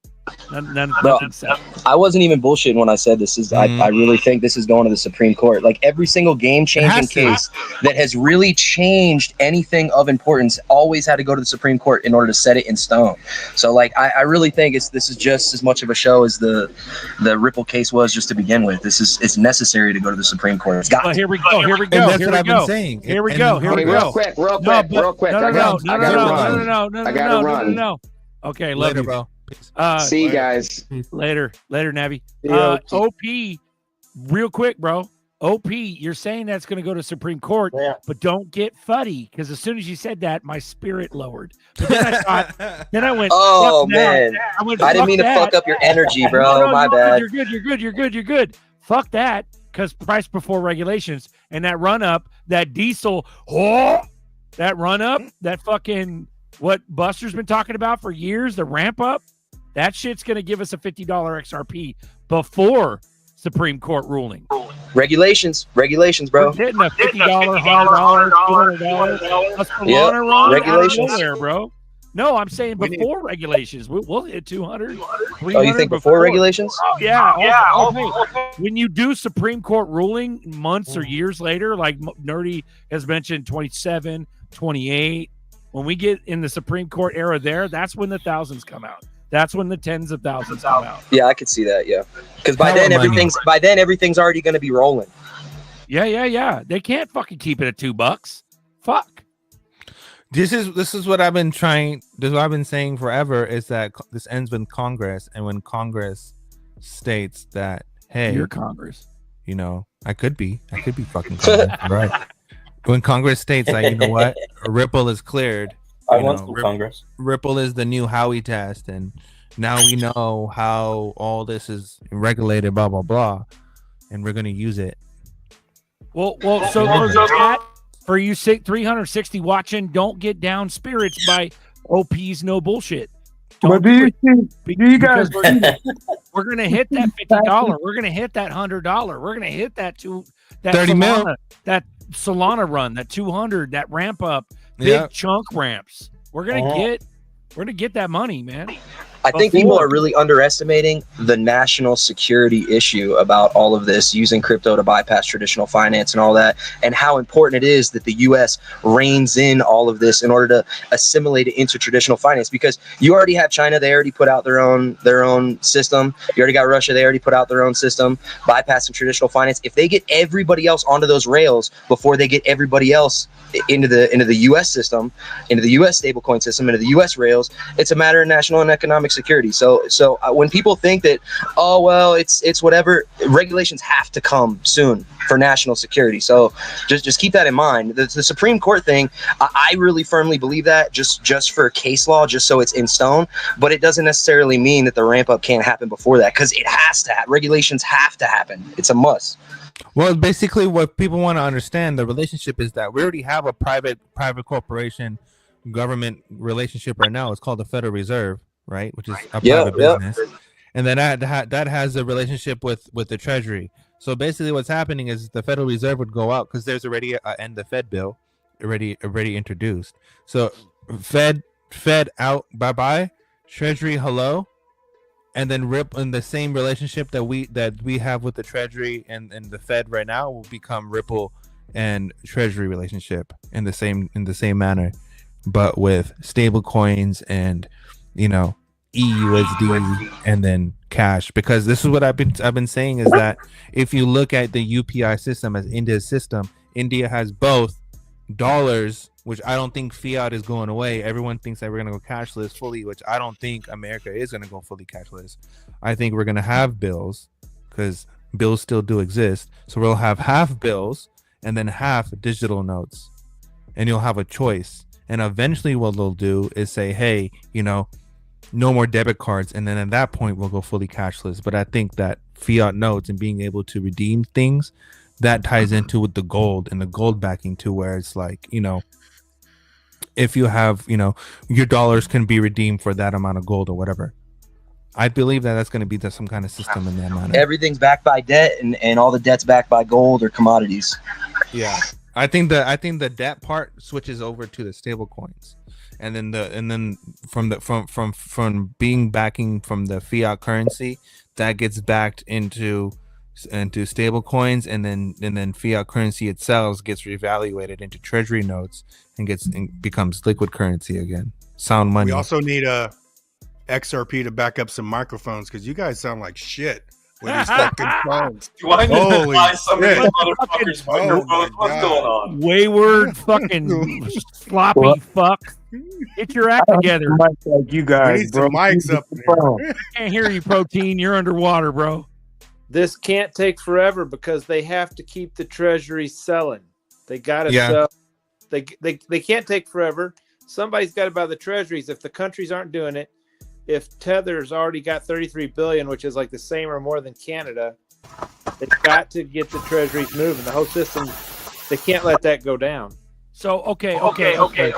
Nothing's separate. I wasn't even bullshitting when I said this is. I really think this is going to the Supreme Court. Like every single game-changing case that has really changed anything of importance always had to go to the Supreme Court in order to set it in stone. So like I really think this is just as much of a show as the Ripple case was just to begin with. It's necessary to go to the Supreme Court. It's got to. Here we go. Here we go. And that's Here what we I've go. been saying. Here we And go. Here we go. Real quick. I gotta run. No. Okay, love Later, you, bro. See you guys later, Navi. Yeah. OP, real quick, bro. OP, you're saying that's going to go to Supreme Court, but don't get fuddy, because as soon as you said that, my spirit lowered. But then I thought, then I went, oh fuck man, that. I didn't mean to fuck up your energy, bro. No, My bad. You're good. Fuck that, because price before regulations and that run up, that diesel, that run up, that fucking what Buster's been talking about for years, the ramp up. That shit's going to give us a $50 XRP before Supreme Court ruling. Regulations, bro. We're hitting a $50, $100, $200. A Solana run regulations. out of nowhere, bro. No, I'm saying before regulations. We'll hit 200, 300. Oh, you think before regulations? Yeah. When you do Supreme Court ruling months or years later, like Nerdy has mentioned, 27, 28, when we get in the Supreme Court era there, that's when the thousands come out. That's when the tens of thousands come out. Yeah, I could see that. Yeah, because by then everything's already going to be rolling. Yeah. They can't fucking keep it at $2. Fuck. This is what I've been trying. This is what I've been saying forever. Is that this ends with Congress, and when Congress states that, hey, you're Congress. You know, I could be fucking Congress, right? When Congress states that, you know what, Ripple is cleared. I want some Congress. Ripple is the new Howey test, and now we know how all this is regulated, blah blah blah, and we're gonna use it. Well, so for you 360 watching, don't get down spirits by OP's no bullshit. But do you guys? We're gonna hit that $50. We're gonna hit that $100. We're gonna hit that 30 mil. That Solana run, that 200, that ramp up, big chunk ramps. We're gonna get that money, man. I think people are really underestimating the national security issue about all of this, using crypto to bypass traditional finance and all that, and how important it is that the U.S. reins in all of this in order to assimilate it into traditional finance. Because you already have China; they already put out their own system. You already got Russia; they already put out their own system, bypassing traditional finance. If they get everybody else onto those rails before they get everybody else into the U.S. system, into the U.S. stablecoin system, into the U.S. rails, it's a matter of national and economic security. So when people think that, oh well, it's whatever, regulations have to come soon for national security. So just keep that in mind. The Supreme Court thing, I really firmly believe that just for case law, just so it's in stone. But it doesn't necessarily mean that the ramp up can't happen before that, because it has to. Regulations have to happen. It's a must. Well, basically, what people want to understand, the relationship is that we already have a private corporation government relationship right now. It's called the Federal Reserve, right? Which is a private business. And then that has a relationship with the Treasury. So basically what's happening is the Federal Reserve would go out, because there's already a end the Fed bill already introduced. So Fed out, bye-bye, Treasury hello, and then Ripple, in the same relationship that we have with the Treasury and the Fed right now, will become Ripple and Treasury relationship in the same manner, but with stable coins and, you know, EUSD and then cash. Because this is what I've been saying, is that if you look at the UPI system as India's system, India has both dollars, which I don't think fiat is going away. Everyone thinks that we're going to go cashless fully, which I don't think America is going to go fully cashless. I think we're going to have bills because bills still do exist. So we'll have half bills and then half digital notes, and you'll have a choice. And eventually what they'll do is say, hey, you know, no more debit cards. And then at that point, we'll go fully cashless. But I think that fiat notes and being able to redeem things, that ties into with the gold and the gold backing too, where it's like, you know, if you have, you know, your dollars can be redeemed for that amount of gold or whatever. I believe that that's going to be some kind of system in that manner. Everything's backed by debt, and all the debt's backed by gold or commodities. Yeah, I think the debt part switches over to the stable coins, and then from being backing from the fiat currency, that gets backed into stable coins, and then fiat currency itself gets reevaluated into treasury notes and becomes liquid currency again. Sound money. We also need a XRP to back up some microphones because you guys sound like shit with these fucking phones. Do I need to Holy buy some of these shit. motherfuckers' microphones? What's going on? Wayward fucking sloppy fuck. Get your act together. Like you guys, We need bro. some mics up here. Can't hear you, Protein. You're underwater, bro. This can't take forever because they have to keep the treasury selling. They got to sell. They can't take forever. Somebody's got to buy the treasuries. If the countries aren't doing it, if Tether's already got 33 billion, which is like the same or more than Canada, they've got to get the treasuries moving. The whole system, they can't let that go down. So okay.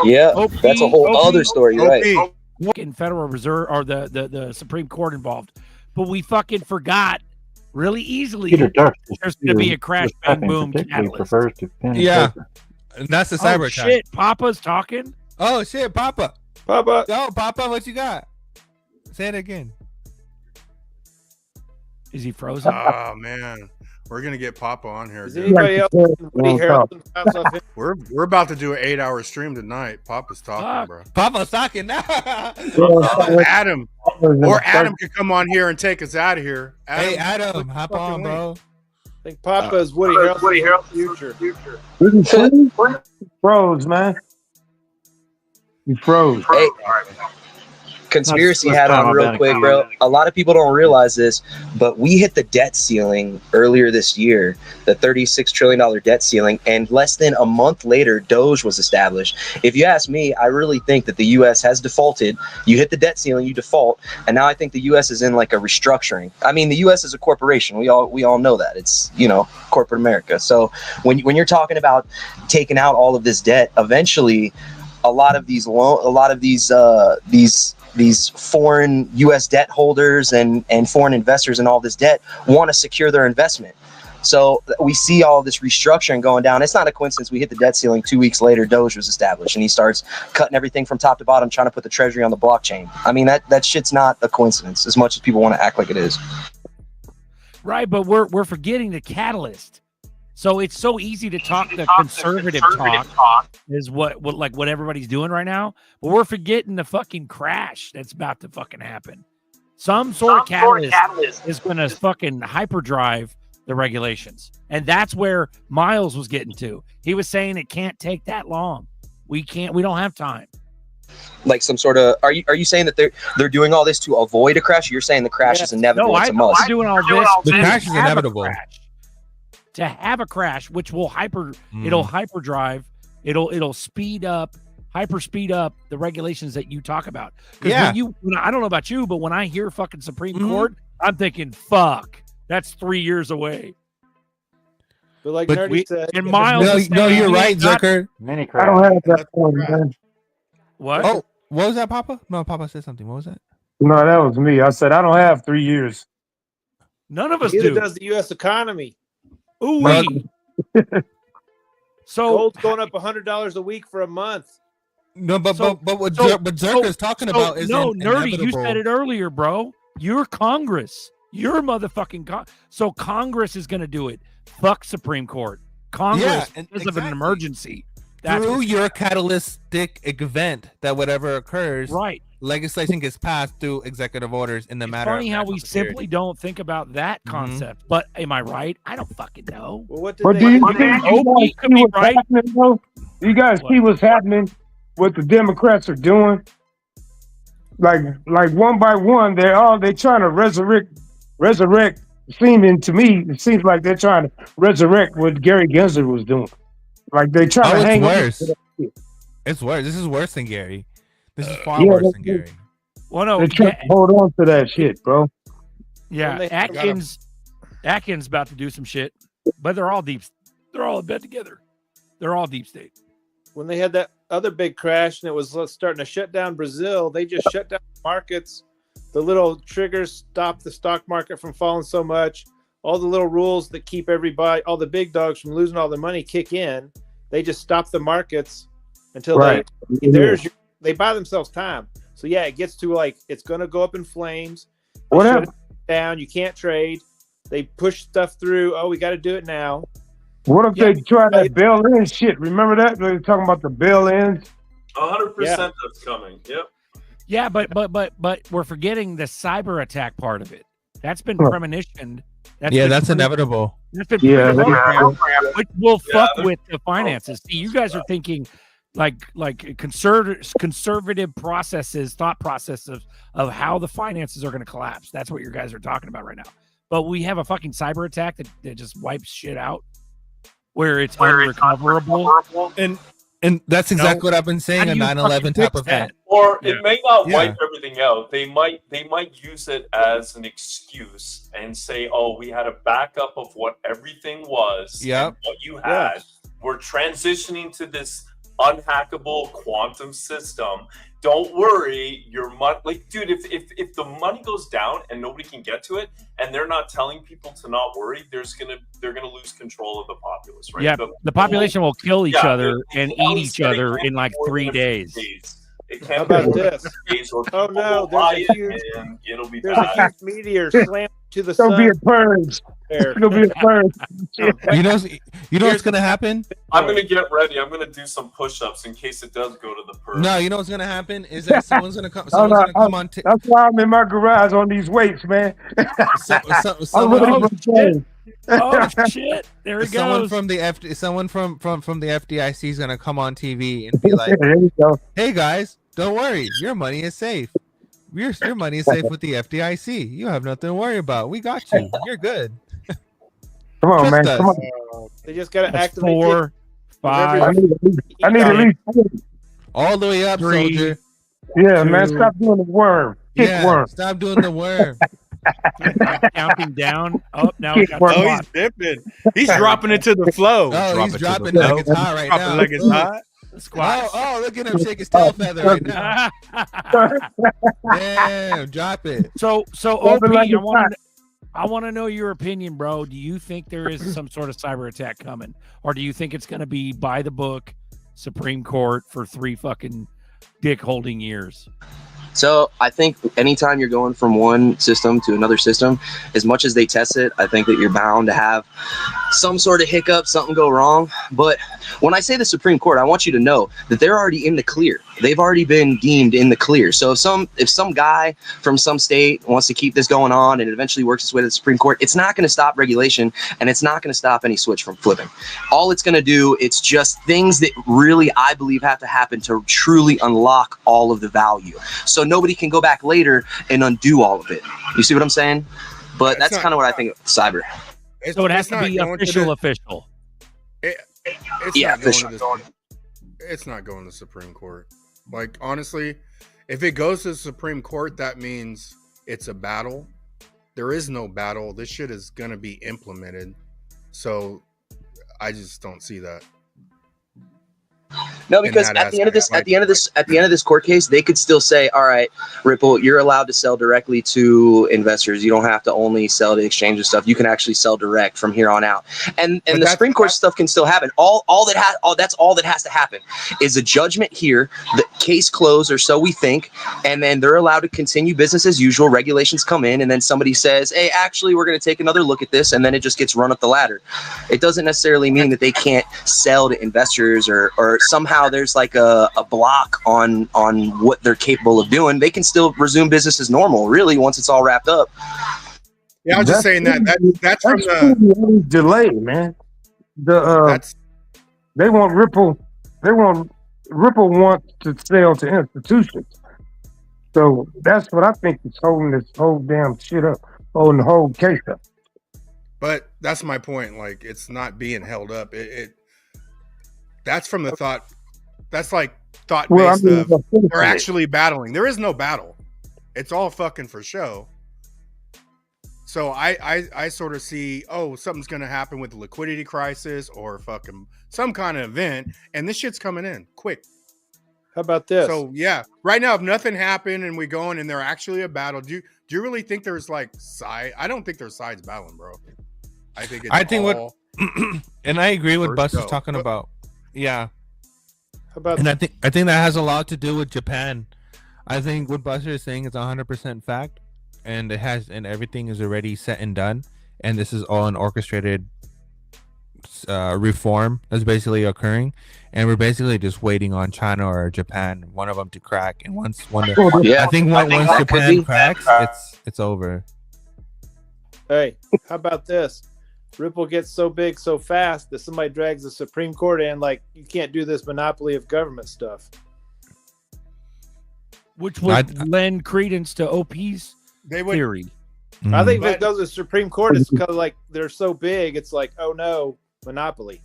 Yeah, that's a whole other story, right? Fucking Federal Reserve or the Supreme Court involved, but we fucking forgot really easily. There's going to be a crash, bang, boom catalyst. Yeah, that's the cyber attack. Shit, Papa's talking. Oh shit, Papa. Yo, Papa, what you got? Say it again. Is he frozen? Oh man, we're gonna get Papa on here. Is dude. anybody else? We're about to do an 8-hour stream tonight. Papa's talking, bro. Papa's talking now. Adam could come on here and take us out of here. Hey, Adam, hop on, bro. I think Papa is Woody Harrelson's future. Froze, man. He froze. Hey, conspiracy hat on real quick, bro. A lot of people don't realize this, but we hit the debt ceiling earlier this year, the $36 trillion debt ceiling, and less than a month later, Doge was established. If you ask me, I really think that the U.S. has defaulted. You hit the debt ceiling, you default, and now I think the U.S. is in like a restructuring. I mean, the U.S. is a corporation. We all know that. It's, you know, corporate America. So when you're talking about taking out all of this debt, eventually, a lot of these foreign U.S. debt holders and foreign investors and all this debt want to secure their investment. So we see all this restructuring going down. It's not a coincidence we hit the debt ceiling 2 weeks later, Doge was established, and he starts cutting everything from top to bottom, trying to put the treasury on the blockchain. I mean, that shit's not a coincidence as much as people want to act like it is. Right, but we're forgetting the catalyst. So it's so easy to talk the conservative talk is what everybody's doing right now. But we're forgetting the fucking crash that's about to fucking happen. Some sort of catalyst is going to fucking hyperdrive the regulations. And that's where Miles was getting to. He was saying it can't take that long. We don't have time. Like some sort of, are you saying that they're doing all this to avoid a crash? You're saying the crash is inevitable. It's a must. I'm doing all this. The crash is inevitable. To have a crash, which will it'll hyperdrive, it'll speed up, hyper speed up the regulations that you talk about. Yeah. I don't know about you, but when I hear fucking Supreme Court, I'm thinking, fuck, that's 3 years away. But like Nerdy said, and Miles, no, you're right, Zucker. I don't have that point, man. What? Oh, what was that, Papa? No, Papa said something. What was that? No, that was me. I said I don't have 3 years. None of us neither do. does the U.S. economy. Ooh, so gold's going up $100 a week for a month. No, but what Zerka's talking about is Nerdy. You inevitable. said it earlier, bro. You're Congress. You're motherfucking so Congress is going to do it. Fuck Supreme Court. Congress because of an emergency. Through your catalytic event that whatever occurs, right? legislation gets passed through executive orders in the matter. Funny of how we national security. simply don't think about that concept. But am I right? I don't fucking know. Well, what But do you guys see what's happening, though? You guys see what's happening? What the Democrats are doing? Like one by one, they're trying to resurrect. Seeming to me, it seems like they're trying to resurrect what Gary Gensler was doing. Like they trying to hang on to worse. that shit. It's worse. This is worse than Gary. This is far Yeah, worse that's than Gary. Well, no, They're trying to hold on to that shit, bro. Yeah, Atkins about to do some shit, but they're all deep. They're all in bed together. They're all deep state. When they had that other big crash and it was starting to shut down Brazil, they just shut down markets. The little triggers stopped the stock market from falling so much. All the little rules that keep everybody, all the big dogs from losing all their money kick in. They just stop the markets until they buy themselves time. So yeah, it gets to like it's going to go up in flames. They shut it down. You can't trade. They push stuff through. Oh, we got to do it now. What if they try that bail-in shit? Remember that? They were talking about the bail-ins. 100% that's coming. Yep. Yeah, but we're forgetting the cyber attack part of it. That's been premonitioned. That's inevitable. That's been which will fuck with the finances. See, you guys are thinking like conservative processes, thought processes of how the finances are going to collapse. That's what you guys are talking about right now. But we have a fucking cyber attack that just wipes shit out, where it's unrecoverable. And that's exactly what I've been saying. A 9/11 type of thing. Or it may not wipe everything out. They might use it as an excuse and say, "Oh, we had a backup of what everything was. Yep. What you had. We're transitioning to this unhackable quantum system. Don't worry, your money." Like, dude, if the money goes down and nobody can get to it, and they're not telling people to not worry, they're gonna lose control of the populace, right? Yeah, the population will kill each other and eat each other in like 3 days. It can't How about be this? Oh no, there's a huge meteor slammed to the It's gonna sun. be a purge. It's gonna be a purge. You know what's gonna happen? I'm gonna get ready. I'm gonna do some push-ups in case it does go to the purge. No, you know what's gonna happen is that someone's gonna come. That's why I'm in my garage on these weights, man. Oh shit! There it Someone goes. from the someone from the FDIC is gonna come on TV and be like, There you go. "Hey guys, don't worry, your money is safe. Your money is safe with the FDIC. You have nothing to worry about. We got you. You're good." Come on, Trust man. us. Come on. They just gotta That's activate 4, 5. I need at least all the way up, 3. soldier. Yeah, man. Stop doing the worm. Kick worm. Stop doing the worm. Counting down. Oh, now we got Oh, he's dipping. He's dropping it to the flow. Oh, he's dropping it like it's hot right now. Like it's hot. Squat. Oh, look at him shake his tail feather right now. Damn, drop it. So OP, I want to know your opinion, bro. Do you think there is some sort of cyber attack coming, or do you think it's going to be by the book, Supreme Court for 3 fucking dick holding years? So I think anytime you're going from one system to another system, as much as they test it, I think that you're bound to have some sort of hiccup, something go wrong. But when I say the Supreme Court, I want you to know that they're already in the clear. They've already been deemed in the clear. So if some guy from some state wants to keep this going on and it eventually works its way to the Supreme Court, it's not going to stop regulation and it's not going to stop any switch from flipping. All it's going to do, it's just things that really, I believe, have to happen to truly unlock all of the value. So nobody can go back later and undo all of it. You see what I'm saying? But that's kind of what I think of cyber. So it has to be official. It's not going to the Supreme Court. Like, honestly, if it goes to the Supreme Court, that means it's a battle. There is no battle. This shit is going to be implemented. So I just don't see that. No, because at the end of this court case, they could still say, "All right, Ripple, you're allowed to sell directly to investors. You don't have to only sell to exchange and stuff. You can actually sell direct from here on out." And the Supreme Court stuff can still happen. That's all that has to happen is a judgment here, the case closed, or so we think, and then they're allowed to continue business as usual. Regulations come in, and then somebody says, "Hey, actually, we're going to take another look at this," and then it just gets run up the ladder. It doesn't necessarily mean that they can't sell to investors or somehow now there's like a block on what they're capable of doing, they can still resume business as normal, really, once it's all wrapped up. Yeah, I was just saying that's from the delay, man. They want Ripple. Ripple wants to sell to institutions. So that's what I think is holding this whole damn shit up, holding the whole case up. But that's my point. Like, it's not being held up. That's from the thought. That's like thought based of they're actually battling. There is no battle. It's all fucking for show. So I sort of see, something's gonna happen with the liquidity crisis or fucking some kind of event, and this shit's coming in quick. How about this? So yeah, right now, if nothing happened and we go in and they're actually a battle, do you really think there's like side? I don't think there's sides battling, bro. I think what, and I agree with Buster's talking about. Yeah. How about? And I think that has a lot to do with Japan. I think what Buster is saying is 100% fact, and everything is already set and done, and this is all an orchestrated reform that's basically occurring, and we're basically just waiting on China or Japan, one of them to crack, and once Japan cracks, it's over. Hey, how about this? Ripple gets so big so fast that somebody drags the Supreme Court in, like, you can't do this monopoly of government stuff. Which would lend credence to OP's theory. I think if it goes to the Supreme Court, it's because like they're so big, it's like, oh no, monopoly.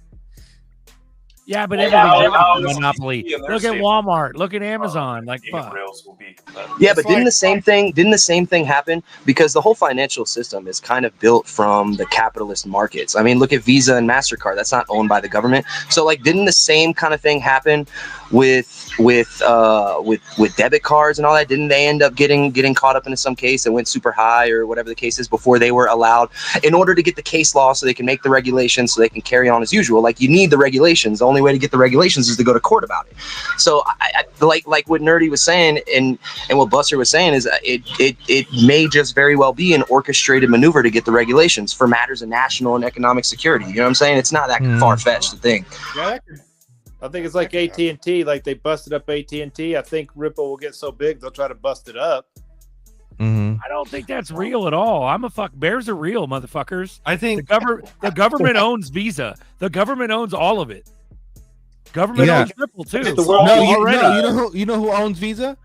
Yeah, but everything's a monopoly. Look at Walmart. Look at Amazon. Like, fuck. Yeah, but didn't the same thing happen? Because the whole financial system is kind of built from the capitalist markets. I mean, look at Visa and MasterCard. That's not owned by the government. So, like, didn't the same kind of thing happen with debit cards and all that? Didn't they end up getting caught up into some case that went super high or whatever the case is before they were allowed, in order to get the case law so they can make the regulations so they can carry on as usual? Like, you need the regulations. The only way to get the regulations is to go to court about it. So I like what Nerdy was saying and what Buster was saying is it may just very well be an orchestrated maneuver to get the regulations for matters of national and economic security. You know what I'm saying? It's not that far-fetched to think. Yeah, I think it's like AT&T. Like, they busted up AT&T. I think Ripple will get so big they'll try to bust it up. I don't think that's real at all. Bears are real, motherfuckers. I think the government owns Visa. The government owns all of it. Government owns Ripple too. You know who owns Visa?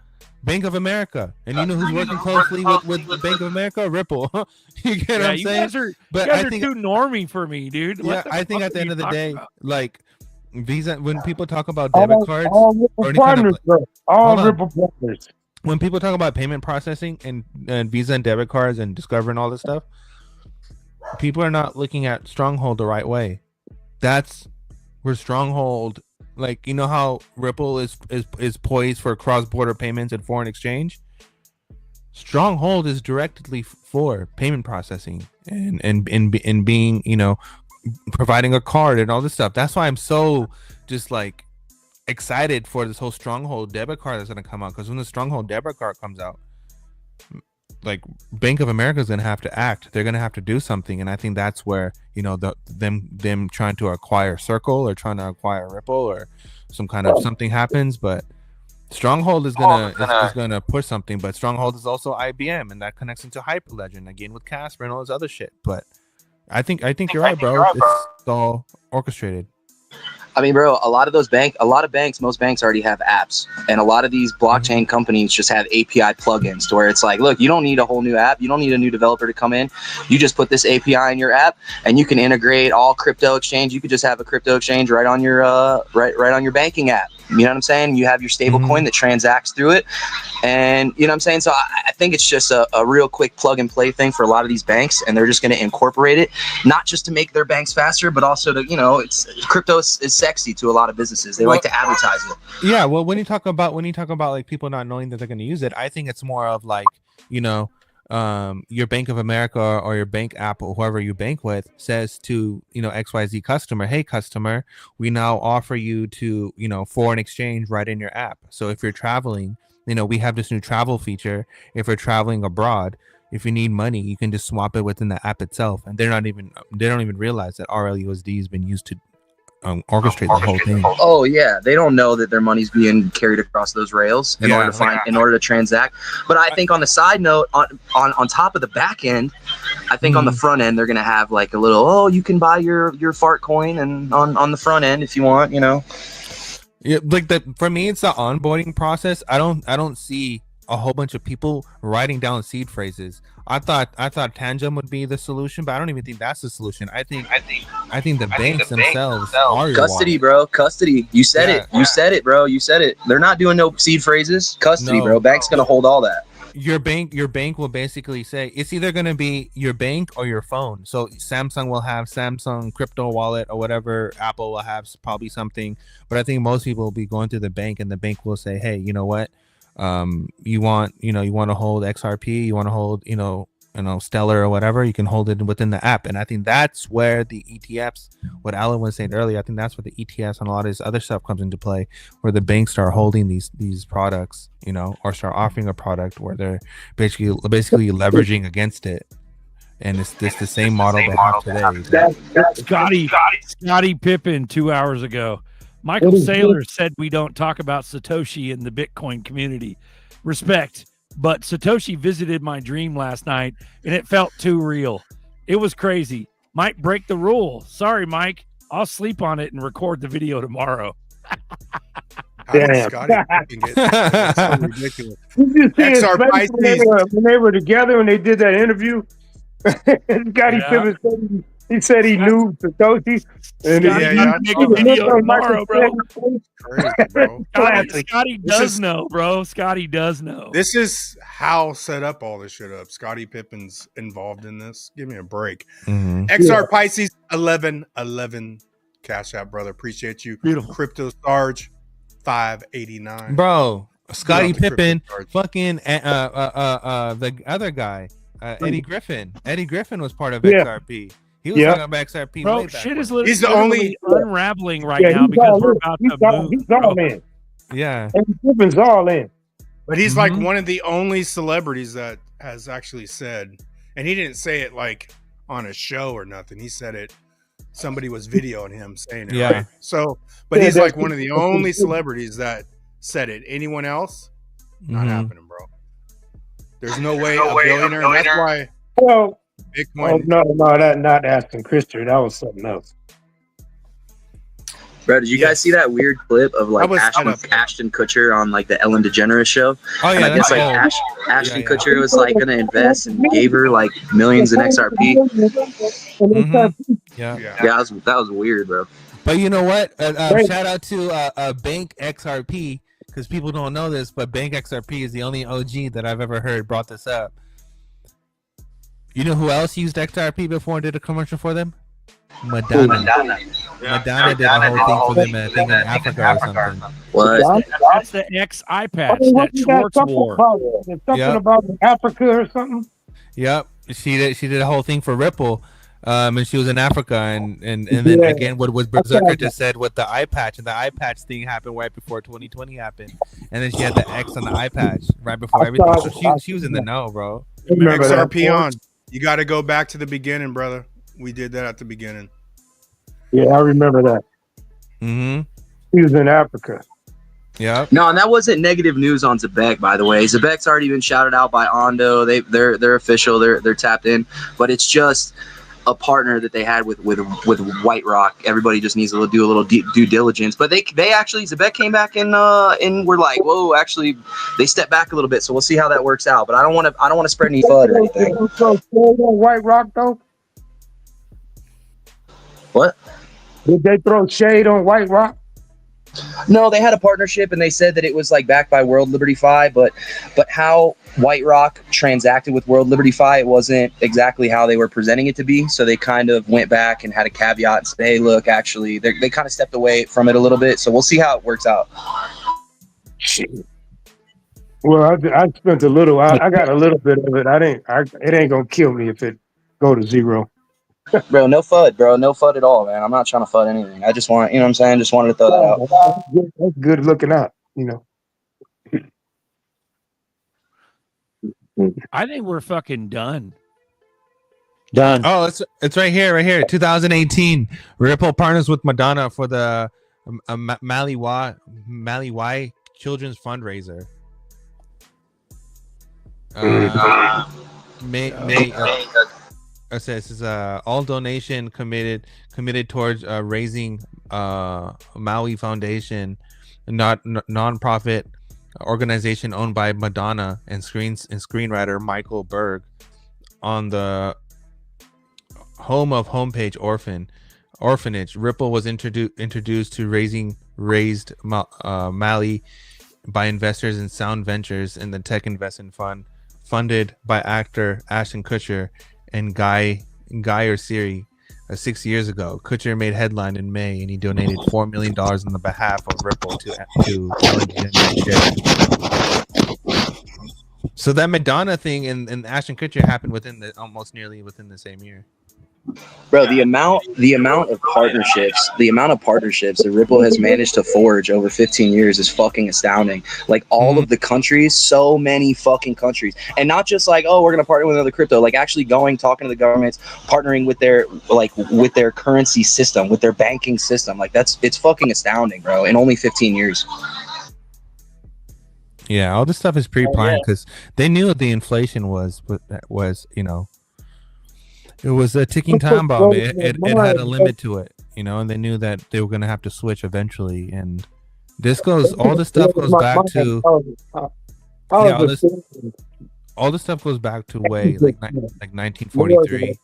Bank of America. And you know who's working closely with Bank of America? Ripple. You get what I'm saying? You guys are too normie for me, dude. Yeah, I think at the end of the day, like, Visa, when people talk about debit cards, Ripple partners. When people talk about payment processing and Visa and debit cards and Discover and all this stuff, people are not looking at Stronghold the right way. That's where Stronghold, like, you know how Ripple is poised for cross-border payments and foreign exchange? Stronghold is directly for payment processing and being, you know, providing a card and all this stuff. That's why I'm so just like excited for this whole Stronghold debit card that's going to come out, because when the Stronghold debit card comes out, like, Bank of America is going to have to act. They're going to have to do something, and I think that's where, you know, them trying to acquire Circle or trying to acquire Ripple or some kind of something happens. But Stronghold is gonna push something. But Stronghold is also IBM, and that connects into Hyperledger again with Casper and all this other shit. But I think you're right, bro. It's all orchestrated. I mean, bro, most banks already have apps, and a lot of these blockchain companies just have API plugins to where it's like, look, you don't need a whole new app. You don't need a new developer to come in. You just put this API in your app, and you can integrate all crypto exchange. You could just have a crypto exchange right on your right on your banking app. You know what I'm saying? You have your stable coin that transacts through it, and you know what I'm saying? So I think it's just a real quick plug and play thing for a lot of these banks, and they're just going to incorporate it, not just to make their banks faster, but also to, you know, crypto is sexy to a lot of businesses. They like to advertise it. Yeah, well, when you talk about like people not knowing that they're going to use it, I think it's more of like, you know, your Bank of America or your bank app or whoever you bank with says to, you know, XYZ customer, hey customer, we now offer you to, you know, foreign exchange right in your app. So if you're traveling, you know, we have this new travel feature. If you're traveling abroad, if you need money, you can just swap it within the app itself, and they don't even realize that RLUSD has been used to orchestrate the whole thing. Oh yeah, they don't know that their money's being carried across those rails in order to transact. But I think on the side note, on top of the back end, I think on the front end they're gonna have like a little, you can buy your fart coin and on the front end if you want, Yeah, like for me, it's the onboarding process. I don't see a whole bunch of people writing down seed phrases. I thought Tangem would be the solution, but I don't even think that's the solution. I think the banks themselves are your custody, wallet. bro. Custody. You said it. You said it, bro. You said it. They're not doing no seed phrases. Custody, bro. Bank's gonna hold all that. Your bank will basically say it's either going to be your bank or your phone. So Samsung will have Samsung crypto wallet or whatever. Apple will have probably something, but I think most people will be going to the bank, and the bank will say, hey, you know what, you want to hold XRP, you want to hold Stellar or whatever, you can hold it within the app. And I think that's where the ETFs, what Alan was saying earlier, I think that's where the ETFs and a lot of this other stuff comes into play, where the banks start holding these products, or start offering a product where they're basically leveraging against it. And it's the same model they have today. Scotty Pippen 2 hours ago. Michael Saylor said we don't talk about Satoshi in the Bitcoin community. Respect. But Satoshi visited my dream last night, and it felt too real. It was crazy. Might break the rule. Sorry, Mike. I'll sleep on it and record the video tomorrow. Damn. Scotty get that's so ridiculous. You just see his XR face when they were together and they did that interview. Scotty Pippen said he knew Satoshi. And make a video tomorrow, bro. Crazy, bro. Scotty does know, bro. Scotty does know. This is how set up all this shit up. Scotty Pippen's involved in this. Give me a break. XR Pisces 1111 Cash App, brother. Appreciate you. Beautiful. Crypto Sarge 589. Bro, Scotty Pippen, fucking the other guy, Eddie Griffin. Eddie Griffin was part of XRP. He was talking about XRP. Bro, shit is literally he's the only unraveling right now because we're about to move. He's all in. Yeah. Eddie Griffin's all in. But he's like one of the only celebrities that has actually said, and he didn't say it like on a show or nothing. He said it. Somebody was videoing him saying it. Yeah. Right? So, but he's like one of the only celebrities that said it. Anyone else? Not happening, bro. There's no way a billionaire. And that's why. Well, Bitcoin. no, that not Ashton Kutcher. That was something else. Bro, did you guys see that weird clip of like Ashton Kutcher on like the Ellen DeGeneres show? Oh yeah, and I guess like Ashton Kutcher was like gonna invest and gave her like millions in XRP. Yeah, that was weird, bro. But you know what? Shout out to Bank XRP, because people don't know this, but Bank XRP is the only OG that I've ever heard brought this up. You know who else used XRP before and did a commercial for them? Madonna. Madonna did a whole thing for them, I think in Africa or something. What? That's the eye patch that Schwartz wore. Something about Africa or something. Yep, she did a whole thing for Ripple, and she was in Africa, and then again, what Berserker just said with the eye patch, and the eye patch thing happened right before 2020 happened, and then she had the X on the eye patch right before everything. So she was in the know, bro. XRP on. You got to go back to the beginning, brother. We did that at the beginning. Yeah, I remember that. He was in Africa. Yeah. No, and that wasn't negative news on Zebek, by the way. Zebek's already been shouted out by Ondo. They're official. They're tapped in. But it's just a partner that they had with White Rock. Everybody just needs to do a little due diligence. But they actually, Zebek came back and we're like, whoa, actually they stepped back a little bit. So we'll see how that works out. But I don't want to spread any FUD or anything. White Rock though. What? Did they throw shade on White Rock? No, they had a partnership and they said that it was like backed by World Liberty Fi, but how White Rock transacted with World Liberty Fi, it wasn't exactly how they were presenting it to be. So they kind of went back and had a caveat and say, hey, look, actually, they kind of stepped away from it a little bit. So we'll see how it works out. Well, I spent a little. I got a little bit of it. It ain't gonna kill me if it go to zero. Bro, no FUD, bro. No FUD at all, man. I'm not trying to FUD anything. I just want, you know what I'm saying? Just wanted to throw that out. That's good looking out, you know. I think we're fucking done. Done. Oh, it's right here. 2018. Ripple partners with Madonna for the Mali Y Children's Fundraiser. It says this is all donation committed towards raising Maui Foundation, non-profit organization owned by Madonna and screenwriter Michael Berg, on the home of homepage orphanage. Ripple was introduced to raised Mali by investors in Sound Ventures in the tech investment fund funded by actor Ashton Kutcher and Guy Orsiri 6 years ago. Kutcher made headline in May, and he donated $4 million on the behalf of Ripple to Ellen DeGeneres. So that Madonna thing and Ashton Kutcher happened almost nearly within the same year. Bro, the amount of partnerships that Ripple has managed to forge over 15 years is fucking astounding. Like all of the countries, so many fucking countries, and not just like, oh, we're gonna partner with another crypto. Like actually talking to the governments, partnering with their currency system, with their banking system. Like it's fucking astounding, bro. In only 15 years. Yeah, all this stuff is pre-planned because they knew what the inflation was, it was a ticking time bomb. It had a limit to it, and they knew that they were going to have to switch eventually. And all this stuff goes back to, all this stuff goes back to way like 1943.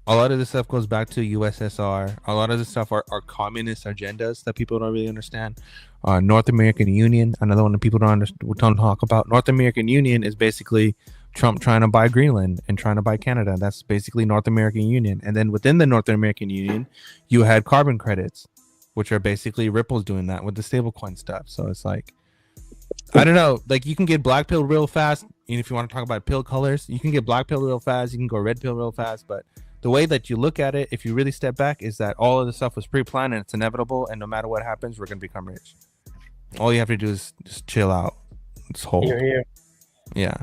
A lot of this stuff goes back to USSR. A lot of this stuff are communist agendas that people don't really understand. North American Union, another one that people don't talk about. North American Union is basically Trump trying to buy Greenland and trying to buy Canada. That's basically North American Union. And then within the North American Union, you had carbon credits, which are basically Ripple's doing that with the stablecoin stuff. So it's like, I don't know, like you can get black pill real fast. And if you want to talk about pill colors, you can get black pill real fast. You can go red pill real fast. But the way that you look at it, if you really step back, is that all of the stuff was pre-planned and it's inevitable. And no matter what happens, we're going to become rich. All you have to do is just chill out. Just hold. Here. Yeah.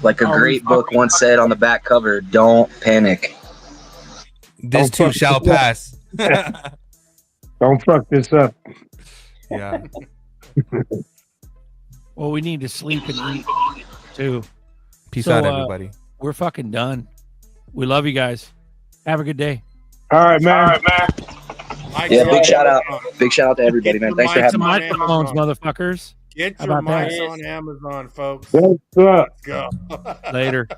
Like a great book once said on the back cover, don't panic. This too shall pass. Don't fuck this up. Yeah. Well, we need to sleep and eat too. Peace out, everybody. We're fucking done. We love you guys. Have a good day. All right, man. Yeah, big shout out to everybody, man. Thanks for having me. Microphones, motherfuckers. Get your mics on Amazon, folks. Let's go. Later.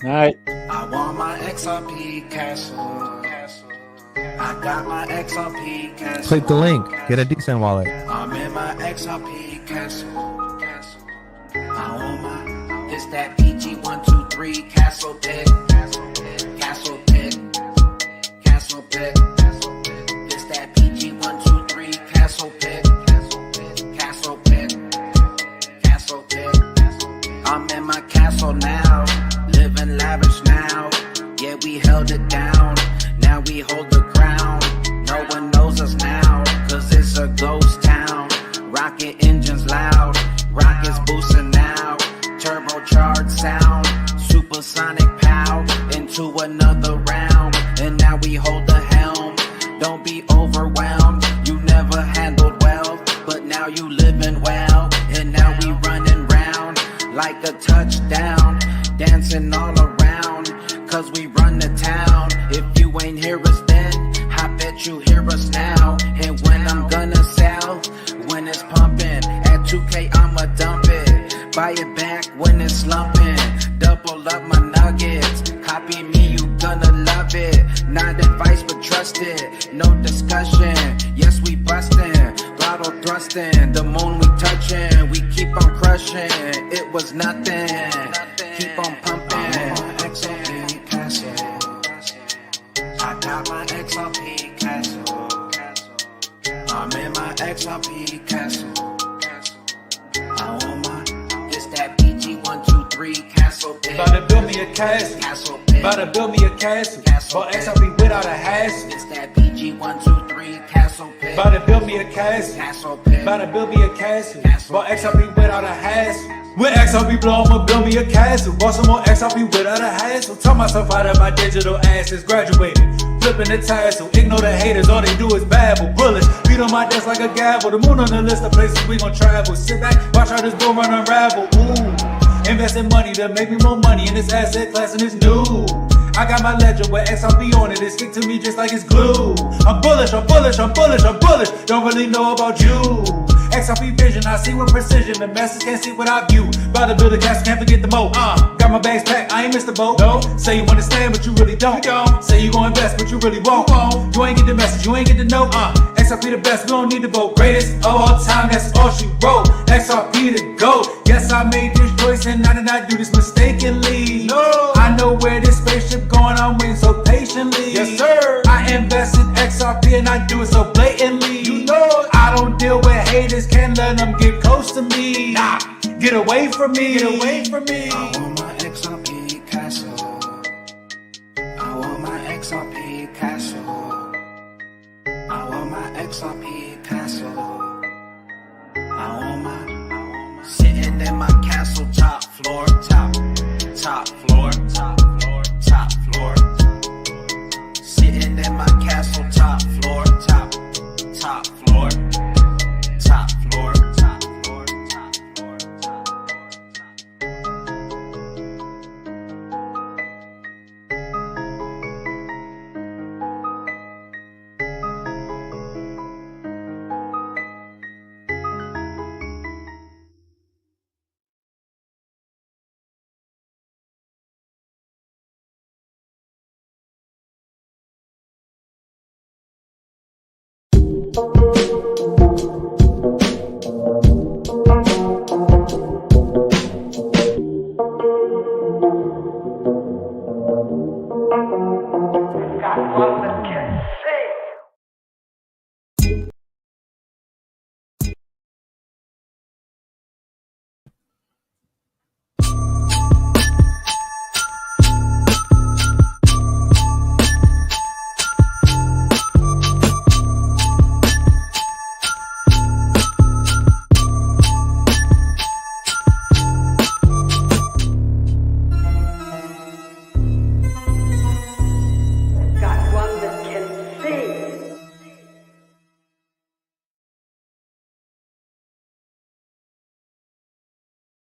Night. I want my XRP castle. I got my XRP castle. Click the link. Get a decent wallet. I'm in my XRP castle. I want my. It's that PG123 castle pit. Castle pit. Castle pit. It's that PG123 castle pit. Castle pit. Castle pit. I'm in my castle now. Living lavish now. Yeah, we held it down. Now we hold the crown. No one knows us now. Cause it's a ghost town. Rocket engines loud. Rockets boosting now. Turbocharged sound. Supersonic pow. Into another round. And now we hold the helm. Don't be overwhelmed. You never handled wealth. But now you living well. And now we running round. Like a touchdown. Dancing all around. Cause we run the town. If you ain't hear us then, I bet you hear us now. And when I'm gonna sell, when it's pumping, at 2K I'ma dump it. Buy it back when it's slumping. Double up my nuggets. Copy me, you gonna love it. Not advice but trust it. No discussion. Yes, we bustin'. Throttle thrusting. The moon we touching. We keep on crushing. It was nothing. Keep on pumping. XRP castle. I got my XRP castle. I'm in my XRP castle. I want my. It's that PG123 castle pit. About to build me a castle. Castle pit. About to build me a castle. For XRP without a hassle. It's that PG123 castle pit. About to build me a castle. About to build me a castle. Bought XRP without a hassle. When XRP blow, I'ma build me a castle. Bought some more XRP without a hassle. Taught myself out of my digital assets. Graduated, flipping the tassel. Ignore the haters, all they do is babble. Bullets, beat on my desk like a gavel. The moon on the list of places we gon' travel. Sit back, watch how this bull run unravel. Ooh, investing money to make me more money in this asset class and it's new. I got my ledger with XRP on it. It stick to me just like it's glue. I'm bullish, I'm bullish, I'm bullish, I'm bullish. Don't really know about you. XRP vision, I see with precision. The masses can't see without you. About to build a castle, can't forget the moat. Got my bags packed, I ain't missed the boat. No. Say you understand, but you really don't. Say you gon' invest, but you really won't. You ain't get the message, you ain't get the note. XRP the best, we don't need to vote. Greatest of all time, that's all she wrote. XRP the GOAT. Yes, I made this choice and I did not do this mistakenly. No. I know where this spaceship going, I'm waiting so patiently. Yes, sir. I invest in XRP and I do it so blatantly. You know, I don't deal with haters, can't let them get close to me. Nah, get away from me, get away from me. I want my XRP castle. I want my XRP castle. I want my XRP castle. I want my sitting in my castle top floor, top